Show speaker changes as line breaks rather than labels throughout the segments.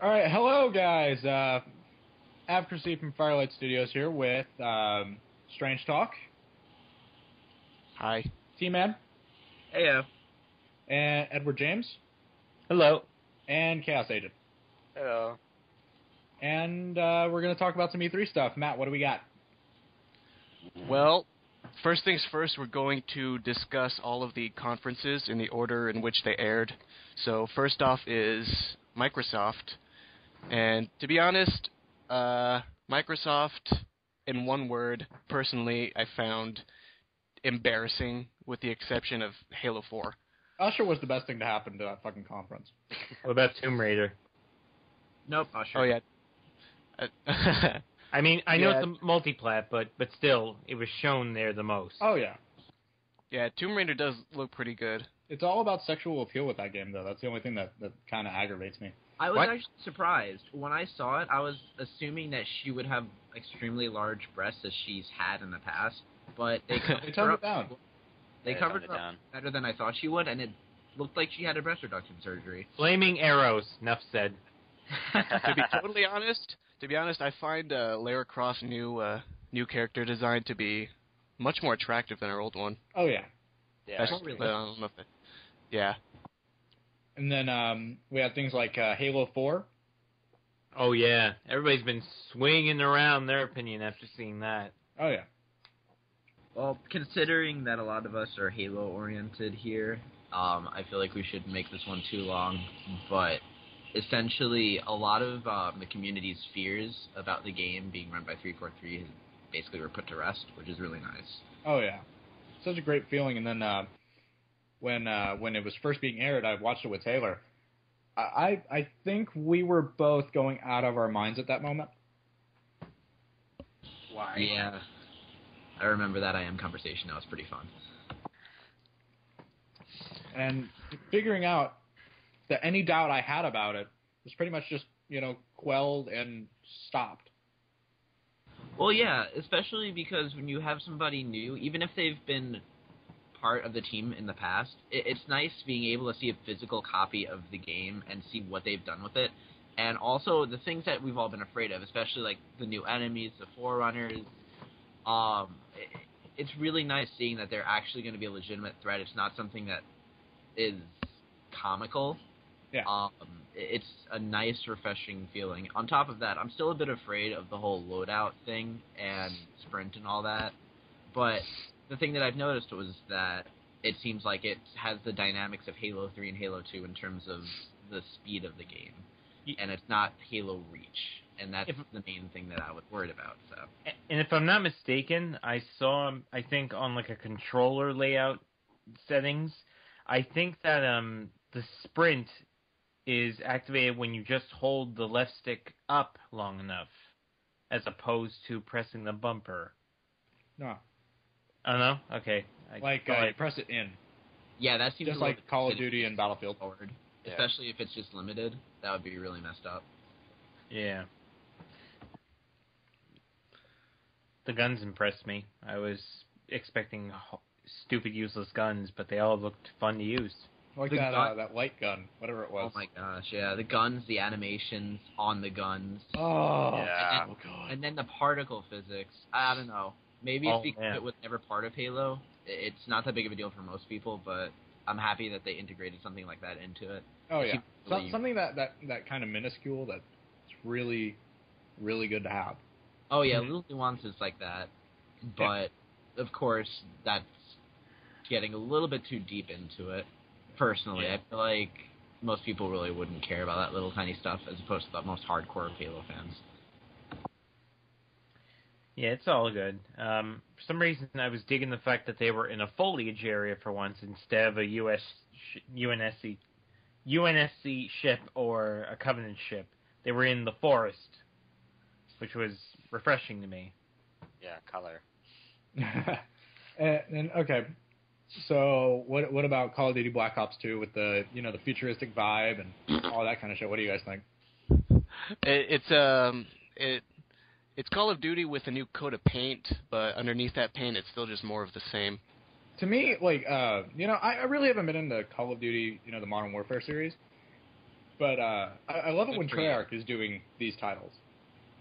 All right, hello guys. Avcracy from Firelight Studios here with Strangetalk,
Hi.
T-Man,
Heyo.
and Edward James,
Hello.
and Chaos Agent.
Hello.
And we're going to talk about some E3 stuff. Matt, what do we got?
Well, first things first, we're going to discuss all of the conferences in the order in which they aired. So first off is Microsoft. And to be honest, Microsoft, in one word, personally, I found embarrassing, with the exception of Halo 4.
Usher was the best thing to happen to that fucking conference.
What about Tomb Raider?
Nope, Usher.
Oh, yeah.
I mean, I know
Yeah.
it's a multi-plat, but still, it was shown there the most.
Oh, yeah.
Yeah, Tomb Raider does look pretty good.
It's all about sexual appeal with that game, though. That's the only thing that kind of aggravates me.
I was
What?
actually surprised. When I saw it, I was assuming that she would have extremely large breasts as she's had in the past, but they
They toned it down.
They covered it up better than I thought she would, and it looked like she had a breast reduction surgery.
Flaming arrows, enough said.
To be totally honest, I find Lara Croft's new character design to be much more attractive than her old one.
Oh, yeah.
Yeah,
I don't know if yeah.
And then we had things like Halo 4.
Oh, yeah. Everybody's been swinging around their opinion after seeing that.
Oh, yeah.
Well, considering that a lot of us are Halo-oriented here, I feel like we shouldn't make this one too long, but essentially a lot of the community's fears about the game being run by 343 basically were put to rest, which is really nice.
Oh, yeah. Such a great feeling. And then when it was first being aired, I watched it with Taylor. I think we were both going out of our minds at that moment.
Why? Yeah. I remember that IM conversation. That was pretty fun.
And figuring out that any doubt I had about it was pretty much just, quelled and stopped.
Well, yeah, especially because when you have somebody new, even if they've been part of the team in the past, it's nice being able to see a physical copy of the game and see what they've done with it. And also the things that we've all been afraid of, especially like the new enemies, the Forerunners. It's really nice seeing that they're actually going to be a legitimate threat. It's not something that is comical.
Yeah.
It's a nice, refreshing feeling. On top of that, I'm still a bit afraid of the whole loadout thing and sprint and all that. But the thing that I've noticed was that it seems like it has the dynamics of Halo 3 and Halo 2 in terms of the speed of the game. And it's not Halo Reach. And that's the main thing that I was worried about. So.
And if I'm not mistaken, I saw, I think, on like a controller layout settings, I think that the sprint is activated when you just hold the left stick up long enough, as opposed to pressing the bumper.
No.
Oh, no? Okay.
You press it in.
Yeah, that seems
just like Call of Duty and Battlefield.
Forward. Yeah. Especially if it's just limited. That would be really messed up.
Yeah. The guns impressed me. I was expecting stupid, useless guns, but they all looked fun to use.
Like that light gun, whatever it was.
Oh my gosh, yeah. The guns, the animations on the guns.
Oh,
yeah.
Oh, God.
And then the particle physics. I don't know. Maybe it's because it was never part of Halo. It's not that big of a deal for most people, but I'm happy that they integrated something like that into it.
Oh, yeah. Something that kind of minuscule that's really, really good to have.
Oh, yeah, little nuances like that. But, of course, that's getting a little bit too deep into it. Personally, I feel like most people really wouldn't care about that little tiny stuff as opposed to the most hardcore Halo fans.
Yeah, it's all good. For some reason, I was digging the fact that they were in a foliage area for once instead of a UNSC ship or a Covenant ship. They were in the forest, which was refreshing to me.
Yeah, color.
and okay, so what about Call of Duty Black Ops 2 with the the futuristic vibe and all that kind of shit? What do you guys think?
It's Call of Duty with a new coat of paint, but underneath that paint, it's still just more of the same.
To me, I really haven't been into Call of Duty, the Modern Warfare series, But I love it when
Good for you.
Treyarch is doing these titles.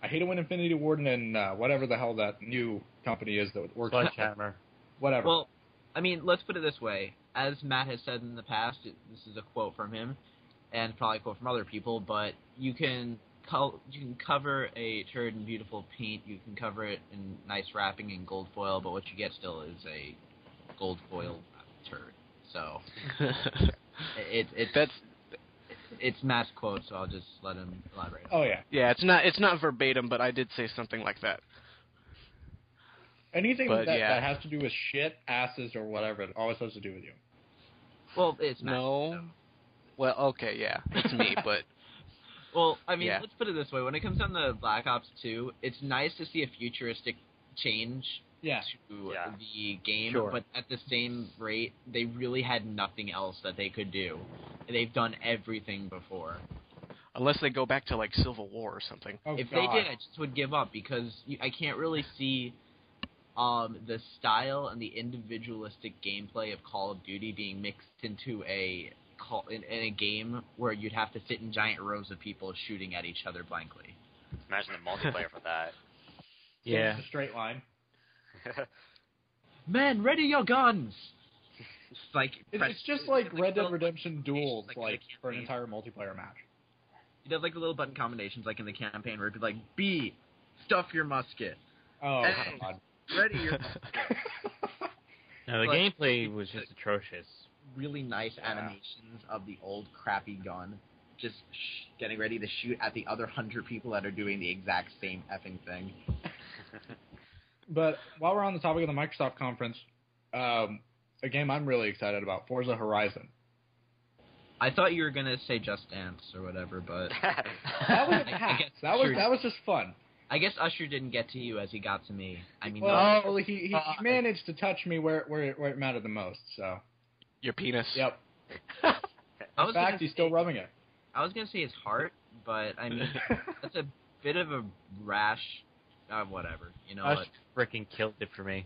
I hate it when Infinity Ward and whatever the hell that new company is that works.
Sledgehammer.
Whatever.
Well, I mean, let's put it this way. As Matt has said in the past, this is a quote from him, and probably a quote from other people, but you can cover a turd in beautiful paint, you can cover it in nice wrapping and gold foil, but what you get still is a gold foil turd. So it's Matt's quote, so I'll just let him elaborate.
Oh yeah.
Yeah, it's not verbatim, but I did say something like that.
Anything
But,
that
yeah.
has to do with shit, asses, or whatever, it always has to do with you.
Well, it's Matt.
No.
So.
Well, okay, yeah, it's me, but
Well, I mean,
Yeah.
let's put it this way. When it comes down to Black Ops 2, it's nice to see a futuristic change
Yeah.
to
Yeah.
the game,
Sure.
but at the same rate, they really had nothing else that they could do. They've done everything before.
unless they go back to like Civil War or something.
Oh,
If
God.
they did, I just would give up because I can't really see the style and the individualistic gameplay of Call of Duty being mixed into in a game where you'd have to sit in giant rows of people shooting at each other blankly.
Imagine the multiplayer for that.
Yeah.
It's a straight line.
Men, ready your guns! It's like
It's just like Red Dead
little
Redemption
button
duels,
combinations,
like
in the
for an
campaign.
entire multiplayer match.
You'd have like the little button combinations like in the campaign where it'd be like, B, stuff your musket.
Oh,
Hey.
God.
Ready your musket.
No, the
But-
gameplay was just atrocious.
Really nice animations of the old crappy gun just getting ready to shoot at the other 100 people that are doing the exact same effing thing.
But while we're on the topic of the Microsoft conference, a game I'm really excited about, Forza Horizon.
I thought you were gonna say Just Dance or whatever, but
That was a
I
pass.
guess
That was just fun.
I guess Usher didn't get to you as he got to me. I mean,
Well, he managed to touch me where it mattered the most. So,
Your penis.
yep.
I
In
was
fact,
gonna
he's still
say-
rubbing it.
I was gonna say his heart, but I mean that's a bit of a rash. Whatever, you know.
Us freaking killed it for me.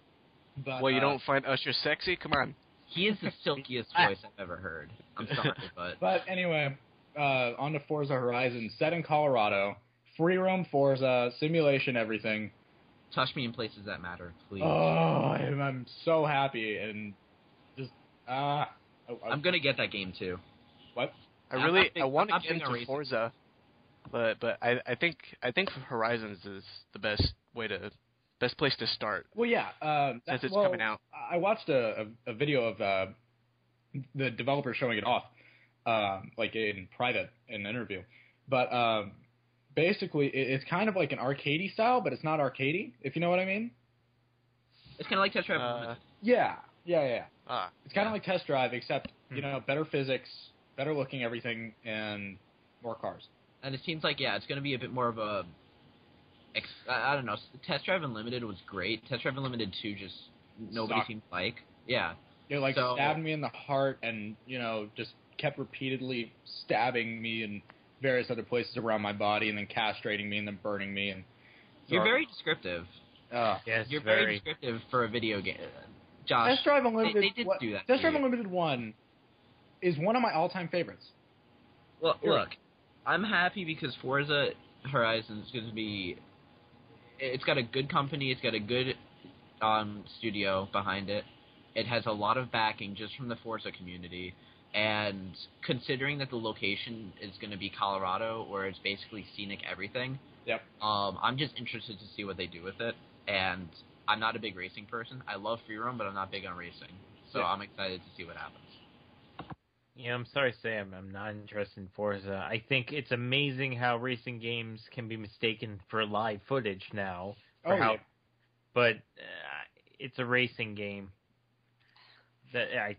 But,
Well, you don't find Usher sexy? Come on.
He is the silkiest voice I've ever heard. I'm sorry, but
But anyway, on to Forza Horizon, set in Colorado, free roam Forza, simulation, everything.
touch me in places that matter, please.
Oh, I'm so happy and just
I'm gonna get that game too.
what?
I
I'm
really
not big-
I want
I'm
to
not
get
big on
into
racing.
Forza, but I think Horizons is the best place to start
Well, yeah.
since it's coming out.
I watched a video of the developer showing it off, like in private, in an interview. But basically, it's kind of like an arcadey style, but it's not arcadey, if you know what I mean.
It's kind of like Test Drive Unlimited.
Yeah. It's kind
Yeah.
of like Test Drive, except, better physics, better looking everything, and more cars.
And it seems like, it's going to be a bit more of a... I don't know. Test Drive Unlimited was great. Test Drive Unlimited 2 just nobody
Sucked.
seemed to like. Yeah.
It, like,
So-
stabbed me in the heart and, just kept repeatedly stabbing me in various other places around my body and then castrating me and then burning me. And
You're very descriptive.
Yes,
You're very descriptive for a video game. Josh,
Test Drive Unlimited.
they did do that
Test
to
Drive
you.
Unlimited 1 is one of my all-time favorites.
Well, look, I'm happy because Forza Horizon is going to be... It's got a good company. It's got a good studio behind it. It has a lot of backing just from the Forza community. And considering that the location is going to be Colorado, where it's basically scenic everything,
Yep.
I'm just interested to see what they do with it. And I'm not a big racing person. I love free roam, but I'm not big on racing. So
Yeah.
I'm excited to see what happens.
Yeah, I'm sorry to say I'm not interested in Forza. I think it's amazing how racing games can be mistaken for live footage now.
Yeah.
But it's a racing game.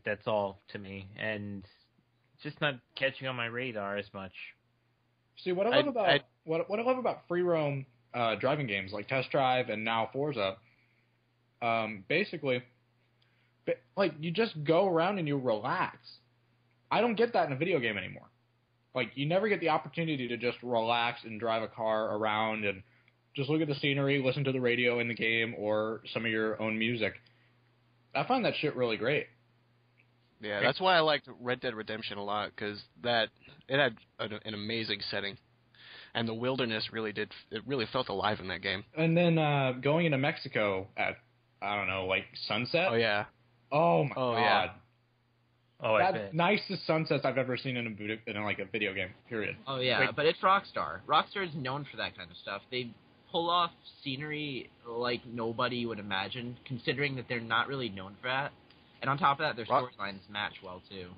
That's all to me, and just not catching on my radar as much.
See, what I love what I love about free roam driving games like Test Drive and now Forza, basically, like you just go around and you relax. I don't get that in a video game anymore. Like you never get the opportunity to just relax and drive a car around and just look at the scenery, listen to the radio in the game or some of your own music. I find that shit really great.
Yeah, that's why I liked Red Dead Redemption a lot, because it had an amazing setting. And the wilderness really felt alive in that game.
And then going into Mexico at, I don't know, like sunset?
Oh, yeah.
Oh, my God.
Yeah.
Oh, I bet.
That's nicest sunsets I've ever seen in a video game, period.
Oh, yeah, but it's Rockstar. Rockstar is known for that kind of stuff. They pull off scenery like nobody would imagine, considering that they're not really known for that. And on top of that, their storylines match well, too.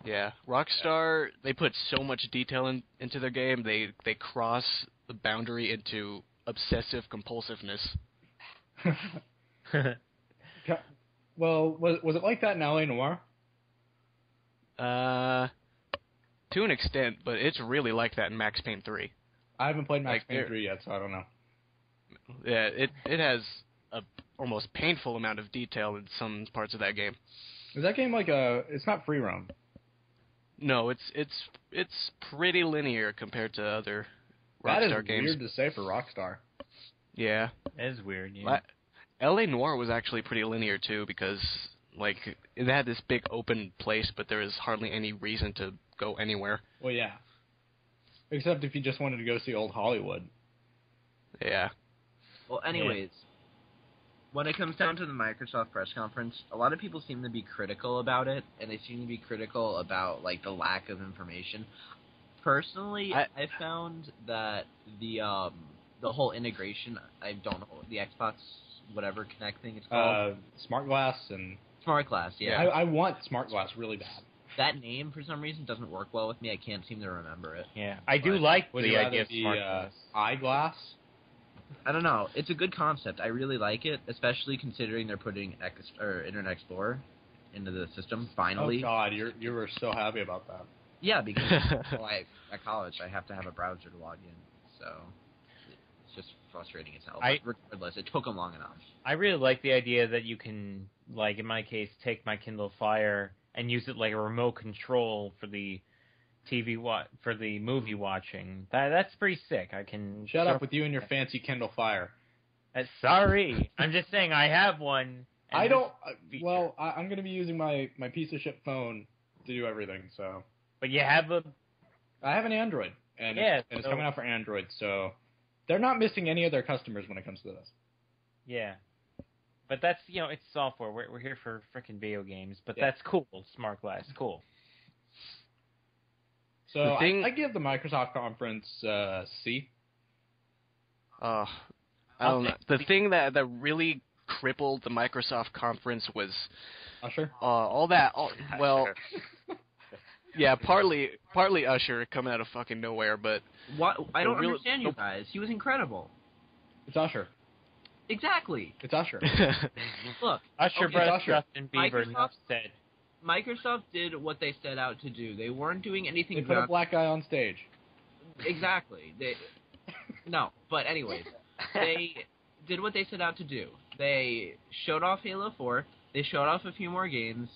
Yeah, Rockstar, they put so much detail into their game, they cross the boundary into obsessive-compulsiveness.
Well, was it like that in L.A. Noire?
To an extent, but it's really like that in Max Payne 3.
I haven't played Max Payne 3 yet, so I don't know.
Yeah, it has a almost painful amount of detail in some parts of that game.
Is that game like it's not free roam?
No, it's pretty linear compared to other Rockstar games.
That is weird to say for Rockstar.
Yeah.
That is weird, yeah.
L.A. Noire was actually pretty linear, too, because, like, it had this big open place, but there was hardly any reason to go anywhere.
Well, yeah. Except if you just wanted to go see old Hollywood.
Yeah.
Well, anyways, when it comes down to the Microsoft press conference, a lot of people seem to be critical about it, and they seem to be critical about, like, the lack of information. Personally, I found that the whole integration, I don't know, the Xbox whatever Connect thing it's called.
Smart Glass and...
Smart Glass, yeah.
I want Smart Glass really bad.
That name, for some reason, doesn't work well with me. I can't seem to remember it.
Yeah, I do like the idea of Smart Glass.
Eyeglass?
I don't know. It's a good concept. I really like it, especially considering they're putting Internet Explorer into the system, finally.
Oh, God, you were so happy about that.
Yeah, because at college, I have to have a browser to log in, so it's just frustrating as hell. But regardless, it took them long enough.
I really like the idea that you can, like in my case, take my Kindle Fire and use it like a remote control for the for the movie watching. That's pretty sick. I can
shut up with you and your fancy Kindle Fire.
Sorry, I'm just saying I have one.
I don't. Well, I'm going to be using my piece of shit phone to do everything. So.
But you have
I have an Android, and it's coming out for Android, so they're not missing any of their customers when it comes to this.
Yeah. But that's, it's software. We're here for freaking video games, but that's cool. Smart Glass, cool.
So I give the Microsoft conference C.
I don't know. The thing that really crippled the Microsoft conference was
Usher.
Yeah, partly Usher coming out of fucking nowhere, but
what? I don't understand you guys. He was incredible.
It's Usher.
Exactly.
It's Usher.
Look,
Usher versus Justin Bieber. Enough said.
Microsoft did what they set out to do. They weren't doing anything.
They put a black guy on stage.
Exactly. No, but anyways, they did what they set out to do. They showed off Halo 4. They showed off a few more games.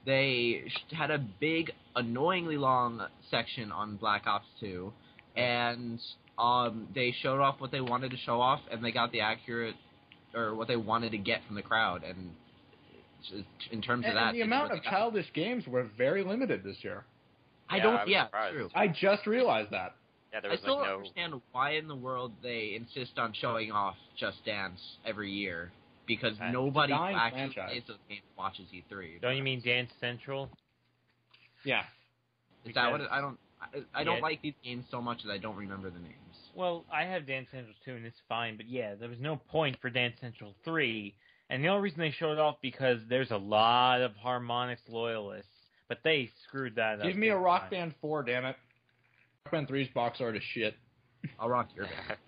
They had a big, annoyingly long section on Black Ops 2, and they showed off what they wanted to show off, and they got the accurate, or what they wanted to get from the crowd, and in terms of that...
And the amount of childish games were very limited this year.
True.
I just realized that.
Yeah, there was
I still don't understand why in the world they insist on showing off Just Dance every year. Because nobody who actually plays those games watches E3.
Don't you mean Dance Central?
Yeah.
Is that what I don't like these games so much that I don't remember the names.
Well, I have Dance Central 2 and it's fine, but yeah, there was no point for Dance Central 3. And the only reason they showed it off because there's a lot of Harmonix loyalists. But they screwed that up.
Give me a Rock Band 4, damn it. Rock Band 3's box art is shit.
I'll rock your band.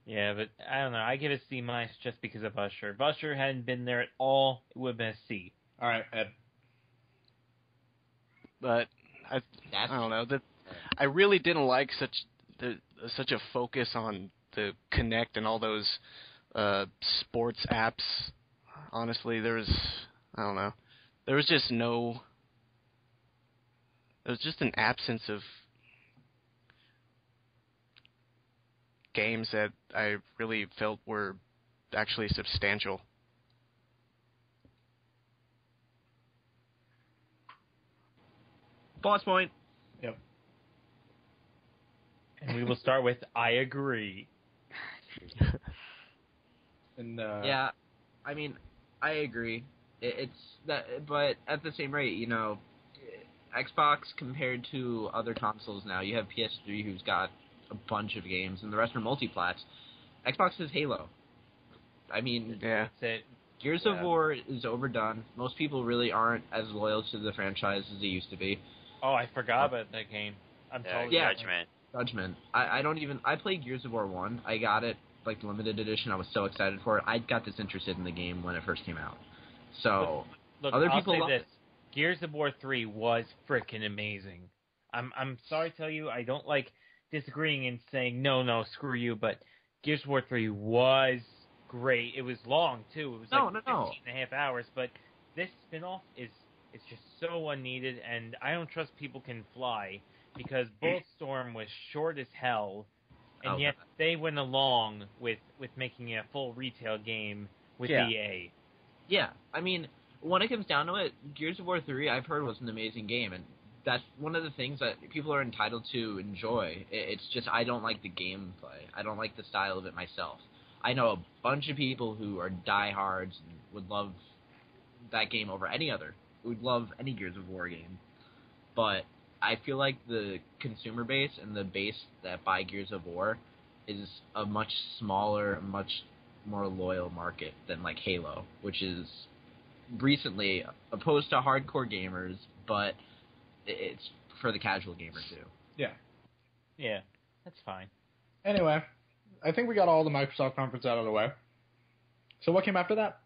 Yeah, but I don't know. I give it C- just because of Usher. If Usher hadn't been there at all, it would have been a C.
All right, Ed.
But I don't know. I really didn't like such a focus on the Kinect and all those sports apps. Honestly, there was just an absence of games that I really felt were actually substantial.
Boss point.
Yep.
And we will start with I agree.
And
yeah, I mean, I agree. It's that, but at the same rate, you know, Xbox compared to other consoles now, you have PS3 who's got a bunch of games, and the rest are multiplats. Xbox has Halo. I mean,
yeah,
That's it.
Gears of War is overdone. Most people really aren't as loyal to the franchise as they used to be.
Oh, I forgot about that game. I'm totally
Judgment.
I don't even. I played Gears of War 1. I got it, like, the limited edition. I was so excited for it. I got disinterested in the game when it first came out. So,
Look,
other
I'll
people
say
love
this.
it.
Gears of War 3 was freaking amazing. I'm sorry to tell you, I don't like disagreeing and saying, no, screw you, but Gears of War 3 was great. It was long, too. It was 15 and a half hours, but this spin-off is just so unneeded, and I don't trust people can fly, because Bulletstorm was short as hell, and yet they went along with making a full retail game with EA.
Yeah, I mean, when it comes down to it, Gears of War 3, I've heard, was an amazing game, and that's one of the things that people are entitled to enjoy. It's just I don't like the gameplay. I don't like the style of it myself. I know a bunch of people who are diehards and would love that game over any other. Would love any Gears of War game. But I feel like the consumer base and the base that buy Gears of War is a much smaller, much more loyal market than, like, Halo, which is recently opposed to hardcore gamers, but it's for the casual gamer too.
Yeah, that's fine.
Anyway, I think we got all the Microsoft conference out of the way. So what came after that?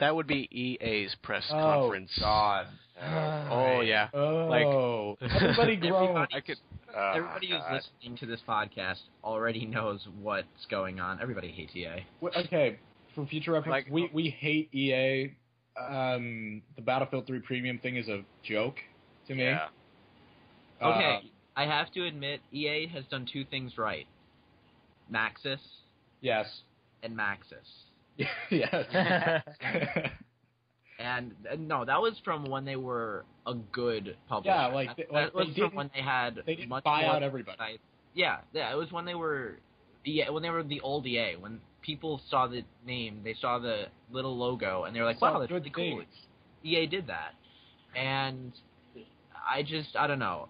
that would be EA's press conference.
God.
Oh yeah.
Oh. Everybody grown.
Everybody who's listening to this podcast already knows what's going on. Everybody hates EA.
Okay, for future reference, we hate EA. The Battlefield 3 Premium thing is a joke to me.
Yeah.
Okay, I have to admit, EA has done two things right. Maxis.
Yes.
And Maxis.
Yes.
And no, that was from when they were a good publisher.
Yeah, like
that was from when they had
didn't
much
buy
more
out everybody.
Yeah, it was when they were when they were the old EA. When people saw the name, they saw the little logo, and they were like, "Wow, that's really cool." EA did that, and I don't know.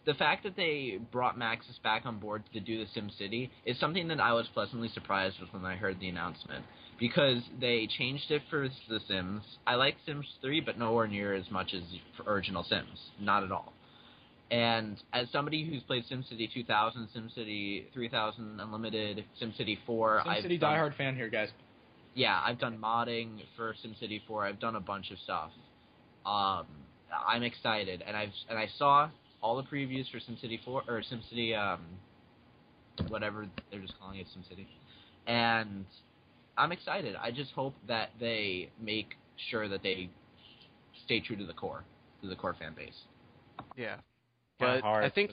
The fact that they brought Maxis back on board to do the SimCity is something that I was pleasantly surprised with when I heard the announcement, because they changed it for The Sims. I like Sims 3, but nowhere near as much as for original Sims. Not at all. And as somebody who's played SimCity 2000, SimCity 3000 Unlimited, SimCity 4...
SimCity diehard fan here, guys.
Yeah, I've done modding for SimCity 4. I've done a bunch of stuff. I'm excited, and I saw all the previews for SimCity 4 or SimCity whatever they're just calling it, SimCity, and I'm excited. I just hope that they make sure that they stay true to the core fan base.
Yeah, but I think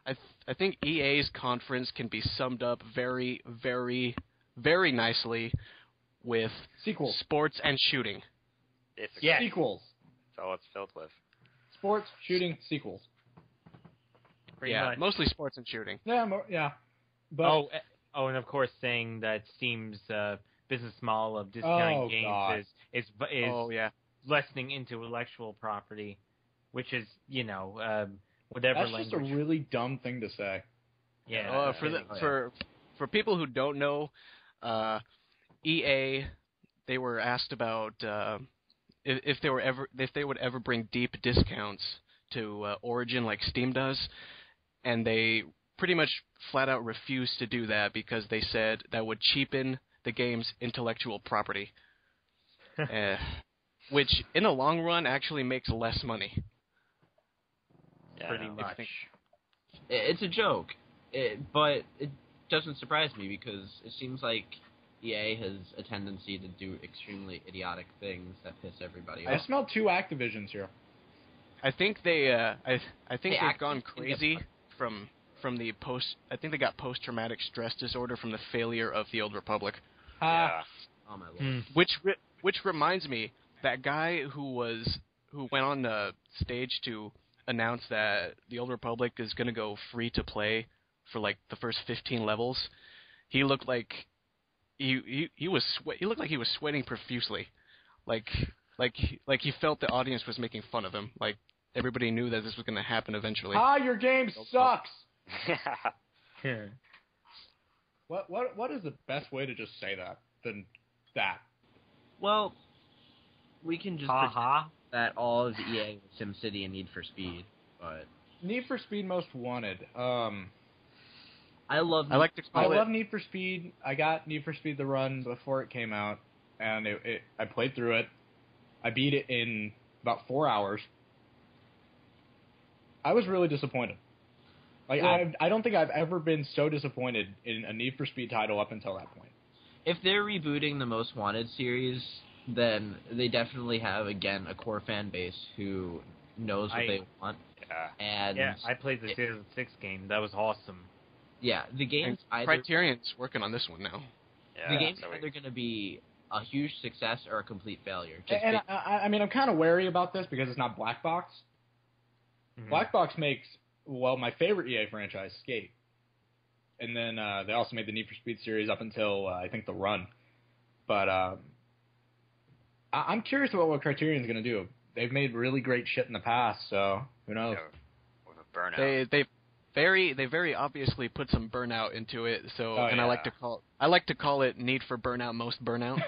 I think EA's conference can be summed up very, very, very nicely with
sequels,
sports and shooting.
Sequels.
That's all it's filled with.
Sports, shooting, sequels.
Pretty much.
Mostly sports and shooting.
Yeah. But
and of course saying that Steam's business model of discounting games is lessening intellectual property, which is, whatever
that's
language.
That's just a really dumb thing to say.
Yeah.
For people who don't know, EA, they were asked about if they would ever bring deep discounts to Origin like Steam does, and they pretty much flat out refused to do that because they said that would cheapen the game's intellectual property, which in the long run actually makes less money.
Yeah,
pretty much.
It's a joke, but it doesn't surprise me because it seems like EA has a tendency to do extremely idiotic things that piss everybody off.
I smell two Activisions here.
I think they've gone crazy from the post. I think they got post-traumatic stress disorder from the failure of the Old Republic.
Yeah.
Oh my lord.
Which reminds me, that guy who was who went on the stage to announce that the Old Republic is going to go free to play for like the first 15 levels, he looked like he was sweating profusely, like he felt the audience was making fun of him. Like everybody knew that this was going to happen eventually.
Your game sucks.
Yeah.
What is the best way to just say that than that?
Well, we can just pretend that all of EA was SimCity and Need for Speed, but
Need for Speed Most Wanted.
I love
Need for Speed. I got Need for Speed The Run before it came out, and I played through it. I beat it in about 4 hours. I was really disappointed. Like, I don't think I've ever been so disappointed in a Need for Speed title up until that point.
If they're rebooting the Most Wanted series, then they definitely have, again, a core fan base who knows what they want.
Yeah, I played the Season 6 game. That was awesome.
Yeah, the game's
Criterion's working on this one now.
Yeah, the game's either going to be a huge success or a complete failure.
I mean, I'm kind of wary about this because it's not Black Box. Mm-hmm. Black Box makes, my favorite EA franchise, Skate. And then they also made the Need for Speed series up until, I think, The Run. But I'm curious about what Criterion's going to do. They've made really great shit in the past, so who knows?
Yeah, with a Burnout.
They very obviously put some Burnout into it. So I like to call it Need for Burnout Most Burnout.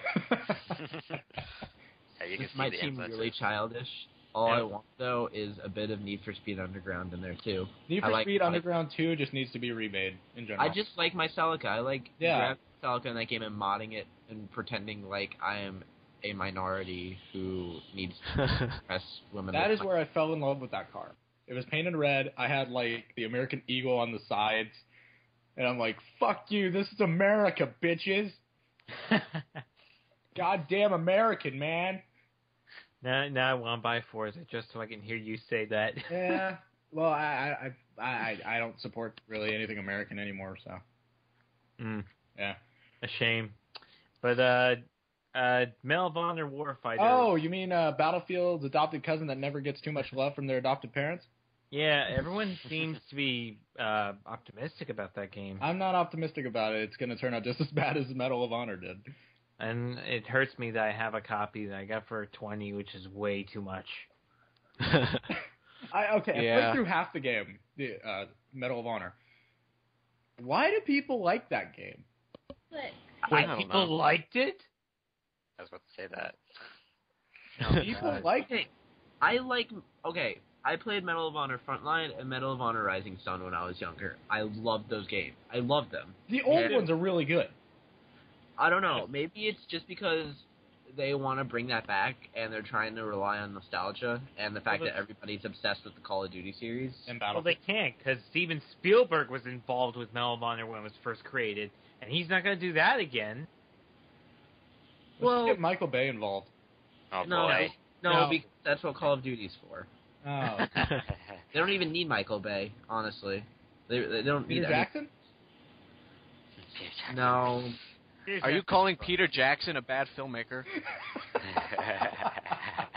You can
this might seem really childish. All I want, though, is a bit of Need for Speed Underground in there, too.
Need for Speed Underground 2 just needs to be remade, in general.
I just like my Celica. I like grabbing Celica in that game and modding it and pretending like I am a minority who needs to press women.
That is where I fell in love with that car. It was painted red. I had, like, the American Eagle on the sides. And I'm like, fuck you, this is America, bitches. Goddamn American, man.
Now I want to buy Forza just so I can hear you say that.
Yeah. Well, I don't support really anything American anymore, so. Yeah.
A shame. But Medal of Honor Warfighter.
Oh, you mean Battlefield's adopted cousin that never gets too much love from their adopted parents?
Yeah, everyone seems to be optimistic about that game.
I'm not optimistic about it. It's going to turn out just as bad as Medal of Honor did.
And it hurts me that I have a copy that I got for $20, which is way too much. I played through half the game, the Medal of Honor. Why do people like that game? People liked it?
I was about to say that.
No, people liked it.
I played Medal of Honor Frontline and Medal of Honor Rising Sun when I was younger. I loved those games. I loved them.
The old ones are really good.
I don't know. Maybe it's just because they want to bring that back and they're trying to rely on nostalgia and the fact that everybody's obsessed with the Call of Duty series.
And
well, they can't because Steven Spielberg was involved with Medal of Honor when it was first created, and he's not going to do that again.
Let's get Michael Bay involved.
Oh,
no,
boy.
No, because that's what Call of Duty's for.
Oh.
They don't even need Michael Bay, honestly. They don't need
Peter Jackson?
No.
Are you calling Peter Jackson a bad filmmaker?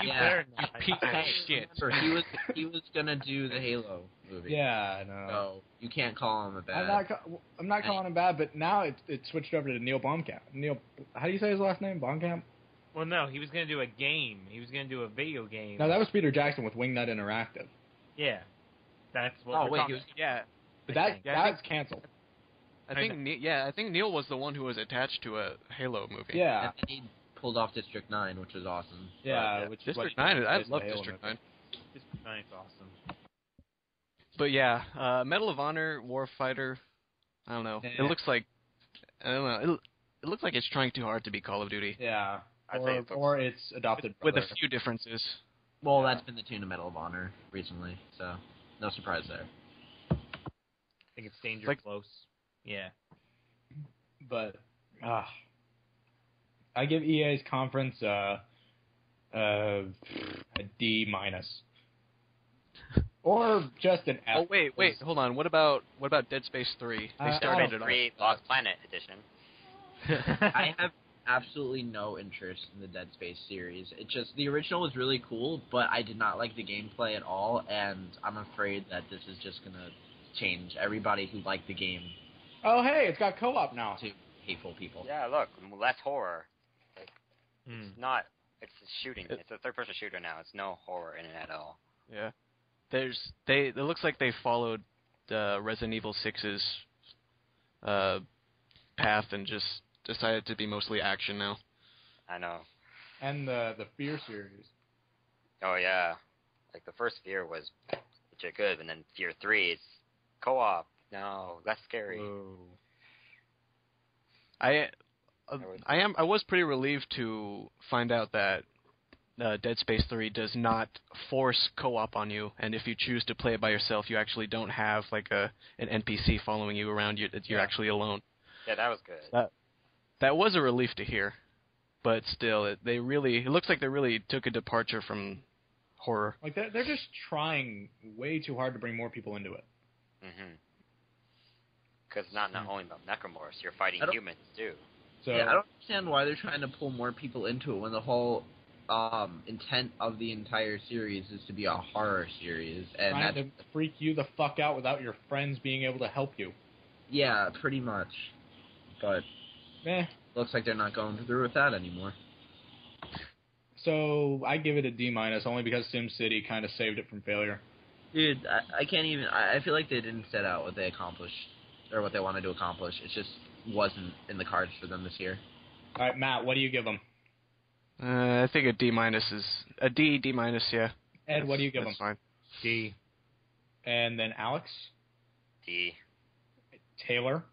Yeah.
Piece of shit.
Remember, he was gonna do the Halo movie.
Yeah, I know.
So you can't call him a bad.
I'm not calling him bad, but now it switched over to Neil Blomkamp. How do you say his last name? Blomkamp?
Well, no, he was going to do a game. He was going to do a video game.
No, that was Peter Jackson with Wingnut Interactive.
Yeah, that's what.
Oh wait,
but that's canceled.
I think Neil was the one who was attached to a Halo movie.
Yeah.
And he pulled off District 9, which was awesome.
Yeah,
District 9, I love District 9.
District 9 is awesome.
But yeah, Medal of Honor Warfighter, I don't know. It looks like, I don't know, it looks like it's trying too hard to be Call of Duty.
Yeah, or it's adopted
with a few differences.
Well, that's been the tune of Medal of Honor recently, so no surprise there.
I think it's danger close. Yeah.
But I give EA's conference a D-. Or just an F.
Oh wait, hold on. What about Dead Space 3? They started it off.
Lost Planet edition.
I absolutely no interest in the Dead Space series. It just, the original was really cool, but I did not like the gameplay at all, and I'm afraid that this is just going to change everybody who liked the game.
Oh, hey, it's got co-op now.
To hateful people.
Yeah, look, less horror. Like, it's not, it's a shooting. It's a third-person shooter now. It's no horror in it at all.
Yeah. It looks like they followed Resident Evil 6's path and just decided to be mostly action now.
I know.
And the Fear series.
Oh, yeah. Like, the first Fear was legit good, and then Fear 3 is co-op. No, that's scary.
Whoa.
I was pretty relieved to find out that Dead Space 3 does not force co-op on you, and if you choose to play it by yourself, you actually don't have like an NPC following you around. You're actually alone.
Yeah, that was good.
That was a relief to hear, but still, it looks like they really took a departure from horror.
Like they're just trying way too hard to bring more people into it.
Mm-hmm. Because it's not only about necromorphs, you're fighting humans too.
So
yeah, I don't understand why they're trying to pull more people into it when the whole intent of the entire series is to be a horror series, and
trying to freak you the fuck out without your friends being able to help you.
Yeah, pretty much. But looks like they're not going through with that anymore.
So I give it a D- only because SimCity kind of saved it from failure.
Dude, I can't even. I feel like they didn't set out what they accomplished or what they wanted to accomplish. It just wasn't in the cards for them this year.
All right, Matt, what do you give them?
I think a D- is a D, D-, yeah.
Ed, what do you give them?
Fine.
D.
And then Alex?
D.
Taylor?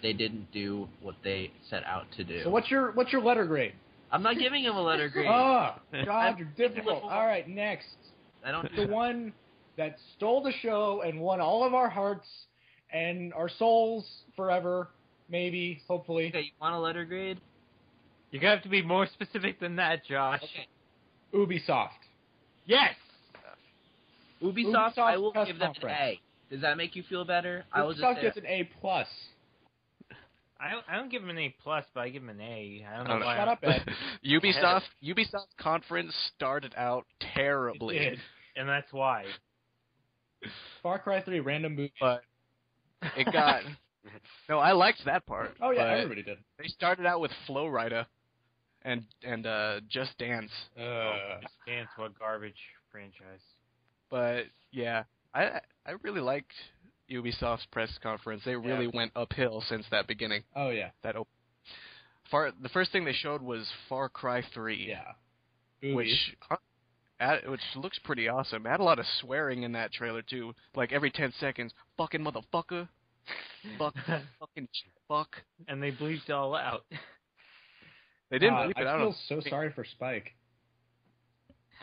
They didn't do what they set out to do.
So what's your letter grade?
I'm not giving him a letter grade.
Oh, God, you're difficult. All right, next.
I don't.
The one that stole the show and won all of our hearts and our souls forever, maybe, hopefully.
Okay, you want a letter grade?
You're going to have to be more specific than that, Josh.
Okay.
Ubisoft.
Yes!
Ubisoft, I will
press
give them
conference.
an A. Does that make you feel better? I will just
Ubisoft
say
gets an A+.
I don't give him an A+, but I give him an A. I don't know why.
Shut up, Ed.
Ubisoft conference started out terribly.
It did.
And that's why.
Far Cry 3, random booty.
But it got... No, I liked that part.
Oh, yeah, everybody did.
They started out with Flow Rider and Just Dance.
Just Dance, what garbage franchise.
But, yeah, I really liked Ubisoft's press conference. They really went uphill since that beginning.
Oh, yeah.
The first thing they showed was Far Cry 3.
Yeah.
Which looks pretty awesome. It had a lot of swearing in that trailer, too. Like, every 10 seconds, fucking motherfucker. Fucking fuck.
And they bleeped it all out.
They didn't bleep it out.
I feel so sorry for Spike.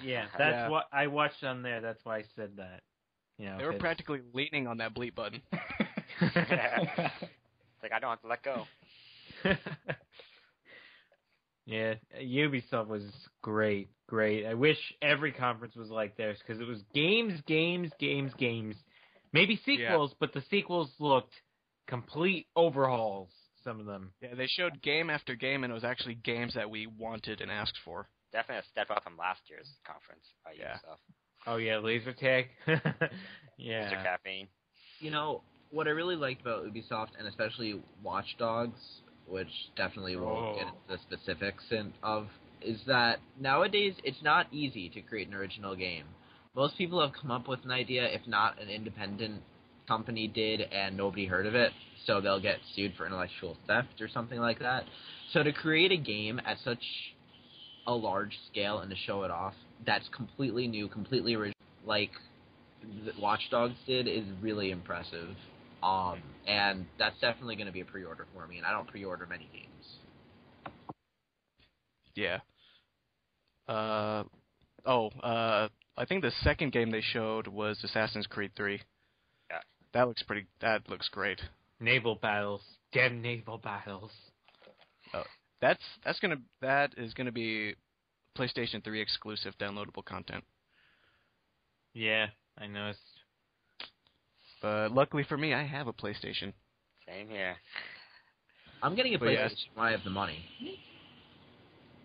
Yeah, that's what I watched on there. That's why I said that. You know,
they were practically leaning on that bleep button.
It's like, I don't have to let go.
Yeah, Ubisoft was great. I wish every conference was like theirs, because it was games. Maybe sequels, but the sequels looked complete overhauls, some of them.
Yeah, they showed game after game, and it was actually games that we wanted and asked for.
Definitely a step up from last year's conference by Ubisoft.
Oh, yeah, laser tag. Yeah.
Mr. Caffeine.
You know, what I really liked about Ubisoft, and especially Watch Dogs, which definitely will get into the specifics of, is that nowadays it's not easy to create an original game. Most people have come up with an idea, if not an independent company did and nobody heard of it, so they'll get sued for intellectual theft or something like that. So to create a game at such a large scale and to show it off, that's completely new, completely original, like Watch Dogs did, is really impressive. And that's definitely going to be a pre-order for me, and I don't pre-order many games.
Yeah. I think the second game they showed was Assassin's Creed 3.
Yeah.
That looks great.
Naval battles. Damn naval battles.
Oh, that is gonna be PlayStation 3 exclusive downloadable content.
Yeah, I noticed.
But luckily for me, I have a PlayStation.
Same here.
I'm getting a PlayStation when I have the money.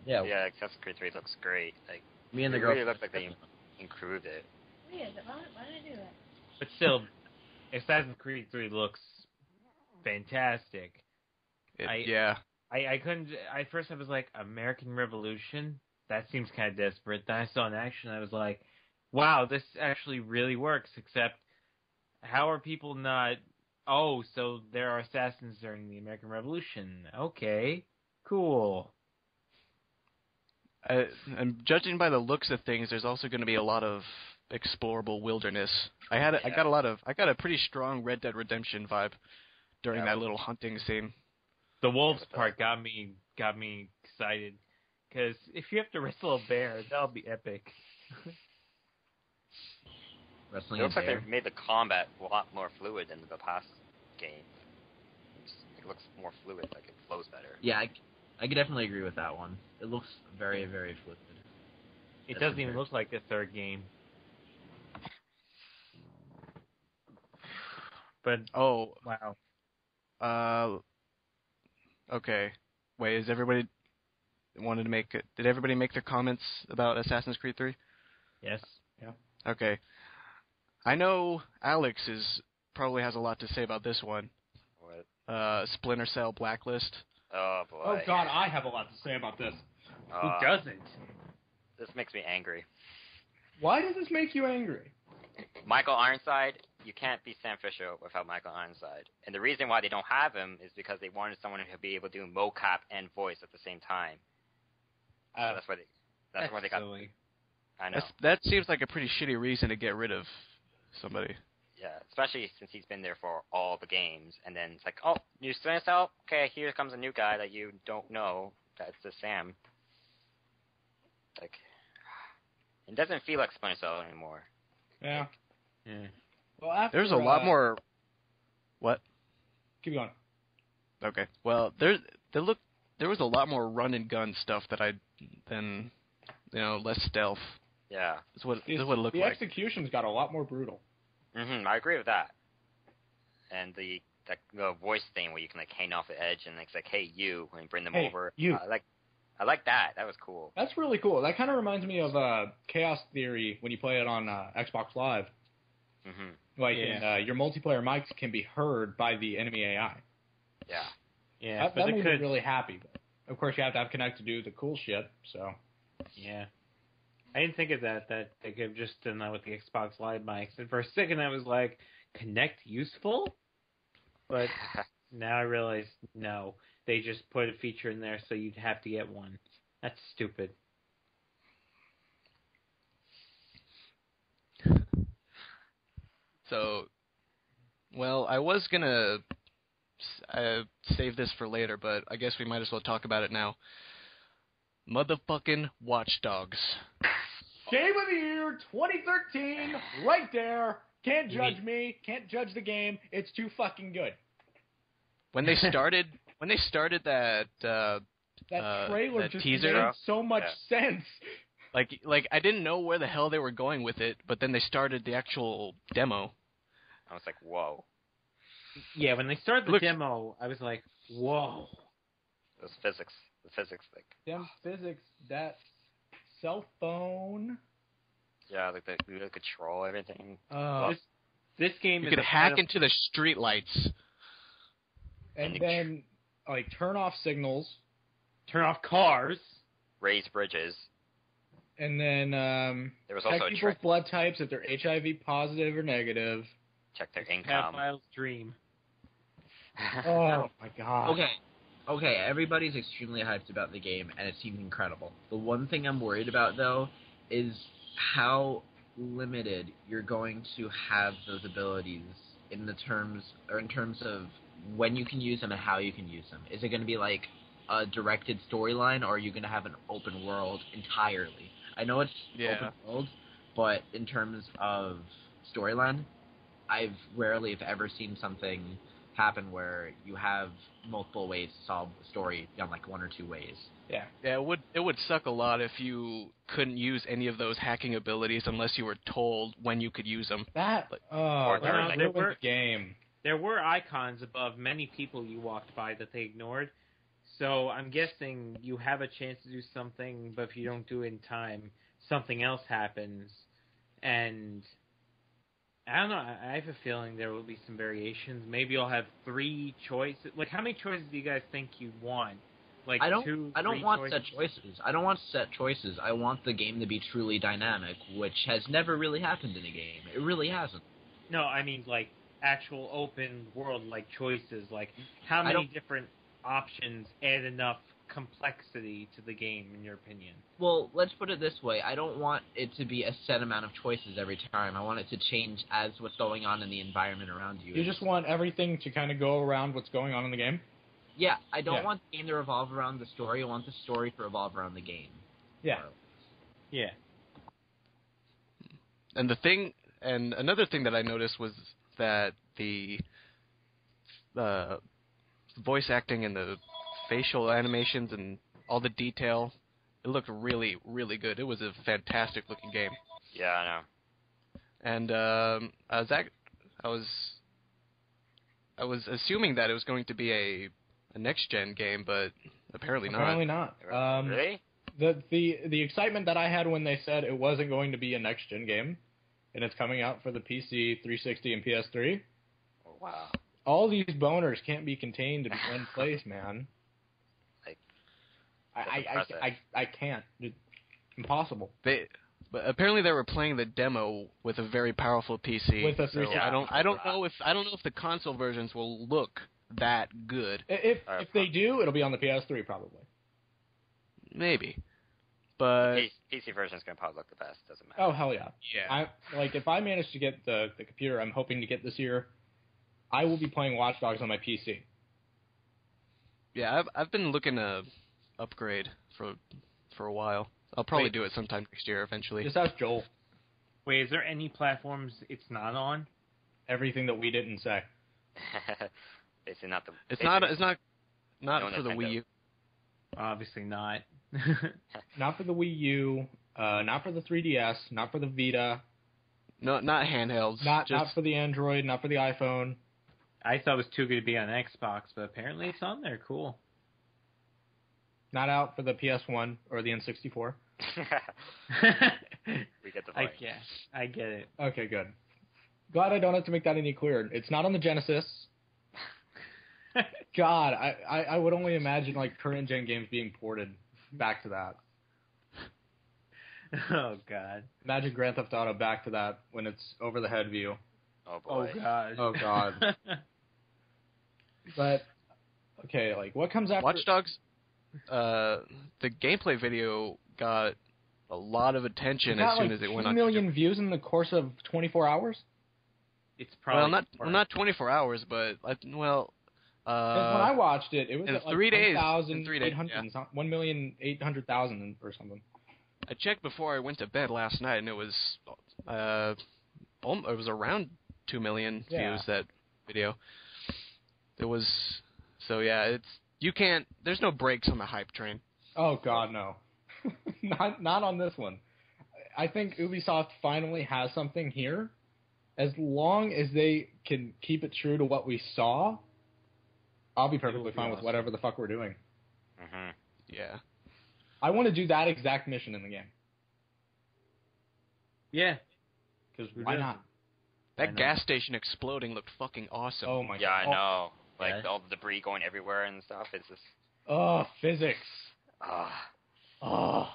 Yeah.
Yeah, Assassin's Creed 3 looks great. Like,
me and the
it
girl
really looks like they improved it.
Why did I do that?
But still, Assassin's Creed 3 looks fantastic. I couldn't. At first, I was like, American Revolution? That seems kind of desperate. Then I saw an action, I was like, wow, this actually really works, except how are people not... Oh, so there are assassins during the American Revolution. Okay, cool.
And judging by the looks of things, there's also going to be a lot of explorable wilderness. I got a pretty strong Red Dead Redemption vibe during that little hunting scene.
The wolves part got me excited, because if you have to wrestle a bear, that'll be epic.
Wrestling
it looks
a
like
bear.
they've made the combat a lot more fluid than the past game. It looks more fluid, like it flows better.
Yeah, I could definitely agree with that one. It looks very, very fluid.
It doesn't even look like the third game. But wow.
Okay. Wait, did everybody make their comments about Assassin's Creed 3?
Yes.
Yeah.
Okay. I know Alex probably has a lot to say about this one.
What?
Splinter Cell Blacklist.
Oh boy.
Oh God, I have a lot to say about this.
Who doesn't?
This makes me angry.
Why does this make you angry?
Michael Ironside, you can't be Sam Fisher without Michael Ironside. And the reason why they don't have him is because they wanted someone who would be able to do mocap and voice at the same time. So that's why they got.
Silly.
I know.
That seems like a pretty shitty reason to get rid of somebody.
Yeah, especially since he's been there for all the games, and then it's like, oh, new Splinter Cell? Okay, here comes a new guy that you don't know. That's the Sam. Like, it doesn't feel like Splinter Cell anymore.
Yeah.
Yeah.
Well, after,
there's a lot more. What?
Keep going.
Okay. Well, there was a lot more run and gun stuff than less stealth.
Yeah.
That's what it looked like.
The execution's got a lot more brutal.
I agree with that. And the voice thing where you can like hang off the edge and it's like, hey, you, and bring them over.
You.
I like that. That was cool.
That's really cool. That kind of reminds me of Chaos Theory when you play it on Xbox Live. Your multiplayer mics can be heard by the enemy AI.
Yeah.
Yeah.
That made me really happy. But of course, you have to have Connect to do the cool shit. So.
Yeah. I didn't think of that they could have just done that with the Xbox Live mics. And for a second, I was like, Connect useful? But now I realize, no. They just put a feature in there so you'd have to get one. That's stupid.
So, well, I was going to save this for later, but I guess we might as well talk about it now. Motherfucking Watch Dogs.
Game of the Year 2013, right there. Can't judge me. Can't judge the game. It's too fucking good.
When they started that
trailer
that
just
teaser,
made so much sense.
Like I didn't know where the hell they were going with it, but then they started the actual demo.
I was like, whoa.
Yeah, when they started the demo, I was like, whoa.
Those physics. The physics thing.
Them physics, that cell phone.
Yeah, like the control, everything.
This game
you
is
could hack into the street lights.
And then, turn off signals.
Turn off cars.
Raise bridges.
And then,
there was
check
also
people's blood types if they're HIV positive or negative.
Check their income.
Pedophile's dream.
Oh, my God.
Okay, everybody's extremely hyped about the game, and it seems incredible. The one thing I'm worried about, though, is how limited you're going to have those abilities in terms of when you can use them and how you can use them. Is it going to be like a directed storyline, or are you going to have an open world entirely? I know it's open world, but in terms of storyline, I've rarely, if ever, seen something happen where you have multiple ways to solve a story on like one or two ways.
Yeah.
Yeah, it would suck a lot if you couldn't use any of those hacking abilities unless you were told when you could use them.
That ruined the game.
there were icons above many people you walked by that they ignored. So I'm guessing you have a chance to do something, but if you don't do it in time, something else happens. And I don't know. I have a feeling there will be some variations. Maybe you'll have 3 choices. Like, how many choices do you guys think you want? Like,
I don't
2,
I don't
3
want
choices?
set choices. I don't want set choices. I want the game to be truly dynamic, which has never really happened in a game. It really hasn't.
No, I mean, like, actual open world, like, choices. Like, how many different options add enough complexity to the game, in your opinion?
Well, let's put it this way. I don't want it to be a set amount of choices every time. I want it to change as what's going on in the environment around you.
You just want everything to kind of go around what's going on in the game?
Yeah, I don't want the game to revolve around the story. I want the story to revolve around the game.
Yeah.
Yeah.
And another thing that I noticed was that the voice acting and the facial animations and all the detail, it looked really, really good. It was a fantastic looking game.
Yeah, I know.
And I was assuming that it was going to be a next gen game, but apparently not.
Apparently not.
Really?
The excitement that I had when they said it wasn't going to be a next gen game, and it's coming out for the PC, 360, and PS3.
Oh, wow.
All these boners can't be contained in one place, man. I can't. It's impossible.
But apparently they were playing the demo with a very powerful PC.
With a 360.
So I don't know if the console versions will look that good.
If they do, it'll be on the PS3 probably.
Maybe. But
PC version's gonna probably look the best. Doesn't matter.
Oh hell yeah.
Yeah.
If I manage to get the computer I'm hoping to get this year, I will be playing Watch Dogs on my PC.
Yeah, I've been looking to upgrade for a while. I'll probably do it sometime next year eventually.
Just ask Joel.
Wait, is there any platforms it's not on?
Everything that we didn't say.
Basically not the.
It's not for the
Nintendo.
Wii U.
Obviously not.
Not for the Wii U. Not for the 3DS. Not for the Vita.
No, not handhelds.
Not for the Android. Not for the iPhone.
I thought it was too good to be on Xbox, but apparently it's on there. Cool.
Not out for the PS1 or the N64.
We get the point.
I get it.
Okay, good. Glad I don't have to make that any clearer. It's not on the Genesis. God, I would only imagine like current gen games being ported back to that.
Oh God.
Imagine Grand Theft Auto back to that when it's over the head view.
Oh boy.
Oh God.
Oh God. But okay, like what comes after
Watch Dogs? The gameplay video got a lot of attention as soon as it went on.
2 million views in the course of 24 hours.
It's probably
not 24 hours, but when
I watched it, it was at like
3 days.
1,800,000 or something.
I checked before I went to bed last night, and it was around 2 million views, that video. It was there's no brakes on the hype train.
Oh God, no. not on this one. I think Ubisoft finally has something here. As long as they can keep it true to what we saw, I'll be perfectly fine with whatever the fuck we're doing.
Mm-hmm.
Yeah.
I want to do that exact mission in the game.
Yeah.
Because why not?
That gas station exploding looked fucking awesome.
Oh my God.
Yeah, I know. Like all the debris going everywhere and stuff. It's just.
Oh, physics.
Oh,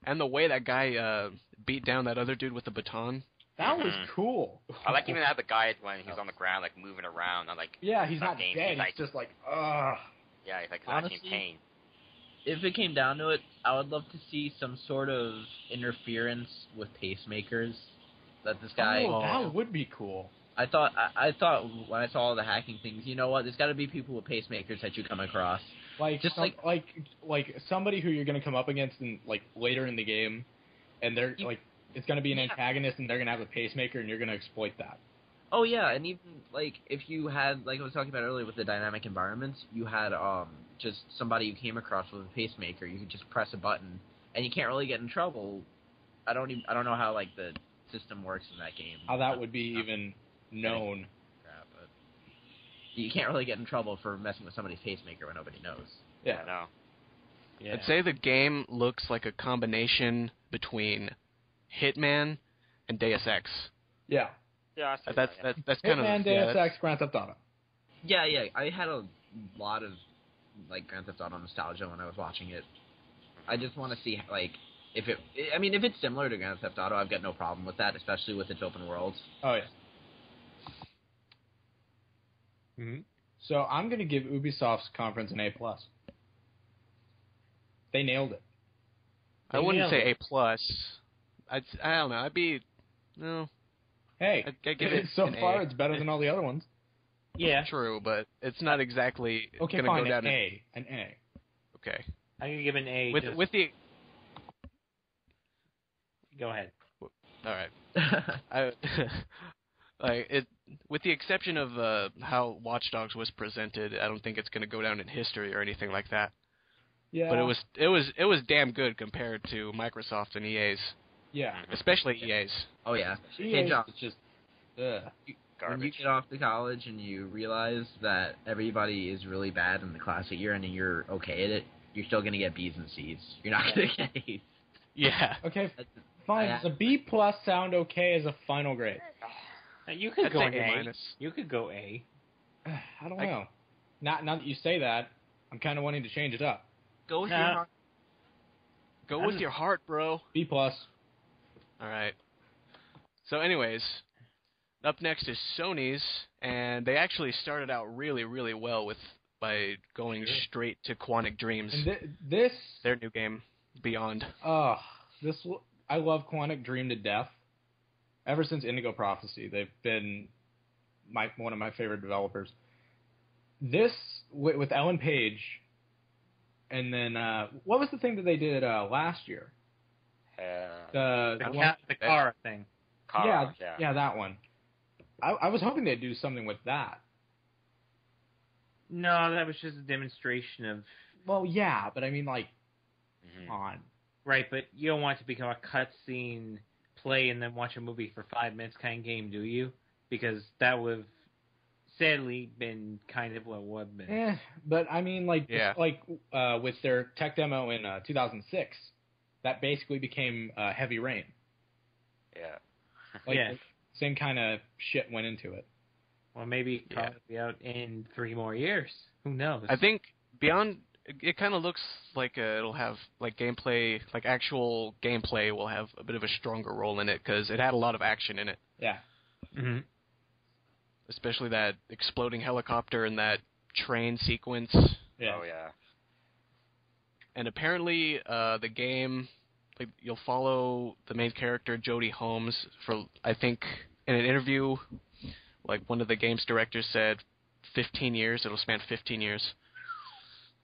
and the way that guy beat down that other dude with the baton.
That was cool.
I like even how the guy, when he's on the ground, like, moving around. I'm like,
yeah, he's not
game.
dead.
He's like,
just like,
Yeah, he's like
Honestly,
actually in pain.
If it came down to it, I would love to see some sort of interference with pacemakers. That this guy.
Oh, that would be cool.
I thought when I saw all the hacking things, you know what? There's got to be people with pacemakers that you come across.
Like just like somebody who you're going to come up against in like later in the game, and they're like it's going to be an antagonist, and they're going to have a pacemaker, and you're going to exploit that.
Oh yeah, and even like if you had, like I was talking about earlier with the dynamic environments, you had just somebody you came across with a pacemaker, you could just press a button, and you can't really get in trouble. I don't know how like the system works in that game.
How that would be even known.
you can't really get in trouble for messing with somebody's pacemaker when nobody knows.
Yeah,
no.
Yeah. I'd say the game looks like a combination between Hitman and Deus Ex.
Yeah.
Yeah,
that's kind of
Hitman, Deus Ex, Grand Theft Auto.
Yeah. I had a lot of like Grand Theft Auto nostalgia when I was watching it. I just want to see like if it's similar to Grand Theft Auto, I've got no problem with that, especially with its open worlds.
Oh yeah. Mm-hmm. So I'm going to give Ubisoft's conference an A+. They nailed it.
I wouldn't say A+. I don't know. I'd be no.
Hey,
I'd give it
so far it's better than all the other ones.
Yeah,
true, but it's not exactly
okay.
Gonna
Fine,
go down
an A.
Okay.
I'm gonna give an A.
With the.
Go ahead.
All right. with the exception of how Watch Dogs was presented, I don't think it's going to go down in history or anything like that.
Yeah.
But it was damn good compared to Microsoft and EA's.
Yeah.
Especially EA's.
Oh yeah.
Hey, John. It's just
when you get off to college and you realize that everybody is really bad in the class that you're in and you're okay at it, you're still going to get B's and C's. You're not going to get A's.
Yeah.
Okay. Fine. Does a B+ sound okay as a final grade?
You could go an
A-.
You could go A.
I don't know. Now that you say that, I'm kind of wanting to change it up.
Go with your heart.
Go with your heart, bro.
B+.
All right. So anyways, up next is Sony's, and they actually started out really, really well by going straight to Quantic Dreams.
And this...
Their new game, Beyond.
I love Quantic Dream to death. Ever since Indigo Prophecy, they've been one of my favorite developers. This, with Ellen Page, and then, what was the thing that they did last year? The
Kara thing.
Kara,
yeah, that one. I was hoping they'd do something with that.
No, that was just a demonstration of...
Well, yeah, but I mean, like, come on.
Right, but you don't want it to become a cutscene, play, and then watch a movie for 5 minutes kind of game, do you? Because that would have sadly been kind of what would have been.
But I mean, like, with their tech demo in 2006, that basically became Heavy Rain.
Yeah.
Same kind of shit went into it.
Well, maybe it'll be out in 3 more years. Who knows?
I think Beyond, it kind of looks like it'll have, like, gameplay, like, actual gameplay will have a bit of a stronger role in it, because it had a lot of action in it.
Yeah.
Mm-hmm.
Especially that exploding helicopter and that train sequence.
Yeah.
Oh, yeah.
And apparently, the game, like, you'll follow the main character, Jodie Holmes, for, I think, in an interview, like, one of the game's directors said 15 years. It'll span 15 years.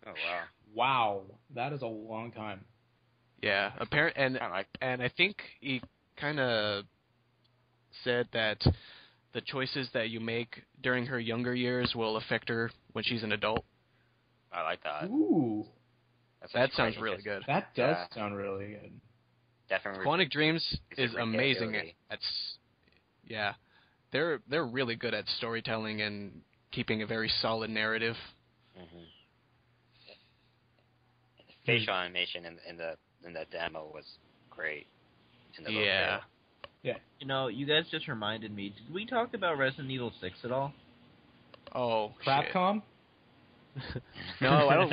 Oh, wow.
Wow. That is a long time.
Yeah. And I think he kind of said that the choices that you make during her younger years will affect her when she's an adult.
I like that.
Ooh.
That sounds really good.
That does sound really good.
Definitely.
Quantic Dreams is amazing yeah. They're really good at storytelling and keeping a very solid narrative.
Mm-hmm. Facial animation in the demo was great.
Yeah.
You know, you guys just reminded me. Did we talk about Resident Evil 6 at all?
Oh,
Crapcom?
No, I don't.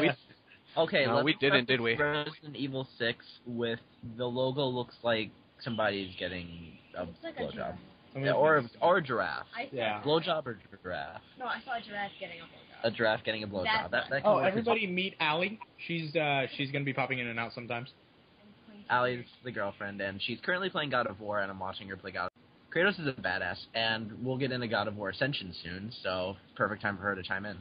Okay,
no, we didn't, did we?
Resident Evil 6 with the logo looks like somebody's getting a blowjob. Or a giraffe.
Yeah.
Blowjob or giraffe?
No, I saw a giraffe getting a blowjob.
A giraffe getting a blowjob. That
everybody meet Allie. She's going to be popping in and out sometimes.
Allie's the girlfriend, and she's currently playing God of War, and I'm watching her play God of War. Kratos is a badass, and we'll get into God of War Ascension soon, so perfect time for her to chime in.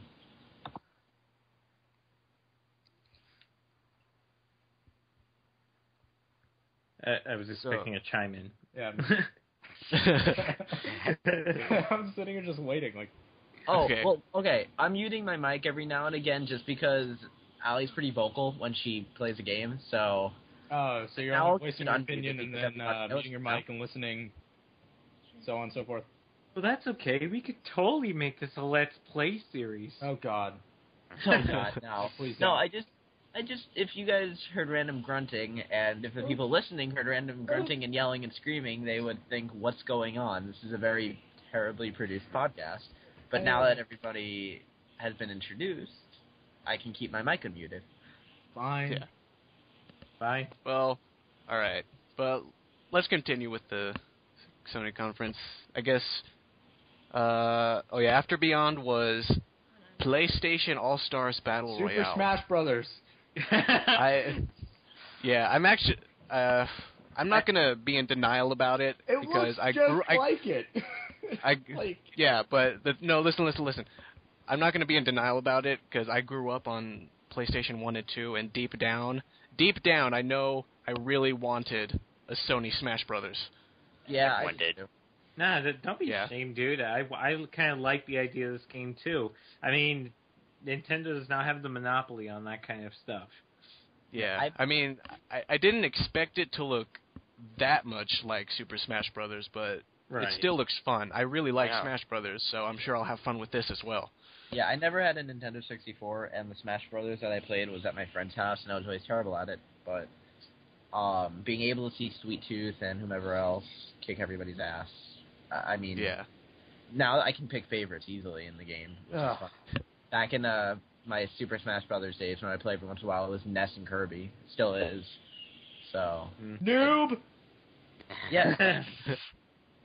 I was expecting a chime in.
Yeah. I'm sitting here just waiting, like...
Oh, okay. Well, okay. I'm muting my mic every now and again just because Allie's pretty vocal when she plays a game, so...
Oh, so you're only voicing your opinion and then muting your mic and listening, so on and so forth.
Well, that's okay. We could totally make this a Let's Play series.
Oh God.
Oh God, no.
Please
No,
don't.
I just, if you guys heard random grunting, and if the people listening heard random grunting and yelling and screaming, they would think, what's going on? This is a very terribly produced podcast. But now that everybody has been introduced, I can keep my mic unmuted.
Fine.
Yeah.
Bye.
Well, all right. But let's continue with the Sony conference. I guess. After Beyond was PlayStation All Stars Battle Royale.
Super Smash Brothers.
I'm actually. I'm not gonna be in denial about it because I grew.
Like it.
Listen. I'm not gonna be in denial about it because I grew up on PlayStation 1 and 2, and deep down, I know I really wanted a Sony Smash Brothers.
Yeah,
Everyone did.
Nah, don't be ashamed, dude. I kind of like the idea of this game, too. I mean, Nintendo does not have the monopoly on that kind of stuff.
Yeah, I didn't expect it to look that much like Super Smash Brothers, but it still looks fun. I really like Smash Brothers, so I'm sure I'll have fun with this as well.
Yeah, I never had a Nintendo 64, and the Smash Brothers that I played was at my friend's house, and I was always terrible at it. But being able to see Sweet Tooth and whomever else kick everybody's ass, now I can pick favorites easily in the game, which is fun. Back in my Super Smash Brothers days, when I played every once in a while, it was Ness and Kirby. Still is. So.
Noob!
Yeah.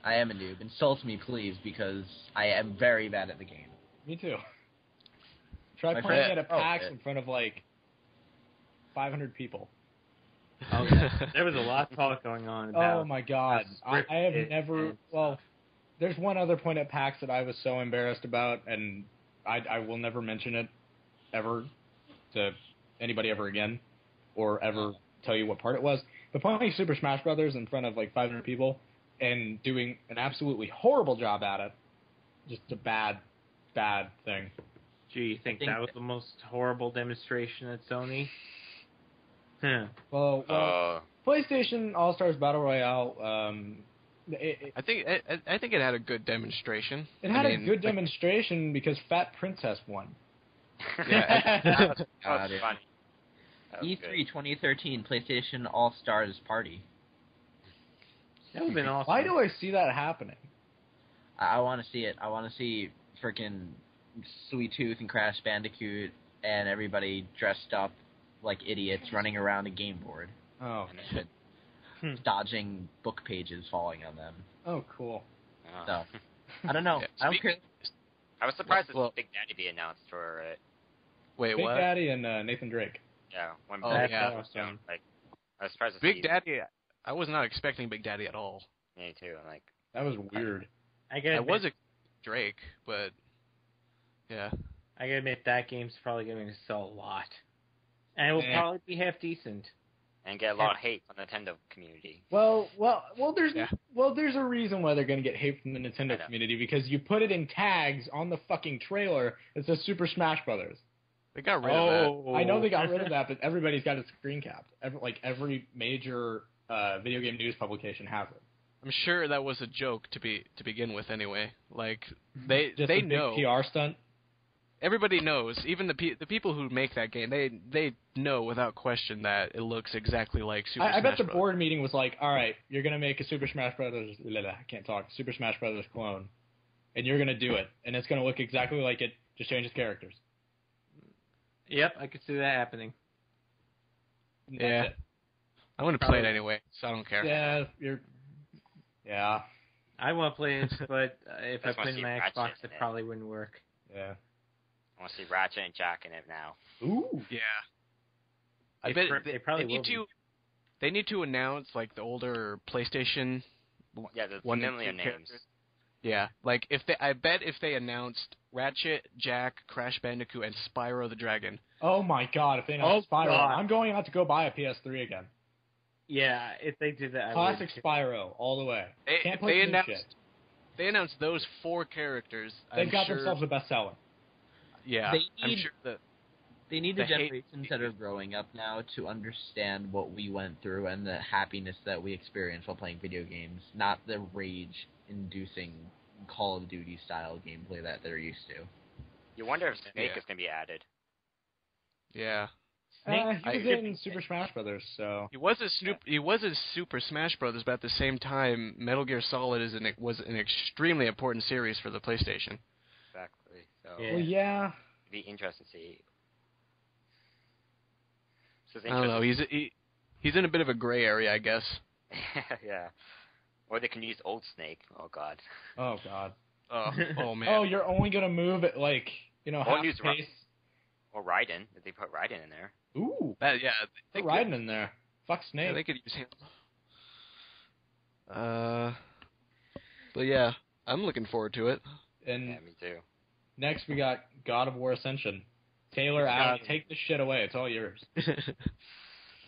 I am a noob. Insult me, please, because I am very bad at the game.
Me too. Try playing it at PAX in front of, 500 people.
Oh, there was a lot of talk going on about...
Oh, my God. I have never... Well, there's one other point at PAX that I was so embarrassed about, and I will never mention it ever to anybody ever again, or ever tell you what part it was. But playing Super Smash Brothers in front of, 500 people and doing an absolutely horrible job at it, just a bad thing.
Gee, you think that was the most horrible demonstration at Sony?
Well, PlayStation All Stars Battle Royale.
I think it had a good demonstration.
It had a good demonstration because Fat Princess won.
Yeah,
that was funny.
E3 2013 PlayStation All Stars Party.
That would have been awesome.
Why do I see that happening?
I want to see it. I want to see freaking Sweet Tooth and Crash Bandicoot and everybody dressed up like idiots running around a game board.
Oh,
shit. Dodging book pages falling on them.
Oh, cool.
So, I don't know.
Yeah,
I don't care.
I was surprised to see Big Daddy be announced for it.
Wait,
Big
what?
Big Daddy and Nathan Drake.
Yeah.
Awesome.
I was surprised to see
Big Daddy. I was not expecting Big Daddy at all.
Me too.
That was weird.
I was a Drake, but yeah.
I gotta admit that game's probably going to sell a lot, and it will probably be half decent.
And get a lot of hate from the Nintendo community.
Well, there's a reason why they're going to get hate from the Nintendo community, because you put it in tags on the fucking trailer that says Super Smash Brothers.
They got rid of that.
I know they got rid of that, but everybody's got it screen capped. Every major video game news publication has it.
I'm sure that was a joke to begin with anyway. They
Just a big
know.
PR stunt.
Everybody knows. Even the people who make that game, they know without question that it looks exactly like Super Smash
I bet the
Bros.
board meeting was like, all right, you're going to make a Super Smash Brothers, I can't talk, Super Smash Brothers clone, and you're going to do it, and it's going to look exactly like it, just changes characters.
Yep, I could see that happening.
Yeah. I'm going to play it anyway, so I don't care.
Yeah,
I want to play it, but if I put it in my
Ratchet
Xbox,
in
it probably wouldn't work.
Yeah.
I want to see Ratchet and Jack in it now.
Ooh.
Yeah. I bet
they probably will be.
They need to announce the older PlayStation.
Yeah, the
familiar
names.
Characters. Yeah, I bet if they announced Ratchet, Jack, Crash Bandicoot, and Spyro the Dragon.
Oh my God! If they announced Spyro, I'm going out to go buy a PS3 again.
Yeah, if they did that,
classic Spyro all the way. Can't play new shit.
They announced those 4 characters.
They've got themselves a bestseller.
Yeah, I'm sure that
they need the generations that are growing up now to understand what we went through and the happiness that we experienced while playing video games, not the rage-inducing Call of Duty style gameplay that they're used to.
You wonder if Snake is going to be added.
Yeah.
He was in Super Smash Brothers, so
he was in Super Smash Brothers, but at the same time, Metal Gear Solid was an extremely important series for the PlayStation.
Exactly. So
well, yeah.
It'd be interesting to see.
I don't know. He's in a bit of a gray area, I guess.
Yeah. Or they can use Old Snake. Oh God.
Oh God.
Oh man.
Oh, you're only gonna move at like half pace.
Or Raiden. If they put Raiden in there.
Ooh.
Put
Raiden in there. Fuck Snake.
Yeah, they could use him. But yeah, I'm looking forward to it.
And
yeah, me too.
Next we got God of War Ascension. Taylor, take the shit away. It's all yours.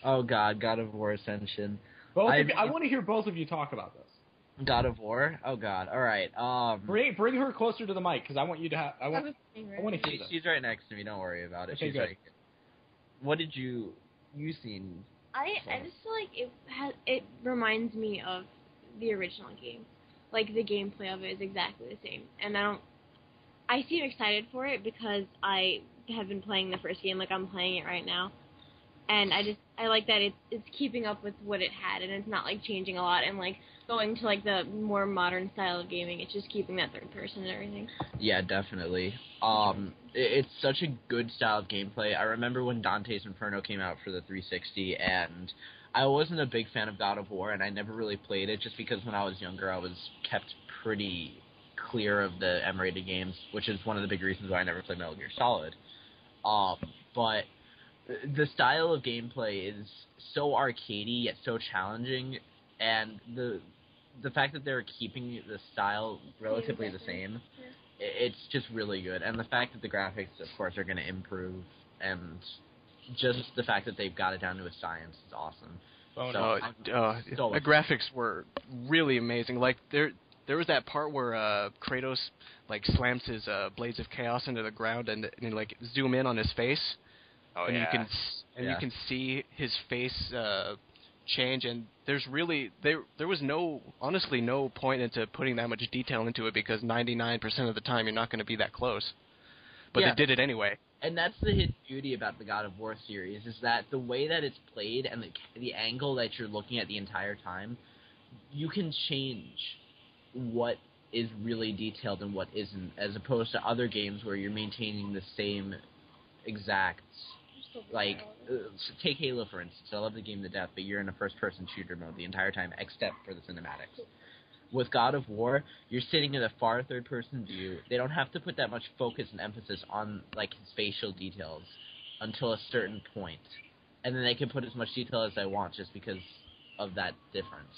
Oh God, God of War Ascension.
I want to hear both of you talk about this.
God of War? Oh God. All right.
Bring her closer to the mic because I want you to have. I want to hear this.
She's right next to me. Don't worry about it.
Okay,
She's
good.
right. What did you seen?
I just feel like it reminds me of the original game. Like the gameplay of it is exactly the same, and I seem excited for it because I have been playing the first game. Like I'm playing it right now. And I like that it's keeping up with what it had, and it's not like changing a lot and like going to like the more modern style of gaming. It's just keeping that third person and everything.
Yeah, definitely. It's such a good style of gameplay. I remember when Dante's Inferno came out for the 360, and I wasn't a big fan of God of War, and I never really played it just because when I was younger I was kept pretty clear of the M-rated games, which is one of the big reasons why I never played Metal Gear Solid. But the style of gameplay is so arcadey yet so challenging, and the fact that they're keeping the style relatively the same, it's just really good. And the fact that the graphics, of course, are going to improve, and just the fact that they've got it down to a science is awesome.
The graphics were really amazing. Like there was that part where Kratos like slams his blades of chaos into the ground and like zoom in on his face.
Oh,
and
yeah.
you can see his face change, and there's really there was honestly no point into putting that much detail into it because 99% of the time you're not going to be that close. But they did it anyway.
And that's the hidden beauty about the God of War series, is that the way that it's played and the angle that you're looking at the entire time, you can change what is really detailed and what isn't, as opposed to other games where you're maintaining the same exact. Like, take Halo, for instance. I love the game to death, but you're in a first-person shooter mode the entire time, except for the cinematics. With God of War, you're sitting in a far third-person view. They don't have to put that much focus and emphasis on, like, his facial details until a certain point. And then they can put as much detail as they want just because of that difference.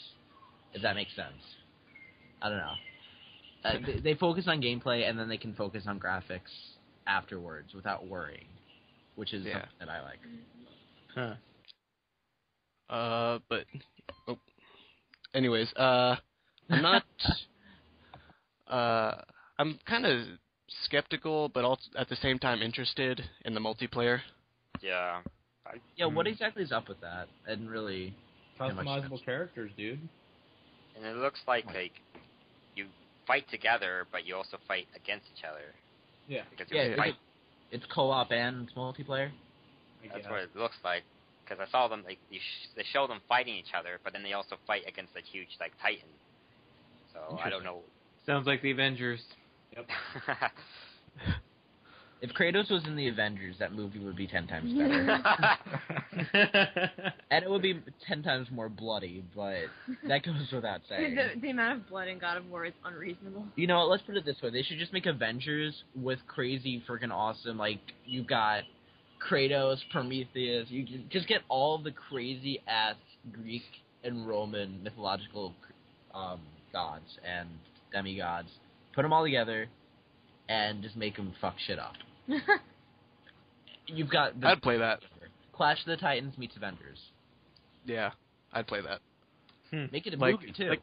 If that makes sense. I don't know. They focus on gameplay, and then they can focus on graphics afterwards without worrying. Which is something that I like.
Anyways, I'm not. I'm kind of skeptical, but also at the same time interested in the multiplayer.
Yeah.
What exactly is up with that? I didn't really.
Customizable characters, dude.
And it looks like you fight together, but you also fight against each other.
Yeah.
Because you fight.
It's co-op and multiplayer?
That's what it looks like. Because I saw them, like, they show them fighting each other, but then they also fight against a huge, like, Titan. So, I don't know.
Sounds like the Avengers.
Yep.
If Kratos was in the Avengers, that movie would be 10 times better. And it would be 10 times more bloody, but that goes without saying.
The amount of blood in God of War is unreasonable.
You know what, let's put it this way. They should just make Avengers with crazy freaking awesome, like, you got Kratos, Prometheus, you just get all the crazy-ass Greek and Roman mythological gods and demigods, put them all together, and just make them fuck shit up. You've got...
I'd play that.
Clash of the Titans meets Avengers.
Yeah, I'd play that.
Make it a movie, too.
Like,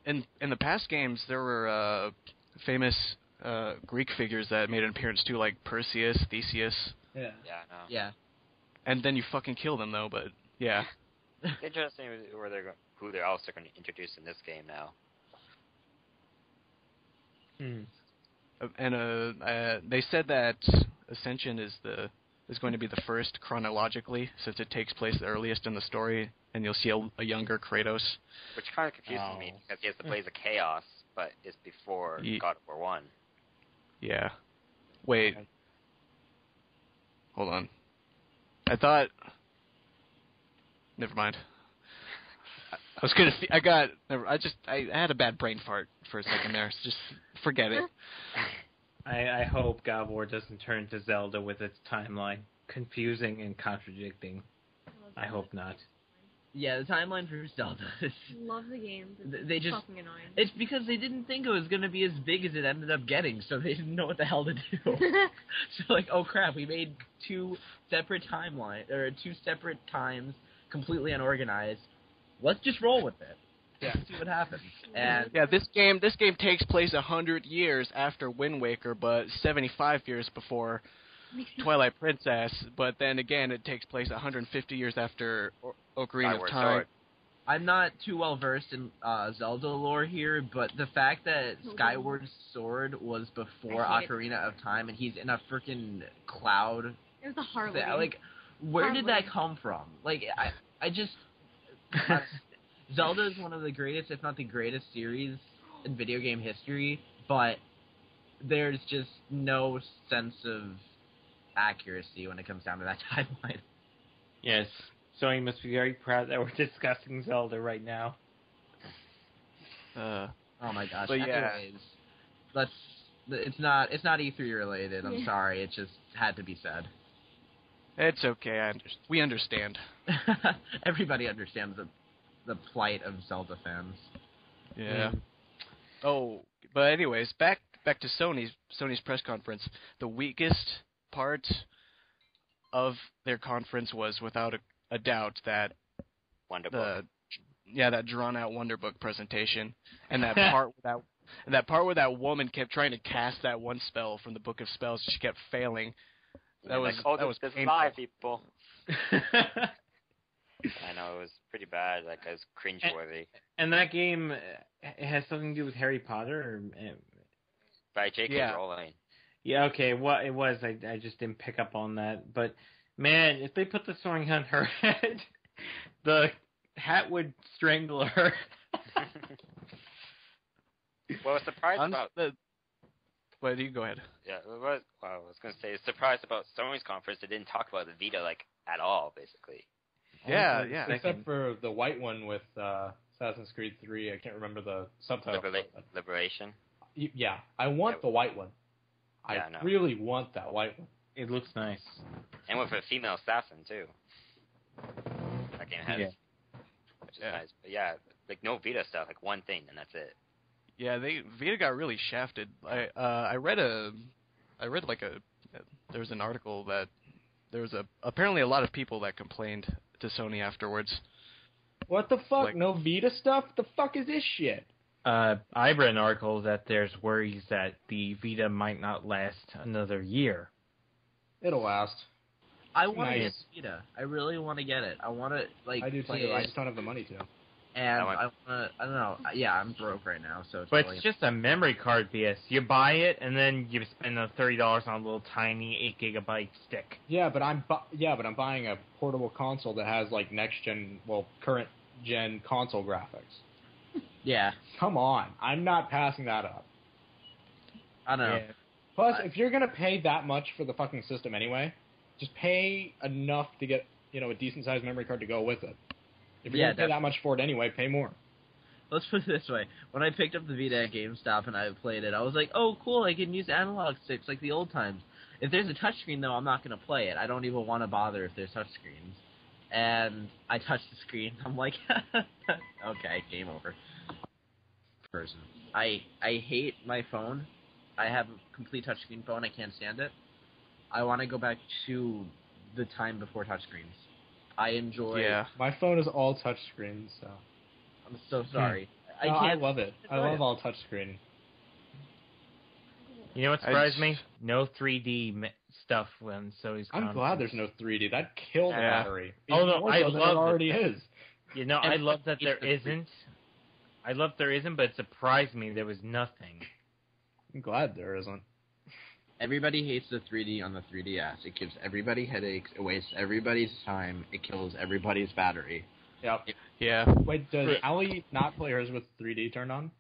in the past games, there were famous Greek figures that made an appearance too, like Perseus, Theseus.
Yeah.
Yeah.
And then you fucking kill them, though, but, yeah.
It's interesting who they're also going to introduce in this game now.
And they said that Ascension is going to be the first chronologically, since it takes place the earliest in the story, and you'll see a younger Kratos.
Which kind of confuses me, because he has the Blaze of Chaos, but it's before God of War 1.
Yeah. Wait. Hold on. I thought... Never mind. I had a bad brain fart for a second there. So just forget it.
I hope God of War doesn't turn to Zelda with its timeline. Confusing and contradicting. I hope not.
Yeah, the timeline for Zelda is...
Love the game.
They just...
fucking annoying.
It's because they didn't think it was going to be as big as it ended up getting, so they didn't know what the hell to do. So, like, oh crap, we made two separate times, completely unorganized. Let's just roll with it. Yeah, see what happens. And
yeah, this game takes place 100 years after Wind Waker, but 75 years before Twilight Princess. But then again, it takes place 150 years after Ocarina of Time. Sword.
I'm not too well versed in Zelda lore here, but the fact that Skyward Sword was before Ocarina of Time, and he's in a freaking cloud.
It was a Harley.
Like, where did that come from? Like, I just. Zelda is one of the greatest, if not the greatest, series in video game history, but there's just no sense of accuracy when it comes down to that timeline.
Yes, Sony must be very proud that we're discussing Zelda right now.
Oh my gosh!
But
anyways, it's not E3 related. I'm sorry, it just had to be said.
It's okay. We understand.
Everybody understands the plight of Zelda fans.
Yeah. Oh, but anyways, back to Sony's press conference. The weakest part of their conference was, without a doubt, that
Wonderbook.
That drawn-out Wonderbook presentation, and that part where that woman kept trying to cast that one spell from the Book of Spells, she kept failing. That was
live, people. I know, it was pretty bad. Like, it was cringeworthy.
And that game has something to do with Harry Potter?
By J.K. Rowling.
Yeah, okay. Well, it was. I just didn't pick up on that. But, man, if they put the sword on her head, the hat would strangle her.
Well, surprised about...
Well, you go ahead.
Yeah, I was going to say, surprised about Sony's conference, they didn't talk about the Vita, like, at all, basically.
Yeah.
Except for the white one with Assassin's Creed 3. I can't remember the subtitle.
Liberation?
Yeah. I want the white one. I really want that white one.
It looks nice.
And with a female assassin, too. That game has. Which is nice. But yeah, like, no Vita stuff. Like, one thing, and that's it.
Yeah, Vita got really shafted. I read there was an article that there was apparently a lot of people that complained to Sony afterwards.
What the fuck? Like, no Vita stuff? The fuck is this shit?
I read an article that there's worries that the Vita might not last another year.
It'll last.
I want to get Vita. I really want to get it. I want to, like,
I do too. I just don't have the money to.
And I don't know. Yeah, I'm broke right now, so.
But it's just a memory card, BS. You buy it and then you spend $30 on a little tiny 8GB stick.
Yeah, but I'm buying a portable console that has like current gen console graphics.
Yeah.
Come on, I'm not passing that up.
I don't know.
Yeah. Plus, if you're gonna pay that much for the fucking system anyway, just pay enough to get a decent sized memory card to go with it. If you're going to pay that much for it anyway, pay more.
Let's put it this way. When I picked up the Vita at GameStop and I played it, I was like, oh, cool, I can use analog sticks like the old times. If there's a touchscreen, though, I'm not going to play it. I don't even want to bother if there's touchscreens. And I touched the screen. I'm like, okay, game over. Person. I hate my phone. I have a complete touchscreen phone. I can't stand it. I want to go back to the time before touchscreens. I enjoy...
Yeah. My phone is all touchscreen, so...
I'm so sorry.
I love it. I love all touchscreen.
You know what surprised me? No 3D stuff when Sony's conference.
I'm glad there's no 3D. That'd kill the battery.
Oh, no, I love it.
Already is.
I love that there isn't. I love there isn't, but it surprised me there was nothing.
I'm glad there isn't.
Everybody hates the 3D on the 3DS. It gives everybody headaches. It wastes everybody's time. It kills everybody's battery.
Yep.
Yeah.
Wait, does Allie not play hers with 3D turned on?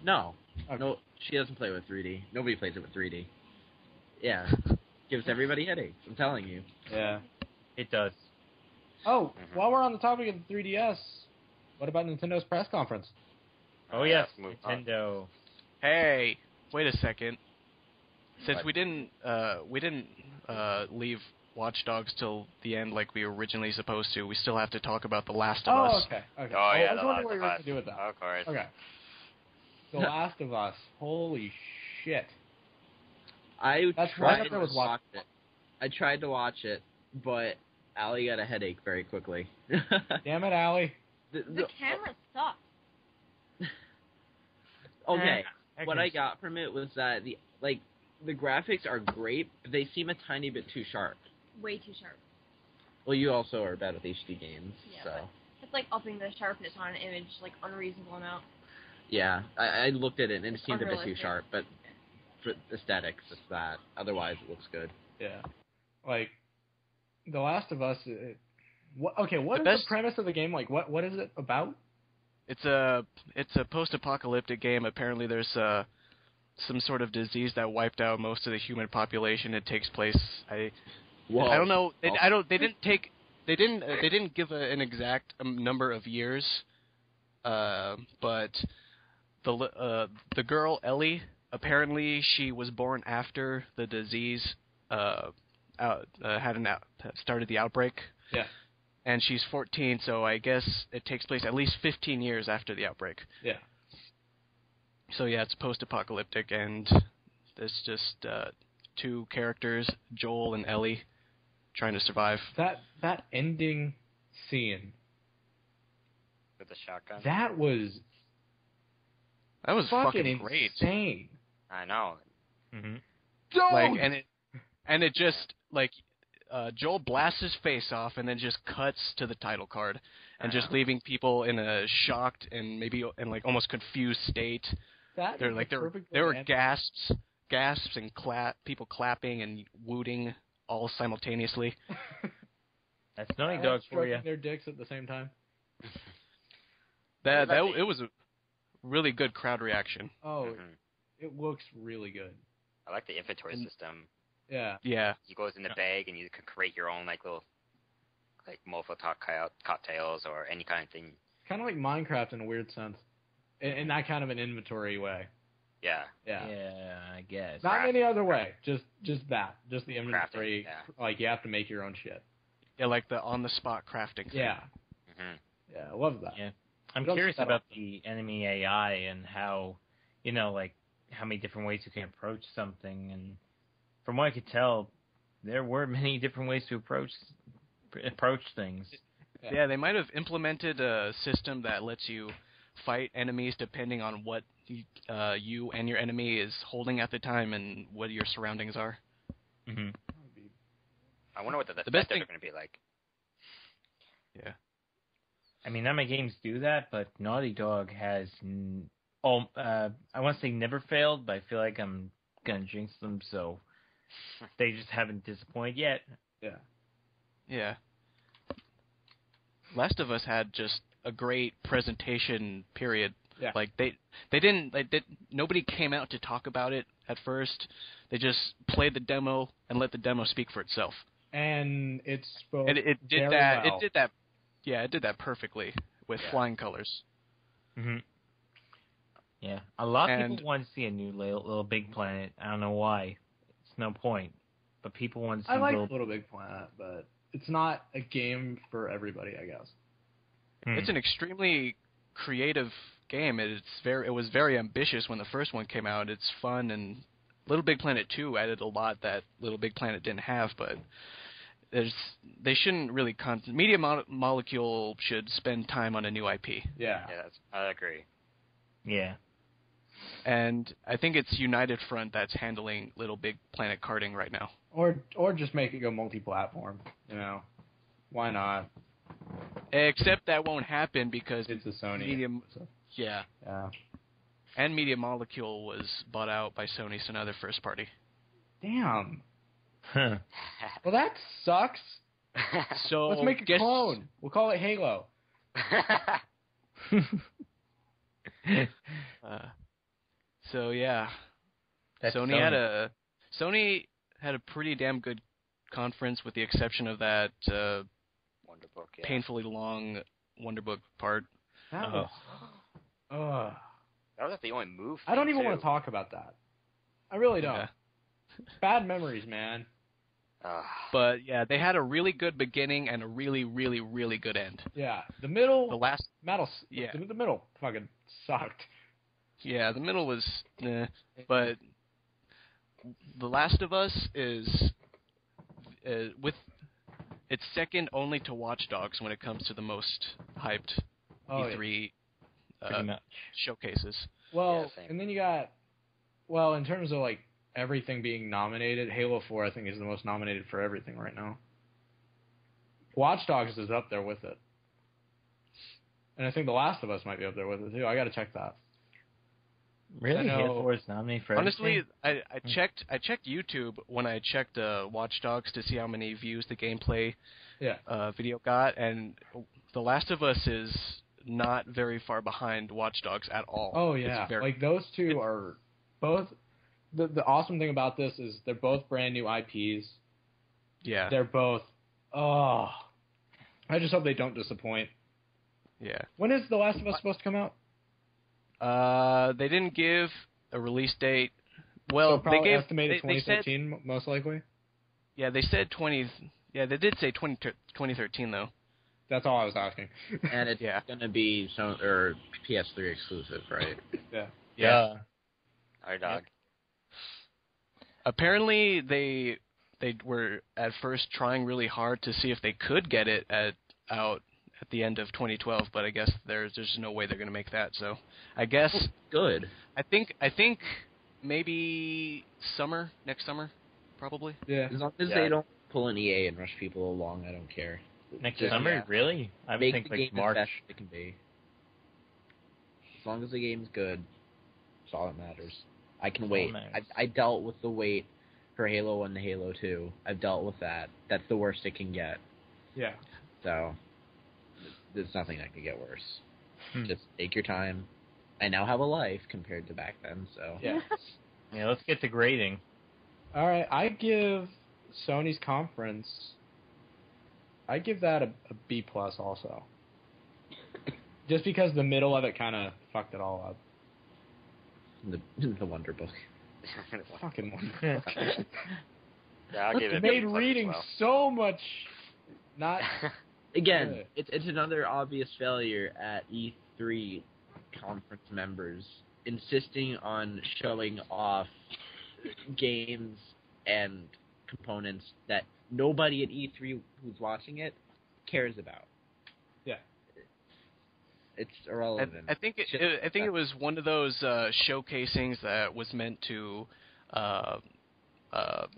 No.
Okay.
No, she doesn't play with 3D. Nobody plays it with 3D. Yeah. Gives everybody headaches. I'm telling you.
Yeah.
It does.
Oh, while we're on the topic of the 3DS, what about Nintendo's press conference?
Oh, yes, Nintendo.
Hey, wait a second. Since we didn't leave Watch Dogs till the end like we were originally supposed to, we still have to talk about The Last of Us.
Okay.
Oh, yeah,
I was
The
wondering
Last
what you
of
were
Us.
going to do with that.
Of course.
Okay. The Last of Us. Holy shit.
I tried to watch it, but Allie got a headache very quickly.
Damn it, Allie.
The camera sucks.
Okay, what I got from it was that the graphics are great, but they seem a tiny bit too sharp.
Way too sharp.
Well, you also are bad with HD games, so.
It's like upping the sharpness on an image, like unreasonable amount.
Yeah, I looked at it and it seemed a bit too
Unrealistic.
sharp, but for aesthetics, it's that. Otherwise, it looks good.
Yeah. Like, The Last of Us... what is the premise of the game? Like, what is it about?
It's a post-apocalyptic game. Apparently, there's some sort of disease that wiped out most of the human population. It takes place. I don't know. They didn't give an exact number of years. But the girl Ellie, apparently she was born after the disease started the outbreak.
Yeah.
And she's 14, so I guess it takes place at least 15 years after the outbreak.
Yeah.
So yeah, it's post-apocalyptic, and there's just two characters, Joel and Ellie, trying to survive.
That ending scene.
With the shotgun.
That was
fucking great.
Insane.
I know.
Mm-hmm.
Don't!
And it just like Joel blasts his face off and then just cuts to the title card and just leaving people in a shocked and maybe in like almost confused state. There were gasps and people clapping and wooting all simultaneously.
That's Naughty Dog for you.
Their dicks at the same time.
It was a really good crowd reaction.
Oh, it looks really good.
I like the inventory system.
Yeah.
Yeah.
You goes in the bag and you can create your own like little like Molotov cocktails or any kind of thing.
Kind of like Minecraft in a weird sense. In that kind of an inventory way.
Yeah.
Yeah.
Yeah, I guess.
Not any other way. Just that. Just the inventory.
Crafting,
Like you have to make your own shit.
Yeah, like the on-the-spot crafting thing.
Yeah.
Mm-hmm.
Yeah, I love that.
Yeah. I'm curious about the enemy AI and how, like how many different ways you can approach something. And from what I could tell, there were many different ways to approach things.
Yeah, they might have implemented a system that lets you fight enemies depending on what you and your enemy is holding at the time and what your surroundings are.
Mm-hmm.
I wonder what the
best
thing are going to be like.
Yeah.
I mean, not many games do that, but Naughty Dog has, I want to say never failed, but I feel like I'm going to jinx them, so they just haven't disappointed yet.
Yeah.
Yeah. Last of Us had just a great presentation period.
Yeah.
Like nobody came out to talk about it at first. They just played the demo and let the demo speak for itself.
And it spoke
and it did
very
that.
well.
It did that. Yeah, it did that perfectly with flying colors.
Mm-hmm. Yeah, a lot of people want to see a new Little Big Planet. I don't know why. It's no point. But people want to see.
I like Little Big Planet, but it's not a game for everybody, I guess.
It's an extremely creative game. It was very ambitious when the first one came out. It's fun, and Little Big Planet 2 added a lot that Little Big Planet didn't have, but they shouldn't really Media Molecule should spend time on a new IP.
Yeah.
I agree.
Yeah.
And I think it's United Front that's handling Little Big Planet karting right now.
Or just make it go multi-platform, Why not?
Except that won't happen because
it's a Sony.
Yeah.
Yeah.
And Media Molecule was bought out by Sony, so now they're first party.
Damn. Well, that sucks.
So
let's make a clone. We'll call it Halo.
So yeah, Sony had a pretty damn good conference, with the exception of that
Wonderbook,
painfully long Wonderbook part.
That was,
that was the only move.
I don't even want to talk about that. I really don't.
Yeah.
Bad memories, man.
But yeah, they had a really good beginning and a really, really, really good end.
Yeah, the middle.
The last
metal.
Yeah.
The middle fucking sucked.
Yeah, the middle was, but The Last of Us is with it's second only to Watch Dogs when it comes to the most hyped E3 showcases.
Well, and then you got, in terms of like everything being nominated, Halo 4 I think is the most nominated for everything right now. Watch Dogs is up there with it. And I think The Last of Us might be up there with it too. I gotta check that.
Really? Halo 4 is nominated for
honestly,
everything?
I checked YouTube when I checked Watch Dogs to see how many views the gameplay video got, and The Last of Us is not very far behind Watch Dogs at all.
Oh yeah, like those two are both. The awesome thing about this is they're both brand new IPs.
Yeah,
they're both. Oh, I just hope they don't disappoint.
Yeah.
When is The Last of Us supposed to come out?
They didn't give a release date. Well,
so
they gave
estimated 2013, most likely.
Yeah, they said 20. Yeah, they did say 2013 though.
That's all I was asking.
And it's gonna be PS3 exclusive, right?
Yeah.
All right, dog.
Apparently, they were at first trying really hard to see if they could get it out at the end of 2012, but I guess there's no way they're going to make that. So, I guess
good.
I think maybe next summer, probably.
Yeah.
As long as they don't pull an EA and rush people along, I don't care.
Next summer, really? I would think like March.
Best it can be. As long as the game's good, that's all that matters. I can wait. I dealt with the wait for Halo 1 to Halo 2. I've dealt with that. That's the worst it can get.
Yeah.
So, there's nothing that could get worse. Just take your time. I now have a life compared to back then, so...
Yeah.
Yeah, let's get to grading.
All right, I give Sony's conference... I give that a B+ also. Just because the middle of it kind of fucked it all up.
The Wonder Book.
Fucking Wonder Book.
Yeah, I'll give it
made reading so much not...
Again, it's another obvious failure at E3 conference members insisting on showing off games and components that nobody at E3 who's watching it cares about.
Yeah.
It's irrelevant.
I think it was one of those showcasings that was meant to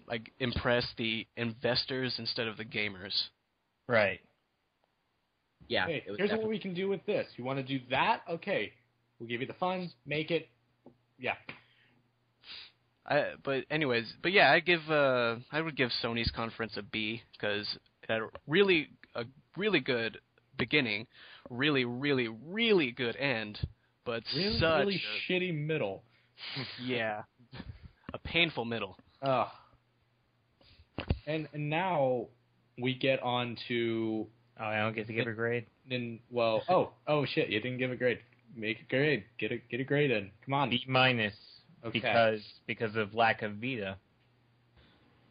like impress the investors instead of the gamers.
Right.
Yeah.
Hey, here's what we can do with this. You want to do that? Okay. We'll give you the funds. Make it. Yeah.
But yeah, I would give Sony's conference a B because it had a really good beginning, really, really, really good end, but
really shitty middle.
Yeah, a painful middle.
And now we get on to...
Oh, I don't get to give a grade?
Shit, you didn't give a grade. Make a grade. Get a grade in. Come on.
B-.
Okay.
Because of lack of Vita.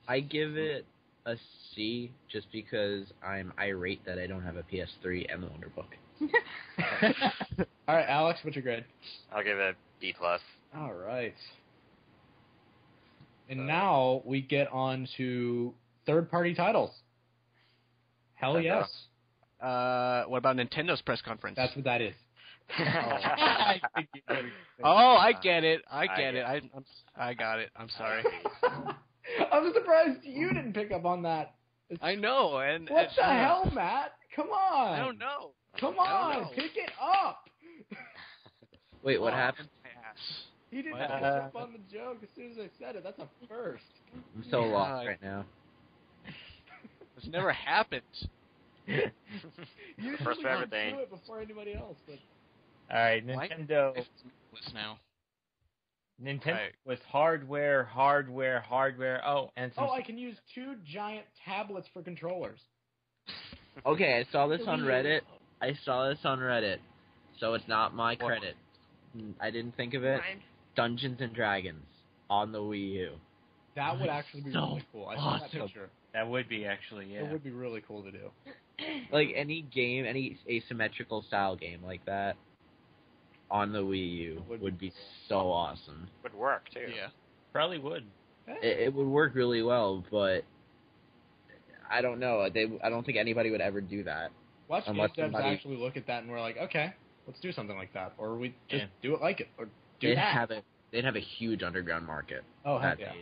I give it a C just because I'm irate that I don't have a PS3 and the Wonder Book.
All right, Alex, what's your grade?
I'll give it a B+.
All right. And now we get on to third-party titles. Hell yes.
What about Nintendo's press conference?
That's what that is.
I get it. I got it. I'm sorry.
I'm surprised you didn't pick up on that.
I know. And
what the hell, Matt? Come on.
I don't know.
Come on, pick it up.
Wait, what happened?
He didn't have to jump on the joke as soon as I said it. That's a first.
I'm so lost right now.
It's never happened.
Usually
First for everything.
do it before anybody else. But...
All right, Nintendo.
Now.
Nintendo was hardware. Oh, and some...
I can use 2 giant tablets for controllers.
Okay, I saw this on Reddit. So it's not my credit. I didn't think of it. Dungeons and Dragons on the Wii U.
That would actually be really cool. I saw that picture.
That would be actually, yeah.
It would be really cool to do.
Like any game, any asymmetrical style game like that on the Wii U would be so awesome.
Would work too.
Yeah,
probably would.
It would work really well, but I don't know. I don't think anybody would ever do that.
Watch game devs actually look at that and we're like, okay, let's do something like that, or we just do it like it, or do that.
They'd have a huge underground market.
Oh, heck yeah.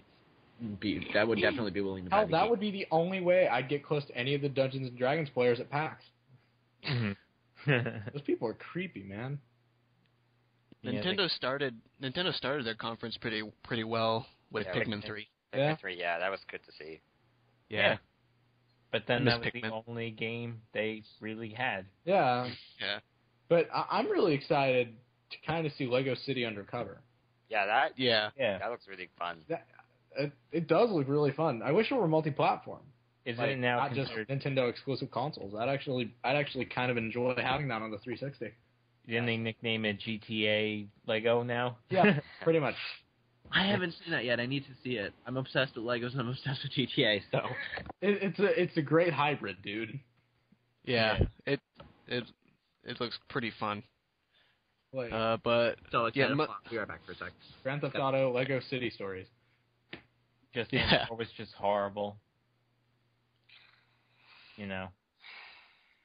That would definitely be willing to buy.
Hell, that would be the only way I'd get close to any of the Dungeons and Dragons players at PAX. Those people are creepy, man.
Nintendo started their conference pretty well with Pikmin 3.
Pikmin 3, yeah, that was good to see.
Yeah.
But then that was the only game they really had.
Yeah.
Yeah.
But I'm really excited to kind of see Lego City Undercover.
Yeah, that looks really fun.
It does look really fun. I wish it were multi-platform.
Is it now
not just Nintendo exclusive consoles? I'd actually kind of enjoy having that on the 360.
Didn't they nickname it GTA Lego now?
Yeah, pretty much.
I haven't seen that yet. I need to see it. I'm obsessed with Legos and I'm obsessed with GTA. So
it's a great hybrid, dude.
Yeah, it looks pretty fun.
Like,
but
so be right back for a sec.
Grand Theft Auto, Lego City Stories.
It was just horrible. You know.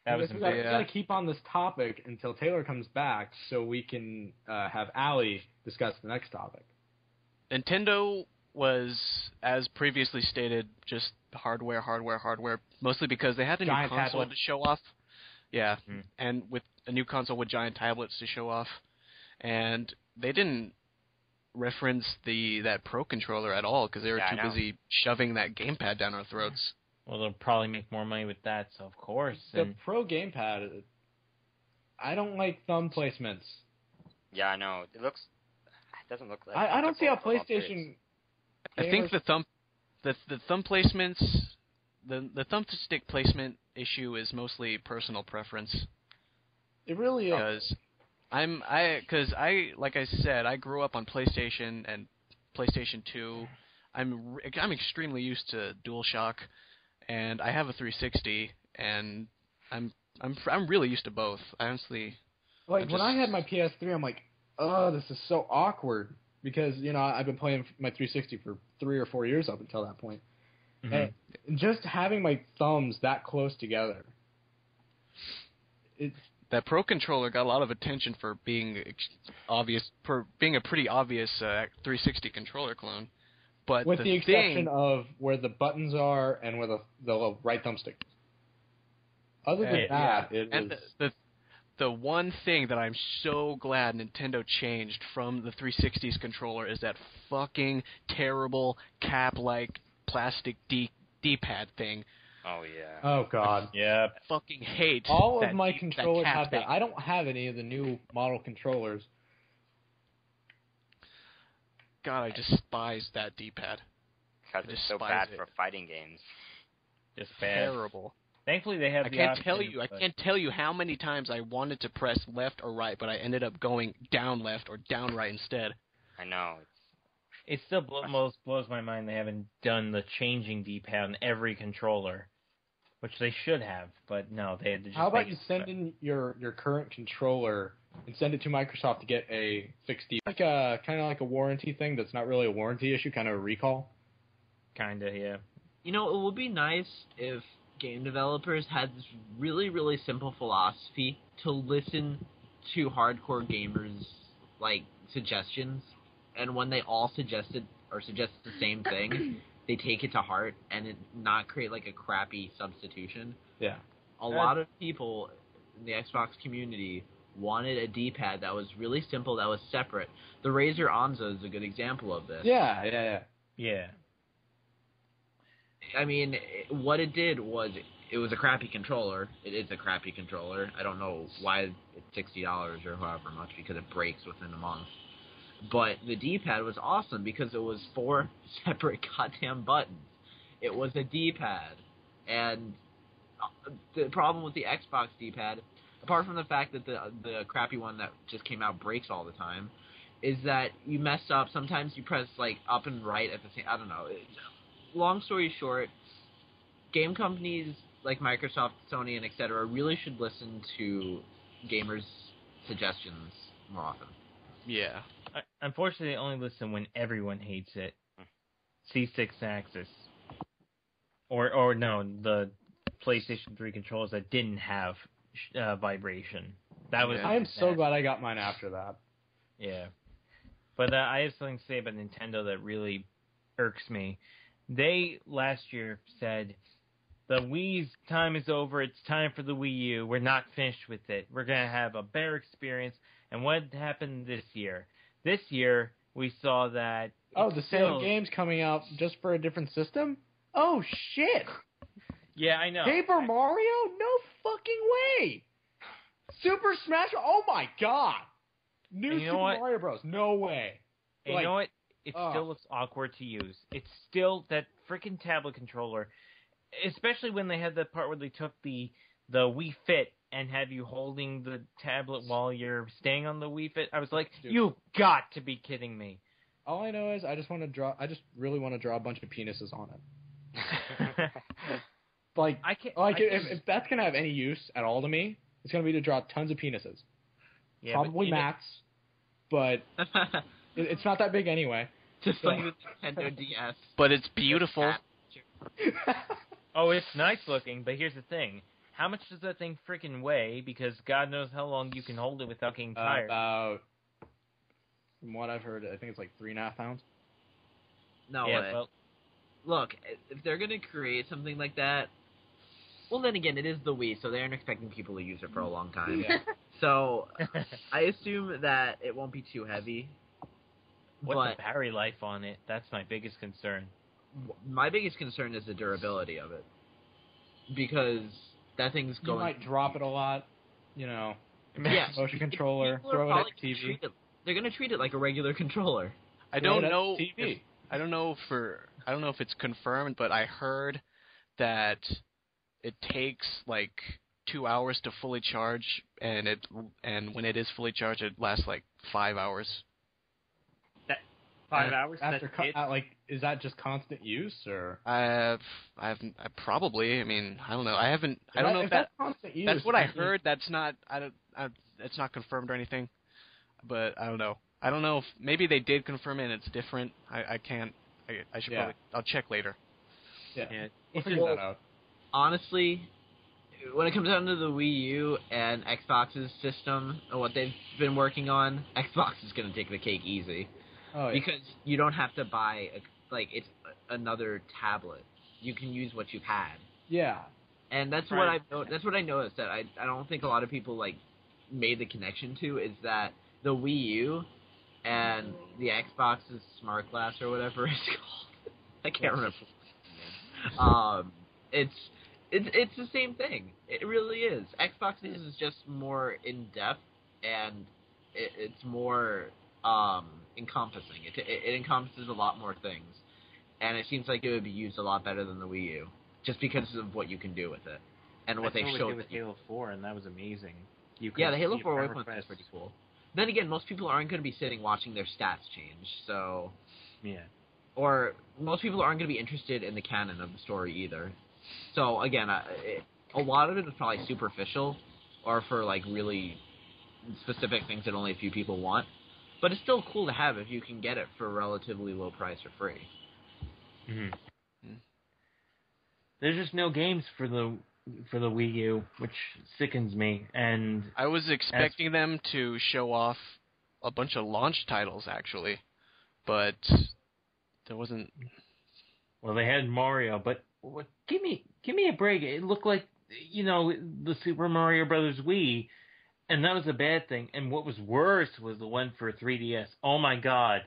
That was
we got to keep on this topic until Taylor comes back, so we can have Allie discuss the next topic.
Nintendo was, as previously stated, just hardware, mostly because they had a new console to show off. Yeah, and with a new console with giant tablets to show off, and they didn't reference that Pro controller at all because they were too busy shoving that gamepad down our throats.
Well, they'll probably make more money with that, so of course.
The Pro gamepad, I don't like thumb placements.
Yeah, I know. It doesn't look like.
I don't see how PlayStation.
I think the thumb placements, the thumbstick placement issue is mostly personal preference.
It really is.
Because like I said, I grew up on PlayStation and PlayStation 2. I'm extremely used to DualShock, and I have a 360, and I'm really used to both. Honestly,
when I had my PS3, I'm like, oh, this is so awkward because I've been playing my 360 for 3 or 4 years up until that point, and just having my thumbs that close together,
that Pro controller got a lot of attention for being a pretty obvious 360 controller clone. But
with the exception of where the buttons are and where the right thumbstick is. Other than that, it was...
The one thing that I'm so glad Nintendo changed from the 360's controller is that fucking terrible cap-like plastic D-pad thing.
Oh, yeah.
Oh, God.
Yeah.
I fucking hate
all of my controllers have that. I don't have any of the new model controllers.
God, I despise that D-pad.
Because it's so bad for fighting games.
Just bad.
Terrible.
Thankfully, they have
I can't tell you how many times I wanted to press left or right, but I ended up going down left or down right instead.
I know.
It still blows my mind they haven't done the changing D-pad on every controller, which they should have, but no, they had to just...
How about you send in your current controller and send it to Microsoft to get a fixed D-pad? Kind of like a warranty thing that's not really a warranty issue, kind of a recall?
Kind of, yeah.
It would be nice if game developers had this really, really simple philosophy to listen to hardcore gamers' suggestions, and when they all suggest the same thing, they take it to heart and not create a crappy substitution.
Yeah.
A lot of people in the Xbox community wanted a D-pad that was really simple, that was separate. The Razer Onza is a good example of this.
Yeah.
I mean, what it did was it was a crappy controller. It is a crappy controller. I don't know why it's $60 or however much, because it breaks within a month. But the D-pad was awesome because it was 4 separate goddamn buttons. It was a D-pad. And the problem with the Xbox D-pad, apart from the fact that the crappy one that just came out breaks all the time, is that you mess up. Sometimes you press like up and right at the same. I don't know. Long story short, game companies like Microsoft, Sony, and etc. really should listen to gamers' suggestions more often.
Yeah.
Unfortunately, they only listen when everyone hates it. C6 Axis. Or no, the PlayStation 3 controllers that didn't have vibration. That was.
I am so glad I got mine after that.
Yeah. But I have something to say about Nintendo that really irks me. They, last year, said, the Wii's time is over, it's time for the Wii U, we're not finished with it, we're going to have a better experience. And what happened this year? This year, we saw that...
Oh, the same game's coming out just for a different system? Oh, shit!
Yeah, I know.
Paper Mario? No fucking way! Super Smash? Oh my god! New Super Mario Bros. No way.
And you know what? It still looks awkward to use. It's still that freaking tablet controller, especially when they had the part where they took the Wii Fit and have you holding the tablet while you're staying on the Wii Fit. I was like, you've got to be kidding me.
All I know is I just really want to draw a bunch of penises on it. If that's gonna have any use at all to me, it's gonna be to draw tons of penises. Yeah, probably Matt's, but it's not that big anyway.
Just like the Nintendo DS.
But it's beautiful.
Oh, it's nice looking, but here's the thing. How much does that thing freaking weigh? Because God knows how long you can hold it without getting tired.
About, from what I've heard, I think it's like 3.5 pounds.
No way. Well, look, if they're going to create something like that, well, then again, it is the Wii, so they aren't expecting people to use it for a long time. Yeah. So, I assume that it won't be too heavy.
What's the battery life on it? That's my biggest concern.
My biggest concern is the durability of it. Because that thing's going...
You might drop it a lot, you know.
Yeah.
Motion controller, throw it at the TV.
They're going to treat it like a regular controller.
I don't know if it's confirmed, but I heard that it takes like 2 hours to fully charge, and when it is fully charged, it lasts like 5 hours.
5 hours?
After is that just constant use, or?
I've probably. I mean, I don't know. I don't know if that's
constant use.
That's what I heard. That's not. It's not confirmed or anything. But I don't know. I don't know if maybe they did confirm it and it's different. I can't. I should probably. I'll check later.
Yeah. We'll figure that out.
Honestly, when it comes down to the Wii U and Xbox's system and what they've been working on, Xbox is going to take the cake easy.
Oh, yeah.
Because you don't have to buy it's another tablet. You can use what you've had.
Yeah.
And that's right. That's what I noticed that I don't think a lot of people made the connection to, is that the Wii U and the Xbox's Smart Glass or whatever it's called. I can't remember. It's the same thing. It really is. Xbox's is just more in depth, and it's more encompassing. It encompasses a lot more things, and it seems like it would be used a lot better than the Wii U, just because of what you can do with it and what they showed
with Halo 4, and that was amazing.
The Halo 4 weapon is pretty cool. Then again, most people aren't going to be sitting watching their stats change, so
yeah.
Or most people aren't going to be interested in the canon of the story either. So again, a lot of it is probably superficial, or for really specific things that only a few people want. But it's still cool to have if you can get it for a relatively low price or free.
Mm-hmm. There's just no games for the Wii U, which sickens me. And
I was expecting them to show off a bunch of launch titles, actually, but there wasn't.
Well, they had Mario, but give me a break. It looked like the Super Mario Brothers Wii. And that was a bad thing. And what was worse was the one for 3DS. Oh my god.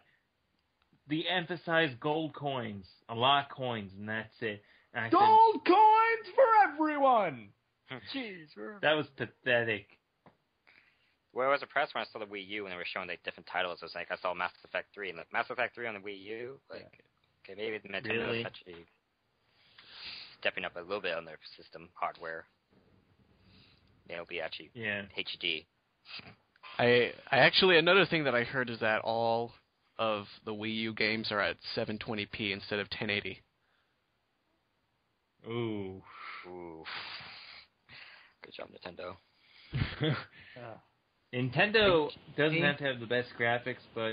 The emphasized gold coins. A lot of coins, and that's it. And
Gold coins for everyone!
Jeez.
That was pathetic.
Where was the press when I saw the Wii U and they were showing like different titles? It was like I saw Mass Effect 3 and Mass Effect 3 on the Wii U. Like, okay, maybe the Nintendo is actually stepping up a little bit on their system hardware. It'll be actually HD.
I actually, another thing that I heard is that all of the Wii U games are at 720p instead of 1080.
Ooh.
Good job, Nintendo.
Nintendo doesn't have to have the best graphics, but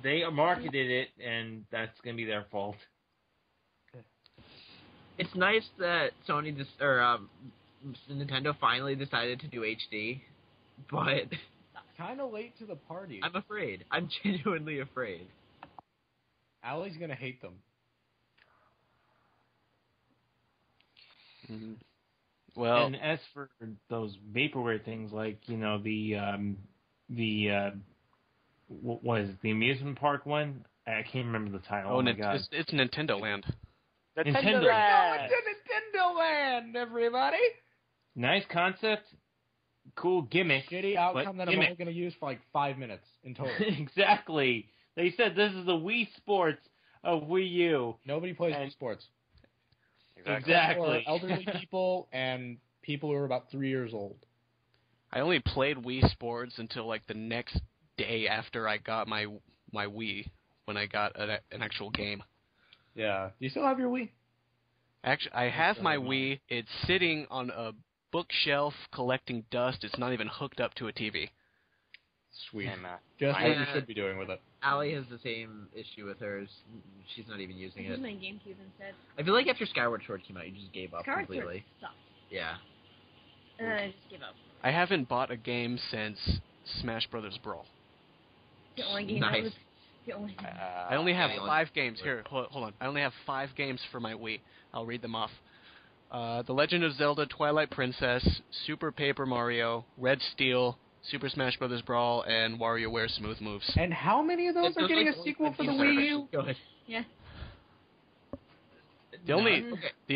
they marketed it, and that's going to be their fault.
It's nice that Nintendo finally decided to do HD, but
kind of late to the party.
I'm afraid. I'm genuinely afraid.
Allie's gonna hate them.
Mm-hmm. Well,
and as for those vaporware things, like what is it, the amusement park one? I can't remember the title. Oh my god!
It's Nintendo Land.
Nintendo
Land. Nintendo Land, everybody.
Nice concept, cool gimmick.
Shitty outcome that I'm only going to use for like 5 minutes in total.
Exactly. They said this is the Wii Sports of Wii U.
Nobody plays Wii Sports.
Exactly.
Elderly people and people who are about 3 years old.
I only played Wii Sports until like the next day after I got my Wii, when I got an actual game.
Yeah. Do you still have your Wii?
Actually, I have my Wii. It's sitting on a bookshelf collecting dust. It's not even hooked up to a TV.
Sweet. Just what you should be doing with it.
Allie has the same issue with hers. She's not even using it.
I'm using my GameCube instead.
I feel like after Skyward Sword came out, you just gave up completely.
Skyward Sword sucked.
Yeah.
And then I just gave up.
I haven't bought a game since Smash Brothers Brawl.
The only game
nice.
that was... The only game.
I only have 5 games. Here, hold on. I only have 5 games for my Wii. I'll read them off. The Legend of Zelda Twilight Princess, Super Paper Mario, Red Steel, Super Smash Bros. Brawl, and WarioWare Smooth Moves.
And how many of those are getting a sequel for the Wii U?
Go ahead.
Yeah.
The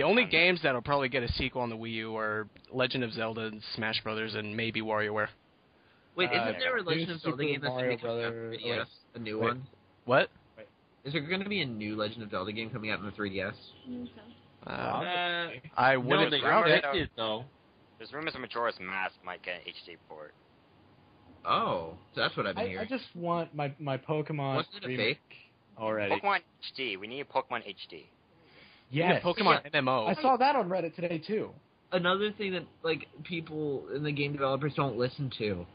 only games that'll probably get a sequel on the Wii U are Legend of Zelda, and Smash Brothers, and maybe WarioWare.
Wait, isn't there a Legend of Zelda game that's going to be coming out for 3DS? A new one?
What?
Is there going to be a new Legend of Zelda game coming out on the 3DS?
I wouldn't doubt
it, though.
There's rumors of Majora's Mask might get an HD port.
Oh, so that's what I've been hearing.
I just want my Pokemon
Wasn't it a fake?
Already.
Pokemon HD. We need Pokemon HD.
Yes.
Pokemon MMO.
I saw that on Reddit today, too.
Another thing that, like, people in the game developers don't listen to.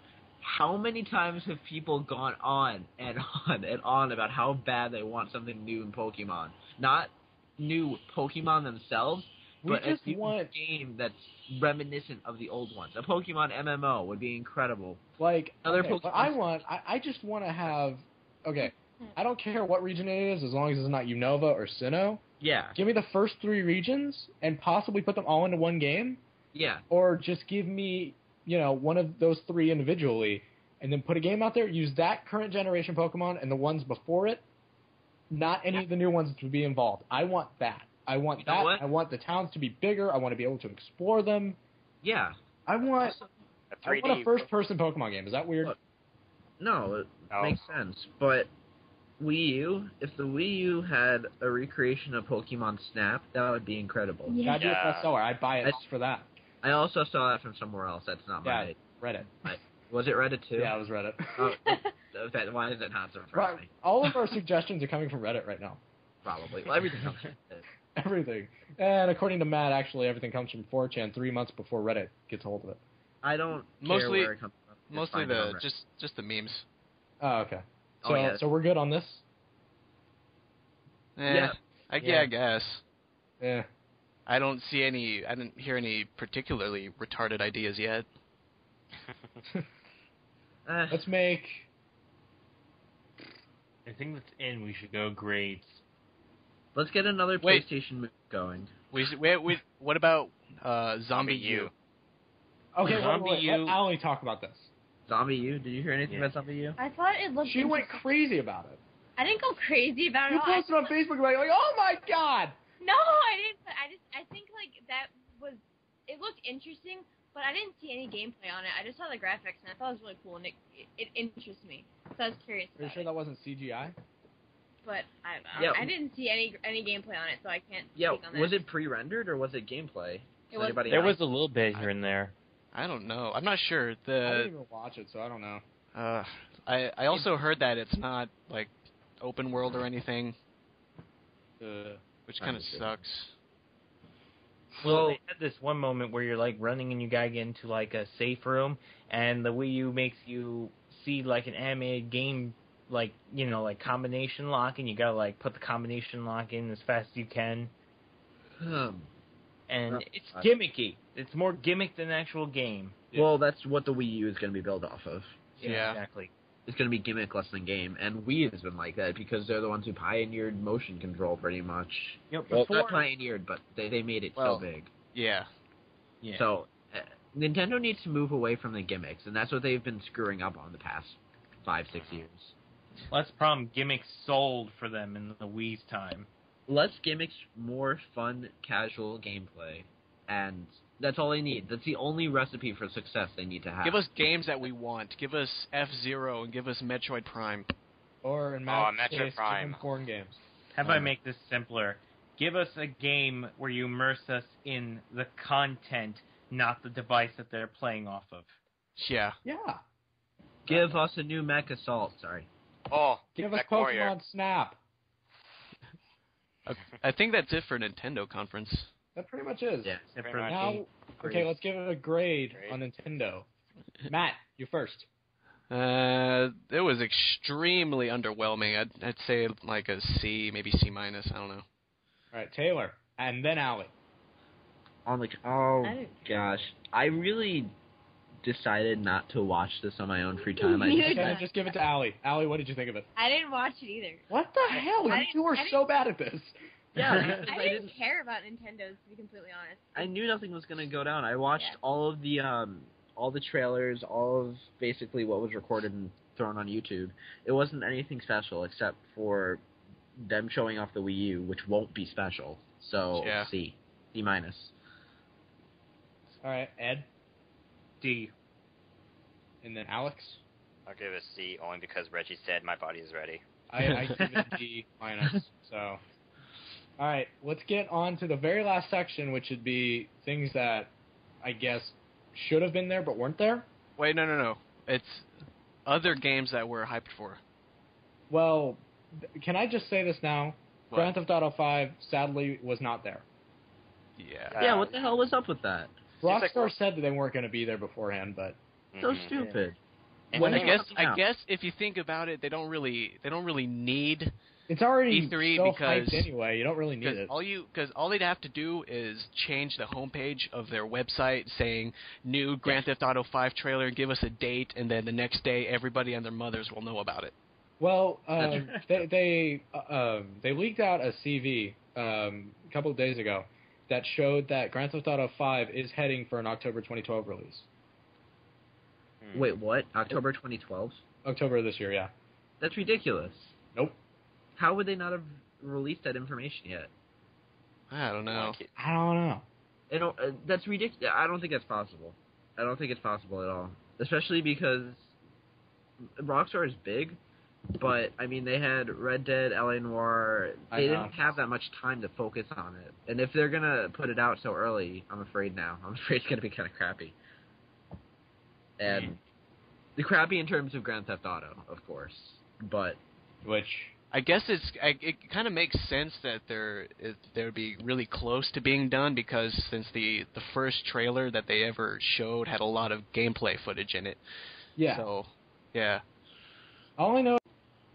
How many times have people gone on and on and on about how bad they want something new in Pokemon? Not new Pokemon themselves, but a new game that's reminiscent of the old ones. A Pokemon MMO would be incredible.
Like,
Pokemon.
What I just want to have... Okay, I don't care what region it is, as long as it's not Unova or Sinnoh.
Yeah.
Give me the first 3 regions, and possibly put them all into one game.
Yeah.
Or just give me... one of those 3 individually, and then put a game out there, use that current generation Pokemon and the ones before it, not any of the new ones to be involved. I want that. I want that. I want the towns to be bigger. I want to be able to explore them.
Yeah.
I want a first-person Pokemon game. Is that weird?
No, it makes sense. But Wii U, if the Wii U had a recreation of Pokemon Snap, that would be incredible.
Yeah. Gotta do a bestseller. I'd buy it just for that.
I also saw that from somewhere else. That's not my...
Reddit.
Was it Reddit, too?
Yeah, it was Reddit.
Why is it not surprising me?
All of our suggestions are coming from Reddit right now.
Probably. Well, everything comes from Reddit.
Everything. And according to Matt, actually, everything comes from 4chan 3 months before Reddit gets a hold of it.
I don't care where it comes from.
Mostly just the memes.
Oh, okay. So we're good on this?
Yeah. I guess.
Yeah.
I didn't hear any particularly retarded ideas yet.
Let's make...
I think that's in. We should go grades.
Let's get another PlayStation movie going.
What about Zombie U?
Okay,
Zombie
let
U.
Allie talk about this.
Zombie U? Did you hear anything about Zombie U?
I thought it looked.
She went crazy about it.
I didn't go crazy about it.
You posted on Facebook like, oh my god!
No, I didn't. I think like that was. It looked interesting, but I didn't see any gameplay on it. I just saw the graphics and I thought it was really cool and it interests me. So I was curious.
Are you sure that wasn't CGI?
But I didn't see any gameplay on it, so I can't speak on that.
Was it pre-rendered or was it gameplay?
There was a little bit here and there.
I don't know. I'm not sure.
I didn't even watch it, so I don't know.
I also heard that it's not like open world or anything, which kind of sucks.
Well, they had this one moment where you're like running and you gotta get into like a safe room, and the Wii U makes you see like an animated game, like like combination lock, and you gotta like put the combination lock in as fast as you can. And it's gimmicky. It's more gimmick than actual game.
Well, that's what the Wii U is going to be built off of.
Yeah,
exactly.
It's going to be gimmick less than game, and Wii has been like that because they're the ones who pioneered motion control pretty much. Well, not pioneered, but they made it so big.
Yeah.
So, Nintendo needs to move away from the gimmicks, and that's what they've been screwing up on the past 5-6 years.
Well, that's the problem. Gimmicks sold for them in the Wii's time.
Less gimmicks, more fun, casual gameplay, and that's all they need. That's the only recipe for success they need to have.
Give us games that we want. Give us F-Zero and give us Metroid Prime.
Or in Metroid case,
Prime.
give them porn games.
How about I make this simpler? Give us a game where you immerse us in the content, not the device that they're playing off of.
Yeah.
Yeah.
Give us a new Mech Assault. Sorry.
Oh,
give us
Mech
Pokemon
Warrior.
Snap.
I think that's it for Nintendo conference.
That pretty much is.
Yeah.
Now, okay, let's give it a grade on Nintendo. Matt, you first.
It was extremely underwhelming. I'd say like a C, maybe C-. I don't know.
All right, Taylor, and then Allie.
Gosh, I really decided not to watch this on my own free time.
Just give it to Allie. Allie, what did you think of it?
I didn't watch it either.
What the hell? You were so bad at this.
Yeah,
I didn't care about Nintendo, to be completely honest.
I knew nothing was going to go down. I watched all of the trailers, all of basically what was recorded and thrown on YouTube. It wasn't anything special except for them showing off the Wii U, which won't be special. So C-.
All right, Ed.
D.
And then Alex.
I'll give it a C only because Reggie said my body is ready.
I give it a D-. So, all right, let's get on to the very last section, which would be things that I guess should have been there but weren't there.
Wait, no. It's other games that we're hyped for.
Well, can I just say this now?
What?
Grand Theft Auto 5 sadly was not there.
Yeah.
Yeah, what the hell was up with that?
Rockstar said that they weren't going to be there beforehand, but
so stupid.
I guess if you think about it, they don't really need.
It's already
E3
so
because
hyped anyway. You don't really need it.
Because all they'd have to do is change the homepage of their website, saying new Grand Theft Auto 5 trailer, give us a date, and then the next day everybody and their mothers will know about it.
Well, they leaked out a CV a couple of days ago that showed that Grand Theft Auto 5 is heading for an October 2012 release.
Wait, what? October 2012?
October of this year, yeah.
That's ridiculous.
Nope.
How would they not have released that information yet?
I don't know.
I don't know.
That's ridiculous. I don't think that's possible. I don't think it's possible at all. Especially because Rockstar is big, but, I mean, they had Red Dead, L.A. Noire. They didn't have that much time to focus on it. And if they're going to put it out so early, I'm afraid it's going to be kind of crappy. And the crappy in terms of Grand Theft Auto, of course. But
which
I guess it kind of makes sense that they'd be really close to being done because since the first trailer that they ever showed had a lot of gameplay footage in it.
Yeah.
So, yeah.
All I know,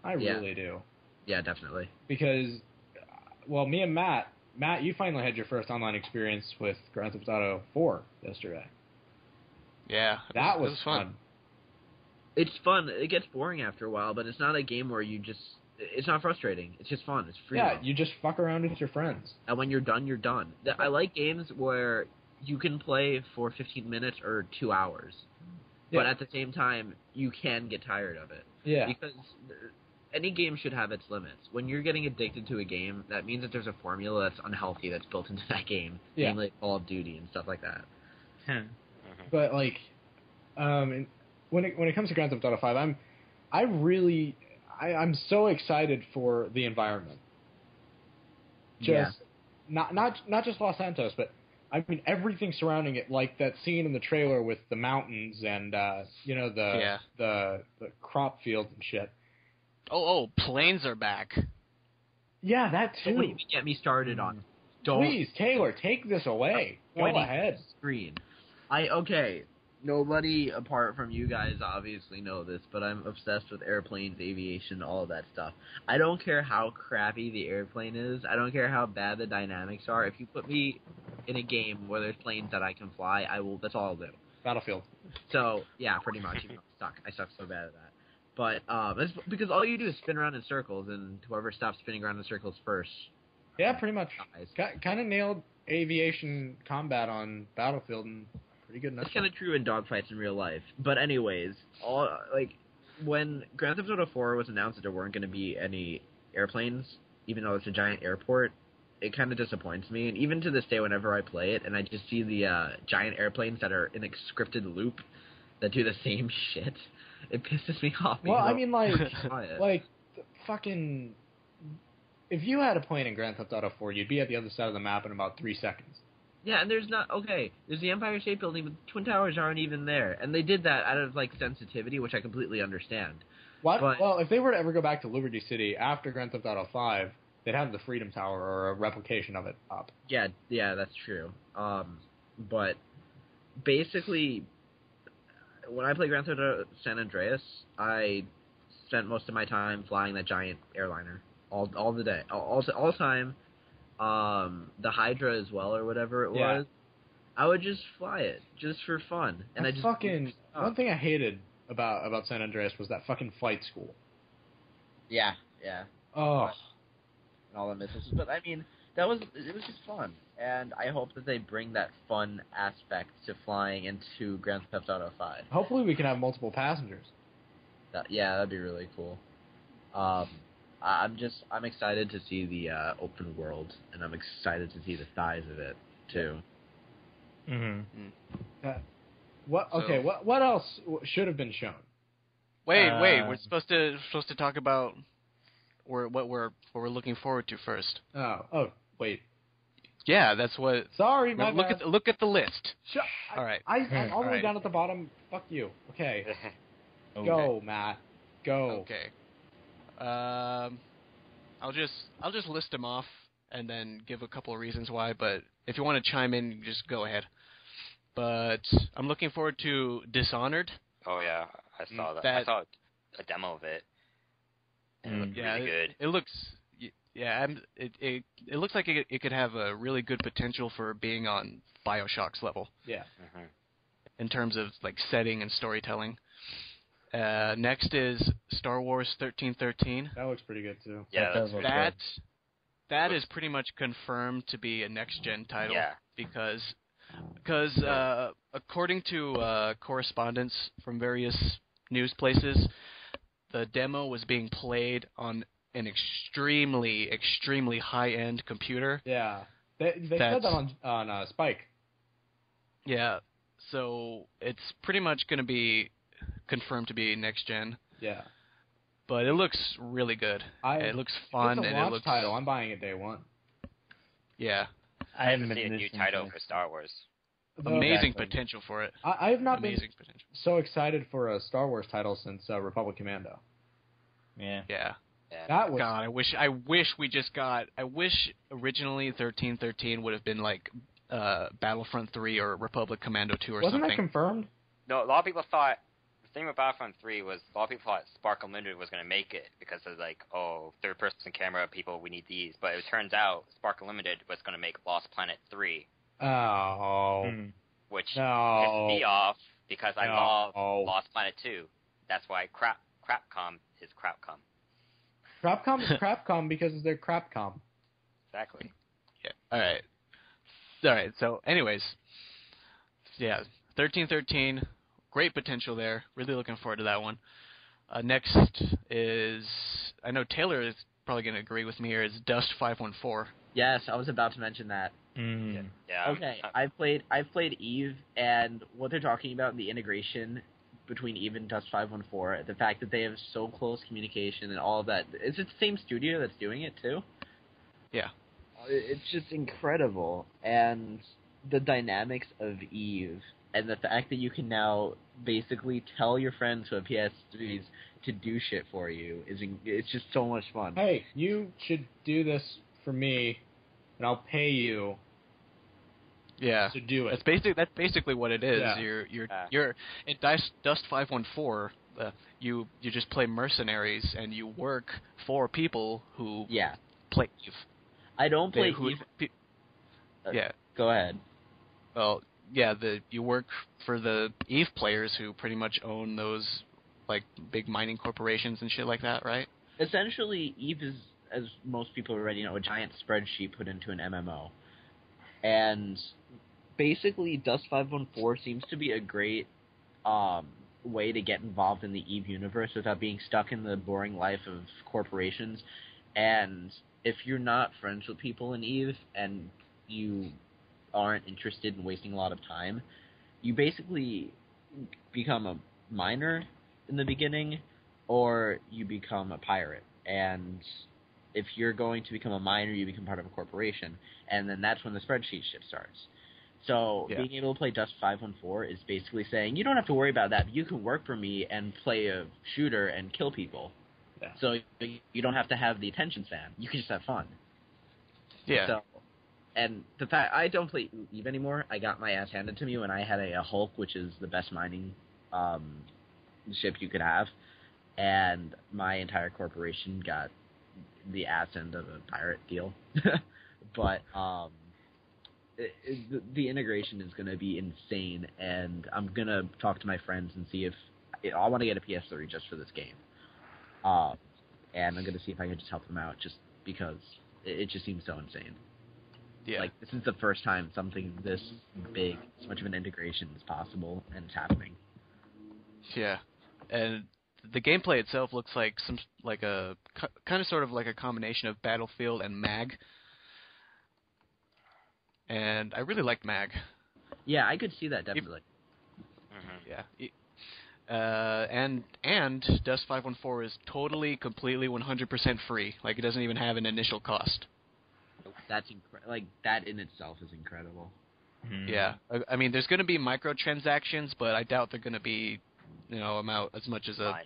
I really do.
Yeah, definitely.
Because, well, me and Matt, you finally had your first online experience with Grand Theft Auto 4 yesterday.
Yeah.
That was fun.
It's fun. It gets boring after a while, but it's not a game where it's not frustrating. It's just fun. It's free.
Yeah, you just fuck around with your friends.
And when you're done, you're done. I like games where you can play for 15 minutes or 2 hours. But at the same time, you can get tired of it.
Yeah.
Because any game should have its limits. When you're getting addicted to a game, that means that there's a formula that's unhealthy that's built into that game.
Yeah.
Namely Call of Duty and stuff like that.
But, like, when it comes to Grand Theft Auto 5, I'm so excited for the environment. Not just Los Santos, but I mean everything surrounding it, like that scene in the trailer with the mountains and the crop fields and shit.
Oh, planes are back.
Yeah, that too.
Don't even get me started on.
Please, Taylor, take this away. Go ahead.
Screen. Okay. Nobody apart from you guys obviously know this, but I'm obsessed with airplanes, aviation, all of that stuff. I don't care how crappy the airplane is. I don't care how bad the dynamics are. If you put me in a game where there's planes that I can fly, that's all I'll do.
Battlefield.
So, yeah, pretty much. Even though I suck so bad at that. But it's because all you do is spin around in circles, and whoever stops spinning around in circles first.
Yeah, pretty much. Kind of nailed aviation combat on Battlefield and pretty good.
It's kind of true in dogfights in real life. But anyways, when Grand Theft Auto 4 was announced that there weren't going to be any airplanes, even though it's a giant airport, it kind of disappoints me. And even to this day, whenever I play it and I just see the giant airplanes that are in a scripted loop that do the same shit, it pisses me off.
Well, I mean, like fucking. If you had a plane in Grand Theft Auto 4, you'd be at the other side of the map in about 3 seconds.
Yeah, and there's the Empire State Building, but the Twin Towers aren't even there. And they did that out of, sensitivity, which I completely understand.
What? Well, if they were to ever go back to Liberty City after Grand Theft Auto 5, they'd have the Freedom Tower or a replication of it up.
Yeah, that's true. But basically, when I play Grand Theft Auto San Andreas, I spent most of my time flying that giant airliner all the day, all the time. The Hydra as well, or whatever it was. I would just fly it just for fun, and I just
one thing I hated about San Andreas was that fucking flight school.
Yeah.
Oh.
And all the missiles, but I mean, it was just fun, and I hope that they bring that fun aspect to flying into Grand Theft Auto 5.
Hopefully, we can have multiple passengers.
That'd be really cool. I'm excited to see the open world, and I'm excited to see the size of it too.
What else should have been shown?
Wait, we're supposed to talk about what we're looking forward to first.
Oh, wait.
Yeah, that's what.
Sorry, my
bad. Look at the list. All right.
I'm all the way down at the bottom. Fuck you. Okay. Go, Matt. Go.
Okay. I'll just list them off and then give a couple of reasons why. But if you want to chime in, just go ahead. But I'm looking forward to Dishonored.
Oh yeah, I saw that. I saw a demo of it. And it looked really good.
It looks. Yeah, it looks like it could have a really good potential for being on BioShock's level.
Yeah.
In terms of setting and storytelling. Next is Star Wars 1313.
That looks pretty good too.
Yeah,
that is pretty much confirmed to be a next-gen title.
Yeah.
Because according to correspondence from various news places, the demo was being played on an extremely, extremely high-end computer.
Yeah, they said that on Spike.
Yeah, so it's pretty much going to be confirmed to be next gen.
Yeah,
but it looks really good. It looks fun,
it's a
and
launch
it looks
title. I'm buying it day one.
Yeah,
I haven't seen a new title for Star Wars.
Amazing potential for it.
I have not been so excited for a Star Wars title since Republic Commando.
Yeah.
That was.
God, I wish originally 1313 would have been like Battlefront 3 or Republic Commando 2 or something.
Wasn't that confirmed?
No, a lot of people thought. The thing with Battlefront 3 was a lot of people thought Spark Unlimited was going to make it because of third-person camera people, we need these. But it turns out Spark Unlimited was going to make Lost Planet 3.
Oh.
Which pissed me off because I love Lost Planet 2. That's why Crapcom is Crapcom.
Crapcom is Crapcom because they're Crapcom.
Exactly.
Yeah. All right. So, anyways, yeah, 1313, great potential there. Really looking forward to that one. Next is, I know Taylor is probably going to agree with me here, is Dust 514.
Yes, I was about to mention that.
Yeah.
Okay, I've played Eve, and what they're talking about in the integration between Eve and Dust 514, the fact that they have so close communication and all of that. Is it the same studio that's doing it too?
Yeah.
It's just incredible, and the dynamics of Eve, and the fact that you can now basically tell your friends who have PS3s to do shit for you it's just so much fun.
Hey, you should do this for me, and I'll pay you.
Yeah,
to do it.
That's basically what it is.
Yeah.
You're in Dust 514. You just play mercenaries and you work for people who play Eve.
I don't play Eve.
Yeah.
Go ahead.
Well, yeah, you work for the Eve players who pretty much own those like big mining corporations and shit like that, right?
Essentially, Eve is, as most people already know, a giant spreadsheet put into an MMO. And basically, Dust 514 seems to be a great way to get involved in the Eve universe without being stuck in the boring life of corporations. And if you're not friends with people in Eve and you aren't interested in wasting a lot of time, you basically become a miner in the beginning, or you become a pirate. And if you're going to become a miner, you become part of a corporation, and then that's when the spreadsheet shit starts. So being able to play Dust 514 is basically saying, you don't have to worry about that. You can work for me and play a shooter and kill people. Yeah. So you don't have to have the attention span. You can just have fun.
Yeah.
So, and the fact I don't play Eve anymore. I got my ass handed to me when I had a Hulk, which is the best mining ship you could have, and my entire corporation got the ass end of a pirate deal. But the integration is going to be insane, and I'm going to talk to my friends and see if I want to get a PS3 just for this game. And I'm going to see if I can just help them out, just because it just seems so insane.
Yeah.
Like, this is the first time something this big, this much of an integration is possible, and it's happening.
Yeah. And the gameplay itself looks like kind of sort of like a combination of Battlefield and MAG. And I really liked MAG.
Yeah, I could see that, definitely.
Yeah. And Dust 514 is totally, completely, 100% free. Like, it doesn't even have an initial cost.
That's like, that in itself is incredible.
Yeah. I mean, there's going to be microtransactions, but I doubt they're going to be, amount as much as a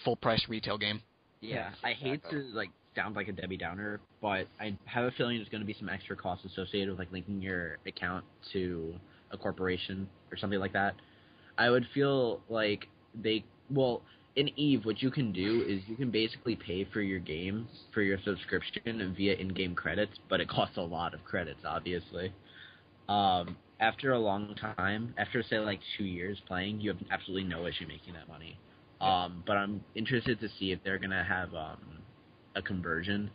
full-price retail game.
Yeah, I hate to, sound like a Debbie Downer, but I have a feeling there's going to be some extra costs associated with, linking your account to a corporation or something like that. I would feel like in Eve, what you can do is you can basically pay for your game, for your subscription via in-game credits, but it costs a lot of credits, obviously. After a long time, after, say, 2 years playing, you have absolutely no issue making that money. But I'm interested to see if they're going to have a conversion,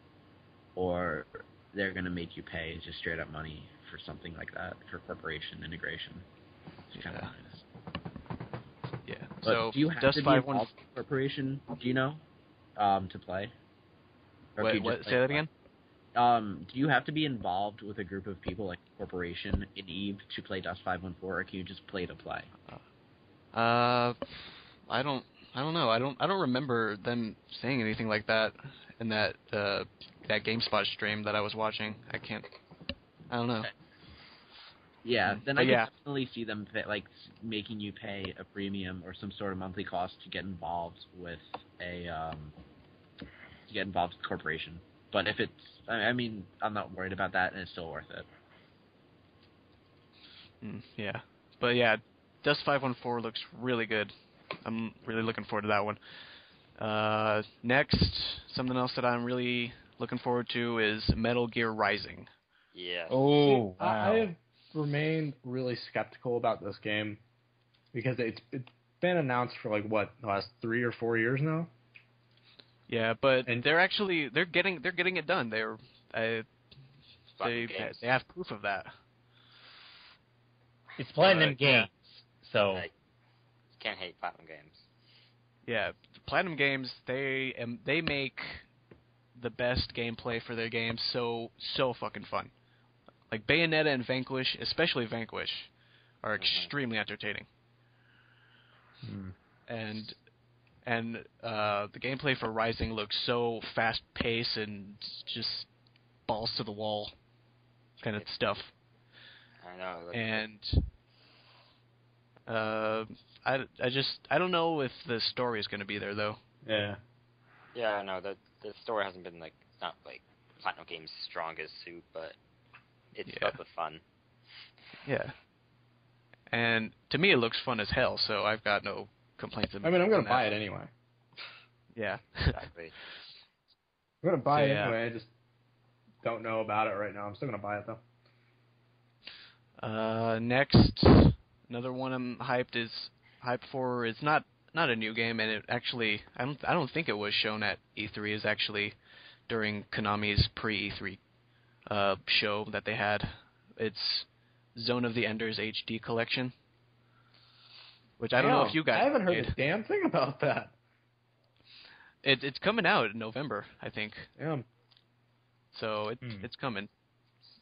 or they're going to make you pay just straight-up money for something like that, for corporation integration. It's kind of nice.
Yeah.
But
so
do you have to be involved with a corporation, do you know, to play? Or
what? Say that again?
Do you have to be involved with a group of people, like a corporation in Eve, to play Dust 514, or can you just play to play?
I don't know. I don't remember them saying anything like that in that GameSpot stream that I was watching. I don't know.
Yeah, then I can definitely see them making you pay a premium or some sort of monthly cost to get involved with the corporation. But if it's, I'm not worried about that, and it's still worth it.
Yeah, but yeah, Dust 514 looks really good. I'm really looking forward to that one. Next, something else that I'm really looking forward to is Metal Gear Rising.
Yeah.
Oh, wow. I have remained really skeptical about this game because it's been announced for the last 3 or 4 years now.
Yeah, but they're getting it done. They have proof of that.
It's Platinum Games, so
you can't hate Platinum Games.
Yeah, Platinum Games, they make the best gameplay for their games so fucking fun. Like Bayonetta and Vanquish, especially Vanquish, are extremely entertaining. And the gameplay for Rising looks so fast-paced and just balls to the wall kind of stuff.
I know.
And I don't know if the story is going to be there though.
Yeah.
Yeah, I know the story hasn't been it's not like Platinum Games' strongest suit, but it's filled with fun.
Yeah. And to me, it looks fun as hell, so I've got no complaints.
I mean, I'm going to buy it anyway.
Yeah.
Exactly.
I'm going to buy it anyway. I just don't know about it right now. I'm still going to buy it, though.
Next, another one I'm hyped for is not a new game, and it actually I don't think it was shown at E3. Is actually during Konami's pre-E3 show that they had. It's Zone of the Enders HD collection, which I don't know if you guys.
I haven't heard a damn thing about that.
It's coming out in November, I think.
Yeah.
So it's coming.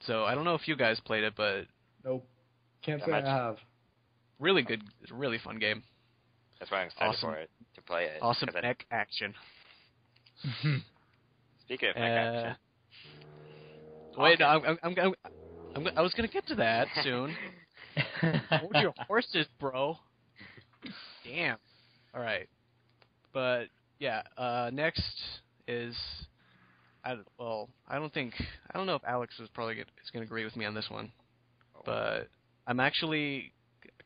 So I don't know if you guys played it, but
nope, can't say I have.
Really good, really fun game.
That's why I'm excited for it to play it.
Awesome mech action.
Speaking of mech action.
Wait, I was gonna get to that soon. Hold your horses, bro. Damn. All right, but yeah. Next is I don't know if Alex is gonna agree with me on this one, but I'm actually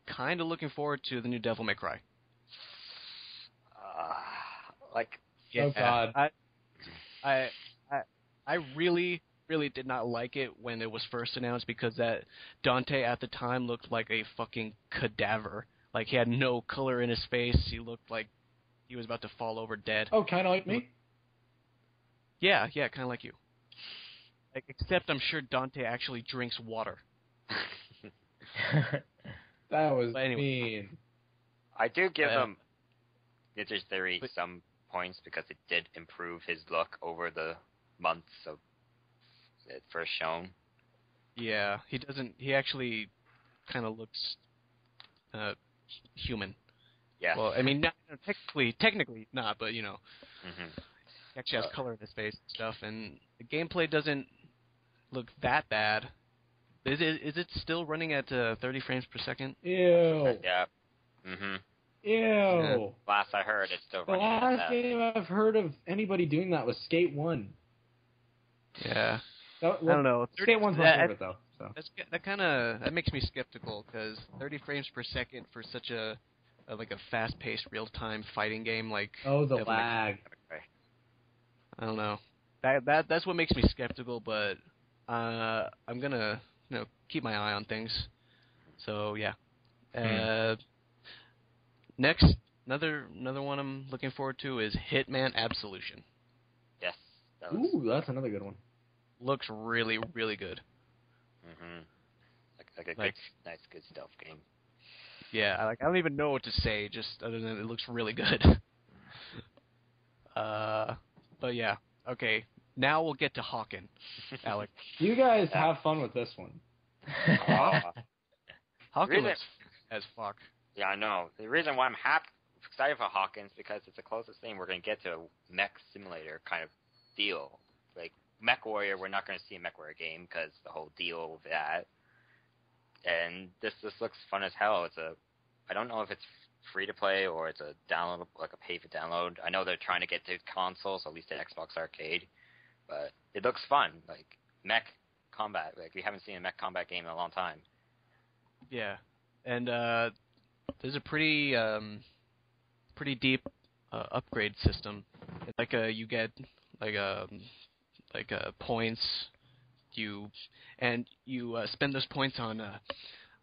kind of looking forward to the new Devil May Cry.
Oh God.
I really did not like it when it was first announced because that Dante at the time looked like a fucking cadaver. Like he had no color in his face. He looked like he was about to fall over dead.
Oh, kind of like me?
Yeah, kind of like you. Except I'm sure Dante actually drinks water.
That was mean.
I do give him Ninja Theory some points because it did improve his look over the months of it first shown.
Yeah, he doesn't. He actually kind of looks human.
Yeah.
Well, I mean, technically not, but you know, he actually has color in his face and stuff, and the gameplay doesn't look that bad. Is it still running at 30 frames per second?
Ew.
Yeah.
Ew.
Yeah.
Last I heard, it's still running.
The last game I've heard of anybody doing that was Skate 1.
Yeah.
I don't know. Skate 1's my favorite, though. So.
That makes me skeptical, because 30 frames per second for such a fast-paced, real-time fighting game like...
Oh, the lag.
I don't know. That's what makes me skeptical, but I'm gonna keep my eye on things. So yeah. Next, another one I'm looking forward to is Hitman Absolution.
Yes.
Ooh, that's another good one.
Looks really, really good.
Like a good, nice, good stealth game.
Yeah, I don't even know what to say, just other than it looks really good. But yeah, okay. Now we'll get to Hawken, Alec.
You guys have fun with this one.
Hawken looks as fuck.
Yeah, I know. The reason why I'm excited for Hawken is because it's the closest thing we're going to get to a mech simulator kind of deal. Like, Mech Warrior, we're not going to see a Mech Warrior game because the whole deal with that. And this looks fun as hell. I don't know if it's free to play or it's a download, like a pay for download. I know they're trying to get to consoles, at least to Xbox Arcade. But it looks fun, like mech combat. Like we haven't seen a mech combat game in a long time.
Yeah, and there's a pretty deep upgrade system. Like you get points. You spend those points on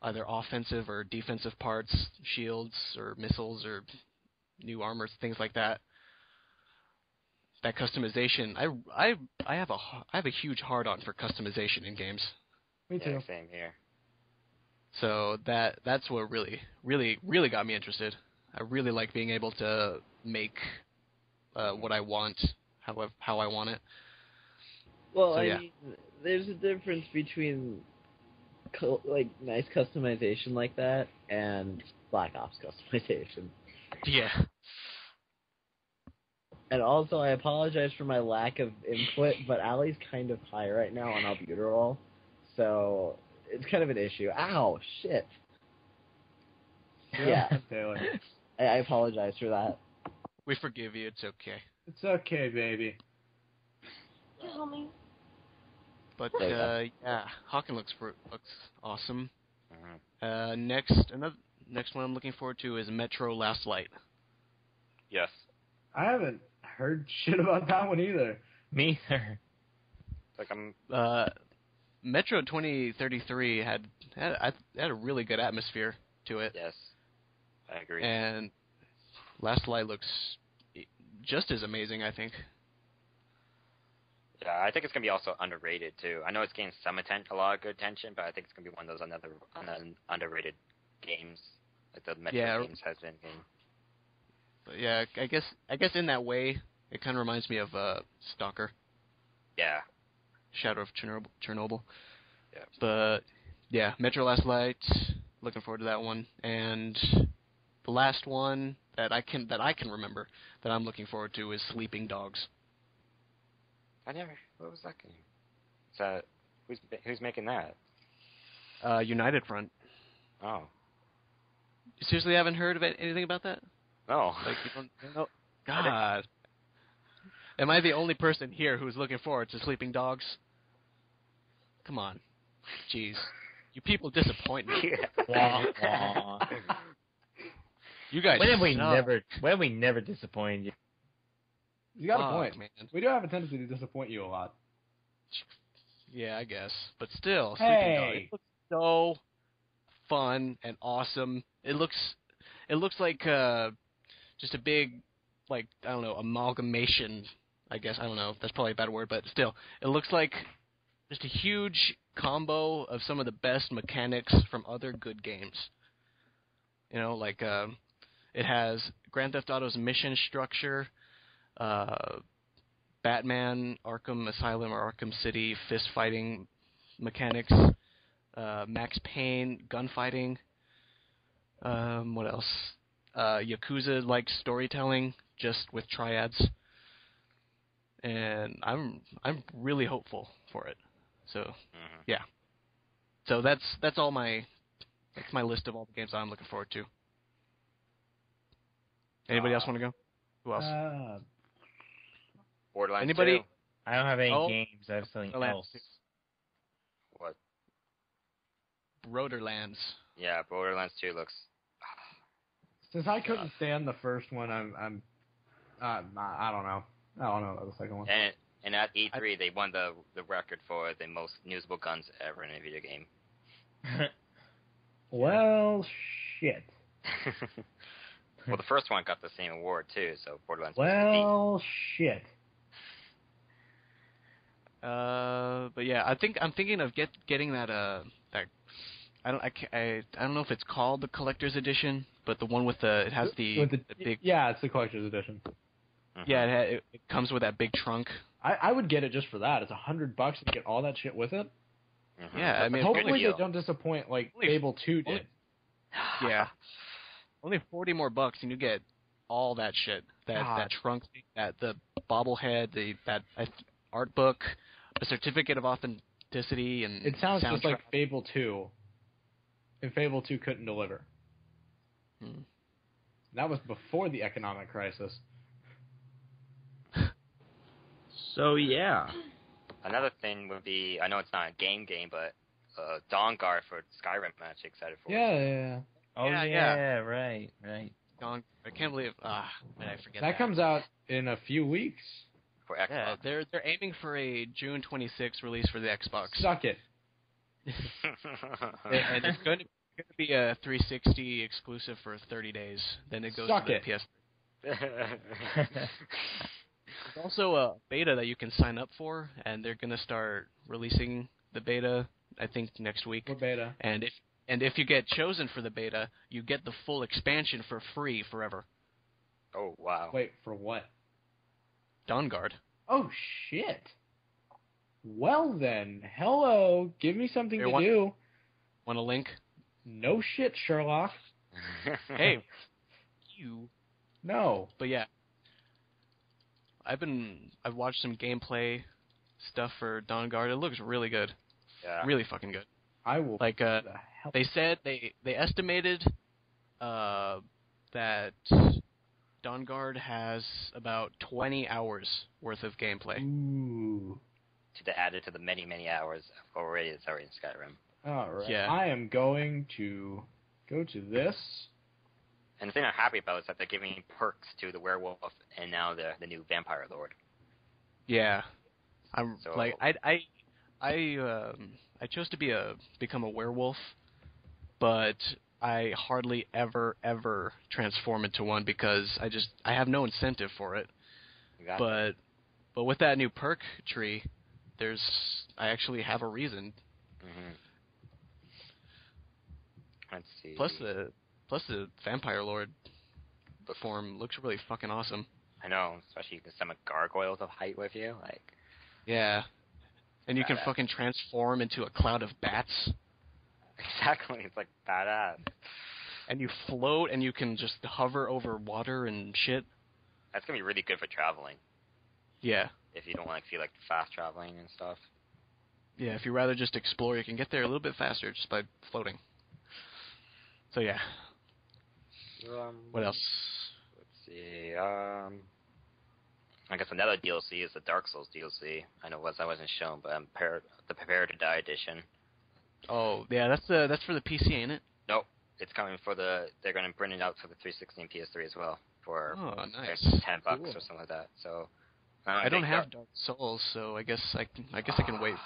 either offensive or defensive parts, shields or missiles or new armor, things like that. That customization, I have a huge hard-on for customization in games.
Me too.
Yeah, same here.
So that's what really got me interested. I really like being able to make what I want, how I want it.
Well, so, I mean, there's a difference between nice customization like that and Black Ops customization.
Yeah.
And also, I apologize for my lack of input, but Allie's kind of high right now on albuterol, so it's kind of an issue. Ow, shit. Yeah.
Taylor.
I apologize for that.
We forgive you. It's okay.
It's okay, baby.
Tell me.
But yeah, Hawken looks awesome.
Mm-hmm.
Next one I'm looking forward to is Metro Last Light.
Yes.
I haven't heard shit about that one either.
Me either.
Like I'm.
Metro 2033 had a really good atmosphere to it.
Yes, I agree.
And Last Light looks just as amazing, I think.
Yeah, I think it's gonna be also underrated too. I know it's getting a lot of good attention, but I think it's gonna be one of those underrated games, like the Metro games has been.
But yeah, I guess in that way, it kind of reminds me of Stalker.
Yeah.
Shadow of Chernobyl.
Yeah.
But yeah, Metro Last Light. Looking forward to that one. And the last one that I can remember that I'm looking forward to is Sleeping Dogs.
What was that game? Is that who's making that?
United Front.
Oh.
You seriously haven't heard of anything about that?
No.
Like you don't know? God. Am I the only person here who's looking forward to Sleeping Dogs? Come on. Jeez. You people disappoint me. You guys
When have we never disappointed you?
You got a point,
man.
We do have a tendency to disappoint you a lot.
Yeah, I guess. But still,
Hey.
Sleeping Dogs. It looks so fun and awesome. It looks like just a big, like, I don't know, amalgamation, I guess. I don't know. That's probably a bad word, but still. It looks like just a huge combo of some of the best mechanics from other good games. You know, like, it has Grand Theft Auto's mission structure, Batman, Arkham Asylum or Arkham City fist fighting mechanics, Max Payne gunfighting. What else? Yakuza-like storytelling, just with triads. And I'm really hopeful for it. So yeah. So that's all my list of all the games I'm looking forward to. Anybody else want to go? Who else?
Borderlands
Anybody?
2.
I don't have any games. I have something else.
What?
Borderlands.
Yeah, Borderlands 2 looks.
Since I couldn't stand the first one, I don't know. I don't know about the second one.
And at E3, they won the record for the most usable guns ever in a video game.
Well, shit.
Well, the first one got the same award too, so Borderlands.
Well, shit.
But yeah, I'm thinking of getting that I don't know if it's called the collector's edition, but the one with it has the big.
Yeah, it's the collector's edition.
Mm-hmm.
Yeah, it comes with that big trunk.
I would get it just for that. It's $100 to get all that shit with it.
Mm-hmm.
Yeah, I mean,
hopefully they don't disappoint like Fable 2 did.
Yeah, only $40 more and you get all that shit. That trunk, the bobblehead, that art book, a certificate of authenticity, and
it sounds
soundtrack.
just like Fable 2. And Fable 2 couldn't deliver. That was before the economic crisis.
So, yeah.
Another thing would be, I know it's not a game, but Dawn Guard for Skyrim, I'm actually excited for.
Yeah.
Oh, yeah, right.
Dawn, I can't believe, I forget
that comes out in a few weeks.
For Xbox.
Yeah, they're aiming for a June 26th release for the Xbox.
Suck it.
And it's going to be a 360 exclusive for 30 days. Then it goes to the PS. There's also a beta that you can sign up for, and they're going to start releasing the beta, I think, next week.
What beta?
And And if you get chosen for the beta, you get the full expansion for free forever.
Oh, wow.
Wait, for what?
Dawnguard.
Oh, shit. Well then, hello. Give me something to do.
Want a link?
No shit, Sherlock.
Hey, you.
No.
But yeah. I've watched some gameplay stuff for Dawnguard. It looks really good.
Yeah.
Really fucking good.
I will.
Like, they said they estimated that Dawnguard has about 20 hours worth of gameplay.
Ooh.
To add it to the many, many hours already that's already in Skyrim.
All right.
Yeah.
I am going to go to this.
And the thing I'm happy about is that they're giving perks to the werewolf and now the new vampire lord.
Yeah. I'm
So,
like I chose to become a werewolf, but I hardly ever transform into one because I have no incentive for it. But with that new perk tree, I actually have a reason.
Mm-hmm. Let's see.
Plus the vampire lord form looks really fucking awesome.
I know, especially you can summon gargoyles of height with you, like.
Yeah. And you can fucking transform into a cloud of bats.
Exactly, it's like badass.
And you float, and you can just hover over water and shit.
That's gonna be really good for traveling.
Yeah.
If you don't feel like fast traveling and stuff.
Yeah, if you rather just explore, you can get there a little bit faster just by floating. So yeah. What else?
Let's see. I guess another DLC is the Dark Souls DLC. I know that wasn't shown, but the Prepare to Die edition.
Oh yeah, that's for the PC, ain't it?
Nope, it's coming for they're going to bring it out for the 360 and PS3 as well for
nice.
$10
cool.
or something like that. So
I don't have Dark Souls, so I guess I can wait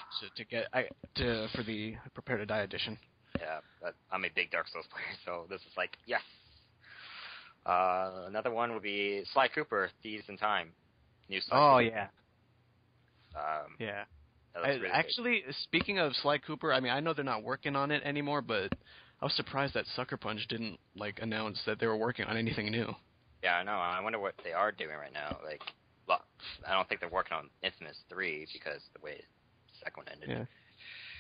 for the Prepare to Die edition.
Yeah, but I'm a big Dark Souls player, so this is like yes. Another one would be Sly Cooper, Thieves in Time. New Sly Cooper.
Yeah. Yeah.
Really
actually, speaking of Sly Cooper, I mean, I know they're not working on it anymore, but I was surprised that Sucker Punch didn't announce that they were working on anything new.
Yeah, I know. I wonder what they are doing right now. I don't think they're working on Infamous 3 because the way the second one ended.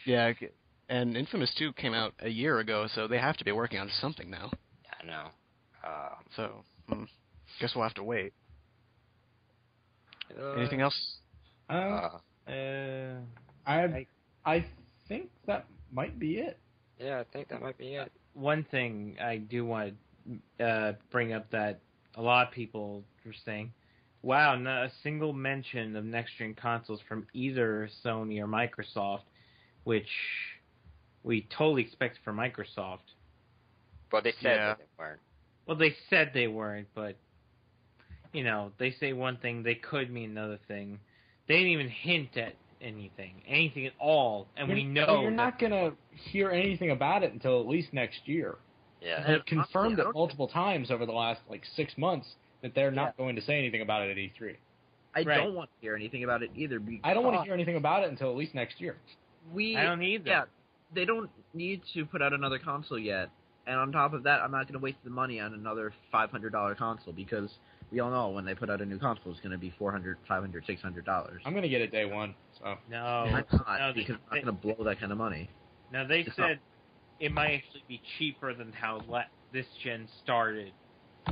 Yeah. Yeah, and Infamous 2 came out a year ago, so they have to be working on something now.
Yeah, I know.
Guess we'll have to wait. Anything else?
I think that might be it.
Yeah, I think that might be it.
One thing I do want to bring up that a lot of people were saying, wow, not a single mention of next-gen consoles from either Sony or Microsoft, which we totally expected for Microsoft.
Well, they said that they weren't.
Well, they said they weren't, but, they say one thing, they could mean another thing. They didn't even hint at anything at all, and we know
you're not going to hear anything about it until at least next year.
Yeah.
They've confirmed it multiple times over the last, 6 months that they're not going to say anything about it at E3.
I don't want to hear anything about it either.
I don't want to hear anything about it until at least next year.
I don't either.
Yeah, they don't need to put out another console yet. And on top of that, I'm not going to waste the money on another $500 console because we all know when they put out a new console, it's going to be $400, $500, $600.
I'm going to get it day one. So
No,
I'm not, because I'm not going to blow that kind of money.
Now, they said it might actually be cheaper than how this gen started,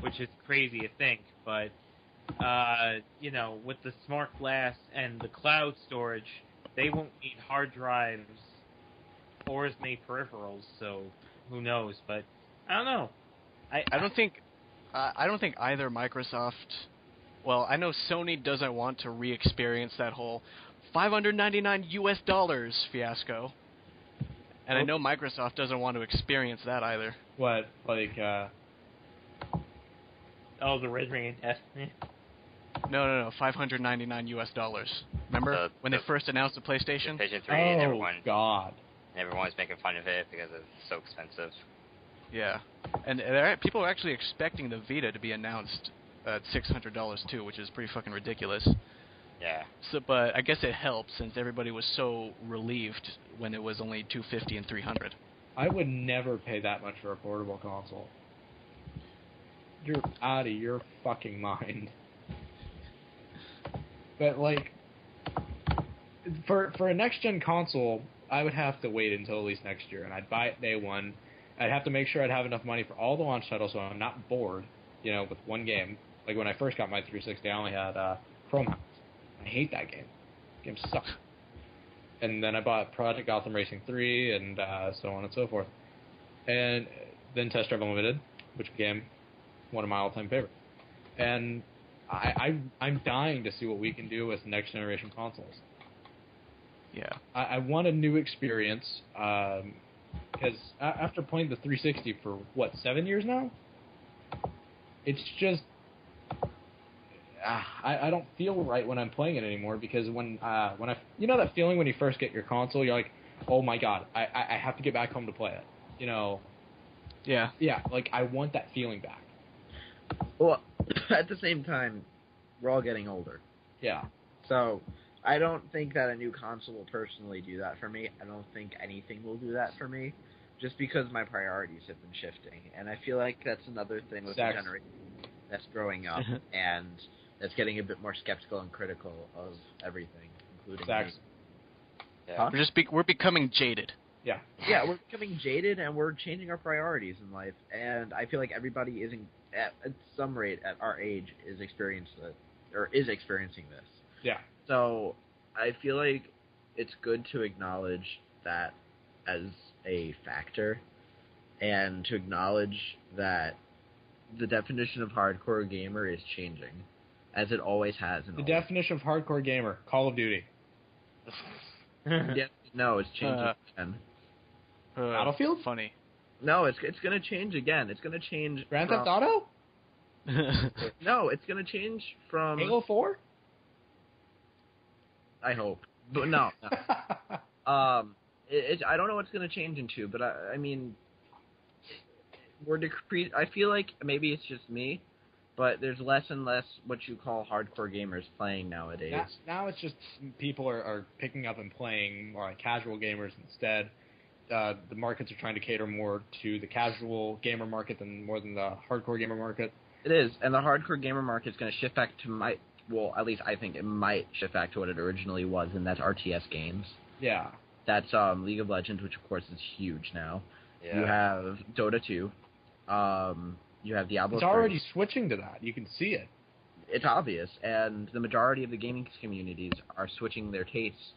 which is crazy to think. But, with the smart glass and the cloud storage, they won't need hard drives or as many peripherals, so who knows? But I don't know.
I don't think either Microsoft. Well, I know Sony doesn't want to re-experience that whole $599 fiasco, and I know Microsoft doesn't want to experience that either.
What,
the Red Ring and Destiny?
No, $599. Remember when they first announced the PlayStation?
PlayStation 3 and everyone.
God.
Everyone was making fun of it because it's so expensive.
Yeah, and people are actually expecting the Vita to be announced at $600 too, which is pretty fucking ridiculous.
Yeah.
So, but I guess it helps since everybody was so relieved when it was only $250 and $300.
I would never pay that much for a portable console. You're out of your fucking mind. But, like, for a next-gen console, I would have to wait until at least next year, and I'd buy it day one. I'd have to make sure I'd have enough money for all the launch titles so I'm not bored, with one game. Like, when I first got my 360, I only had Chrome House. I hate that game. The game sucks. And then I bought Project Gotham Racing 3, and so on and so forth. And then Test Drive Unlimited, which became one of my all-time favorites. And I'm dying to see what we can do with next-generation consoles.
Yeah.
I want a new experience, because after playing the 360 for, 7 years now? It's just... I don't feel right when I'm playing it anymore, because when I... You know that feeling when you first get your console, you're like, oh my god, I have to get back home to play it.
Yeah.
Yeah, like, I want that feeling back.
Well, at the same time, we're all getting older.
Yeah.
So, I don't think that a new console will personally do that for me. I don't think anything will do that for me, just because my priorities have been shifting. And I feel like that's another thing with the generation that's growing up, and that's getting a bit more skeptical and critical of everything, including me.
Yeah.
Huh?
We're becoming jaded.
Yeah.
Yeah, we're becoming jaded, and we're changing our priorities in life. And I feel like everybody at some rate at our age is experiencing this.
Yeah.
So I feel like it's good to acknowledge that as a factor, and to acknowledge that the definition of hardcore gamer is changing, as it always has.
The definition of hardcore gamer: Call of Duty.
Yeah, no, it's changing again.
Battlefield?
Funny.
No, it's going to change again. It's going to change.
Grand Theft Auto?
No, it's going to change from
Halo 4?
I hope, but no. I don't know what's going to change into, but I mean, I feel like maybe it's just me, but there's less and less what you call hardcore gamers playing nowadays.
Now it's just people are picking up and playing more like casual gamers instead. The markets are trying to cater more to the casual gamer market more than the hardcore gamer market.
It is, and the hardcore gamer market is going to shift back to at least I think it might shift back to what it originally was, and that's RTS games.
Yeah.
That's League of Legends, which of course is huge now.
Yeah.
You have Dota 2. You have Diablo 3.
It's already switching to that. You can see it.
It's obvious, and the majority of the gaming communities are switching their tastes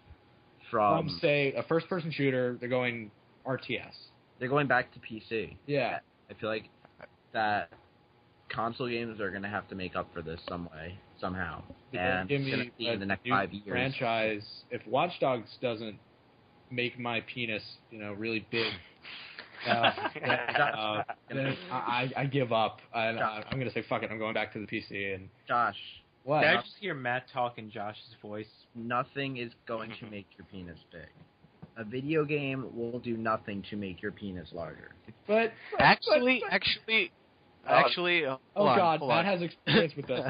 from...
say, a first-person shooter, they're going RTS.
They're going back to PC.
Yeah.
I feel like that console games are going to have to make up for this some way, somehow. And
give
it's going
me
to be in the next
new
5 years.
Franchise. If Watch Dogs doesn't make my penis, really big, then I give up. I'm going to say, fuck it, I'm going back to the PC. And
Josh.
What?
Did I just hear Matt talk in Josh's voice?
Nothing is going to make your penis big. A video game will do nothing to make your penis larger.
But
Actually,
God, Matt has experience with this.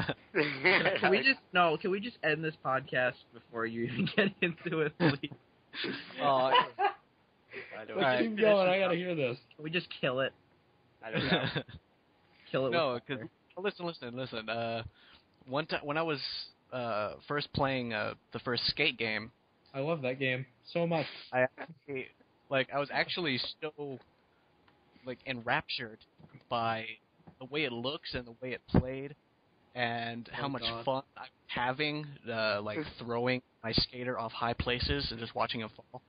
Can we just end this podcast before you even get into it, please?
Let's keep going. I gotta hear this.
Can we just kill it?
I don't know.
Kill it.
No, because listen. One time when I was first playing the first Skate game,
I love that game so much.
I was actually so enraptured by the way it looks and the way it played, and how much fun I'm having, throwing my skater off high places and just watching him fall.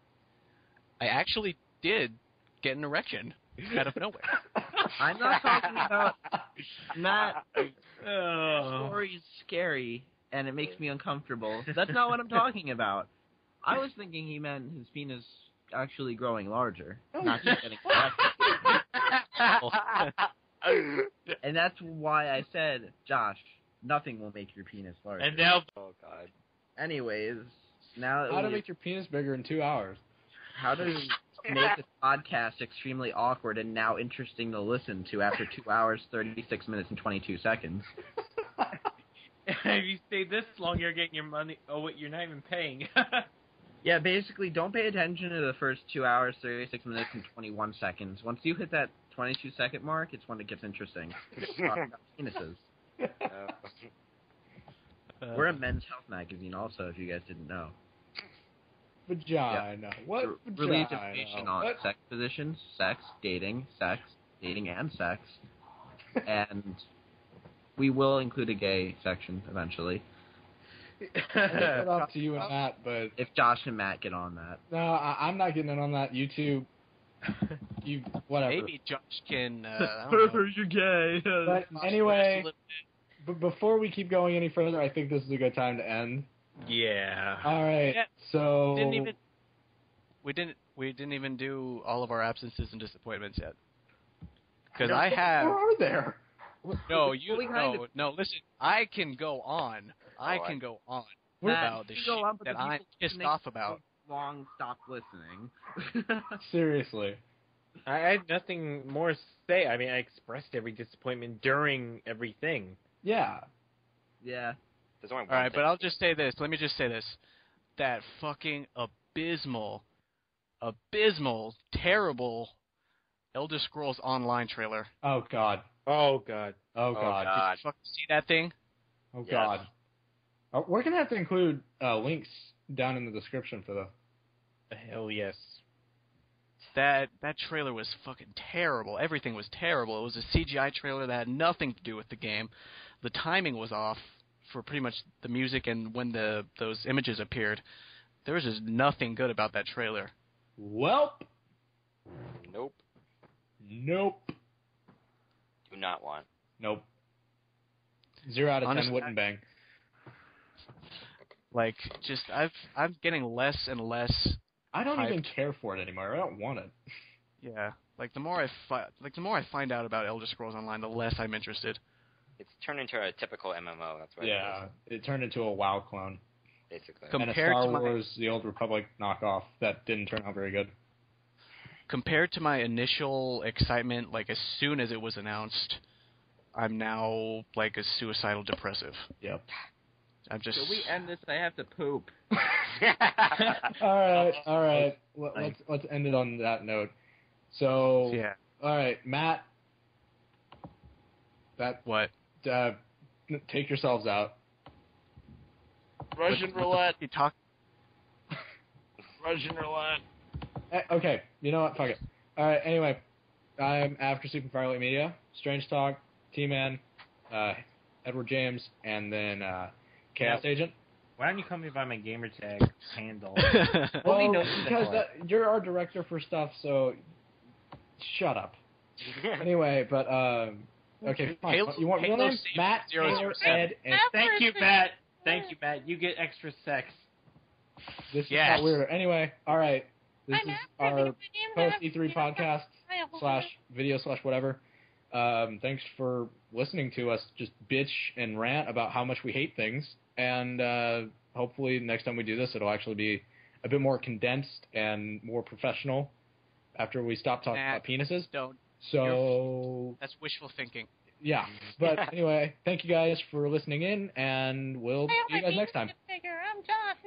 I actually did get an erection out of nowhere.
I'm not talking about Matt. The story is scary and it makes me uncomfortable. That's not what I'm talking about. I was thinking he meant his penis actually growing larger, not just getting erected. And that's why I said, Josh, nothing will make your penis larger.
And now,
Oh God.
Anyways, now
How to make your penis bigger in 2 hours?
how to make this podcast extremely awkward and now interesting to listen to after 2 hours, 36 minutes, and 22 seconds.
if you stay this long, you're getting your money. Oh, wait, you're not even paying.
Yeah, basically, don't pay attention to the first 2 hours, 36 minutes, and 21 seconds. Once you hit that 22-second mark, it's when it gets interesting. It's talking about penises. We're a men's health magazine, also, if you guys didn't know.
Vagina. Yeah. What?
Release information on sex positions, sex, dating, and sex. And we will include a gay section eventually.
It's up to you and Matt, but
if Josh and Matt get on that.
No, I'm not getting in on that. You two, whatever.
Maybe Josh can.
You're gay.
But anyway, before we keep going any further, I think this is a good time to end.
Yeah.
All right. Yeah. So
we didn't even do all of our absences and disappointments yet. Because I have.
Where are there?
No, no. Listen, I can go on. I can go on about the shit that I'm pissed off about.
Long stop listening.
Seriously.
I had nothing more to say. I mean, I expressed every disappointment during everything.
Yeah.
There's only one
all right,
thing.
but I'll just say this. Let me just say this. That fucking abysmal, terrible Elder Scrolls Online trailer.
Oh, God.
Oh, God.
Oh, God.
Did you fucking see that thing?
Oh, God. We're going to have to include links down in the description for the...
Hell yes.
That trailer was fucking terrible. Everything was terrible. It was a CGI trailer that had nothing to do with the game. The timing was off for pretty much the music and when those images appeared. There was just nothing good about that trailer.
Welp.
Nope. Do not want.
Nope. 0 out of 10 wouldn't bang.
Like, just I'm getting less and less.
I don't even care for it anymore. I don't want it.
Yeah, like the more I find out about Elder Scrolls Online, the less I'm interested.
It's turned into a typical MMO. That's what.
Yeah, it turned into a WoW clone.
Basically.
And a Star Wars: The Old Republic knockoff that didn't turn out very good.
Compared to my initial excitement, like as soon as it was announced, I'm now like a suicidal depressive.
Yep.
I'm just.
So we end this. I have to poop.
All right. Let's end it on that note. So.
Yeah.
All right, Matt.
What?
Take yourselves out.
Russian roulette.
You talk.
Russian roulette.
Okay, you know what? Fuck it. All right. Anyway, I'm Avcracy from Firelight Media, Strangetalk, T-Man, Edward James, and then Chaos Agent.
Why don't you call me by my gamer tag handle?
Well, because you're our director for stuff, so shut up. Anyway, but okay, fine. You want real names? Matt, Taylor, Ed, and
thank you, Matt. Thank you, Matt. You get extra sex.
This is not weird. Anyway, all right. This is our post-E3 podcast /video/whatever. Thanks for listening to us just bitch and rant about how much we hate things. And hopefully next time we do this, it'll actually be a bit more condensed and more professional after we stop talking about penises.
Don't.
So
that's wishful thinking.
Yeah. But anyway, thank you guys for listening in, and we'll see you guys next time.
I'm Josh.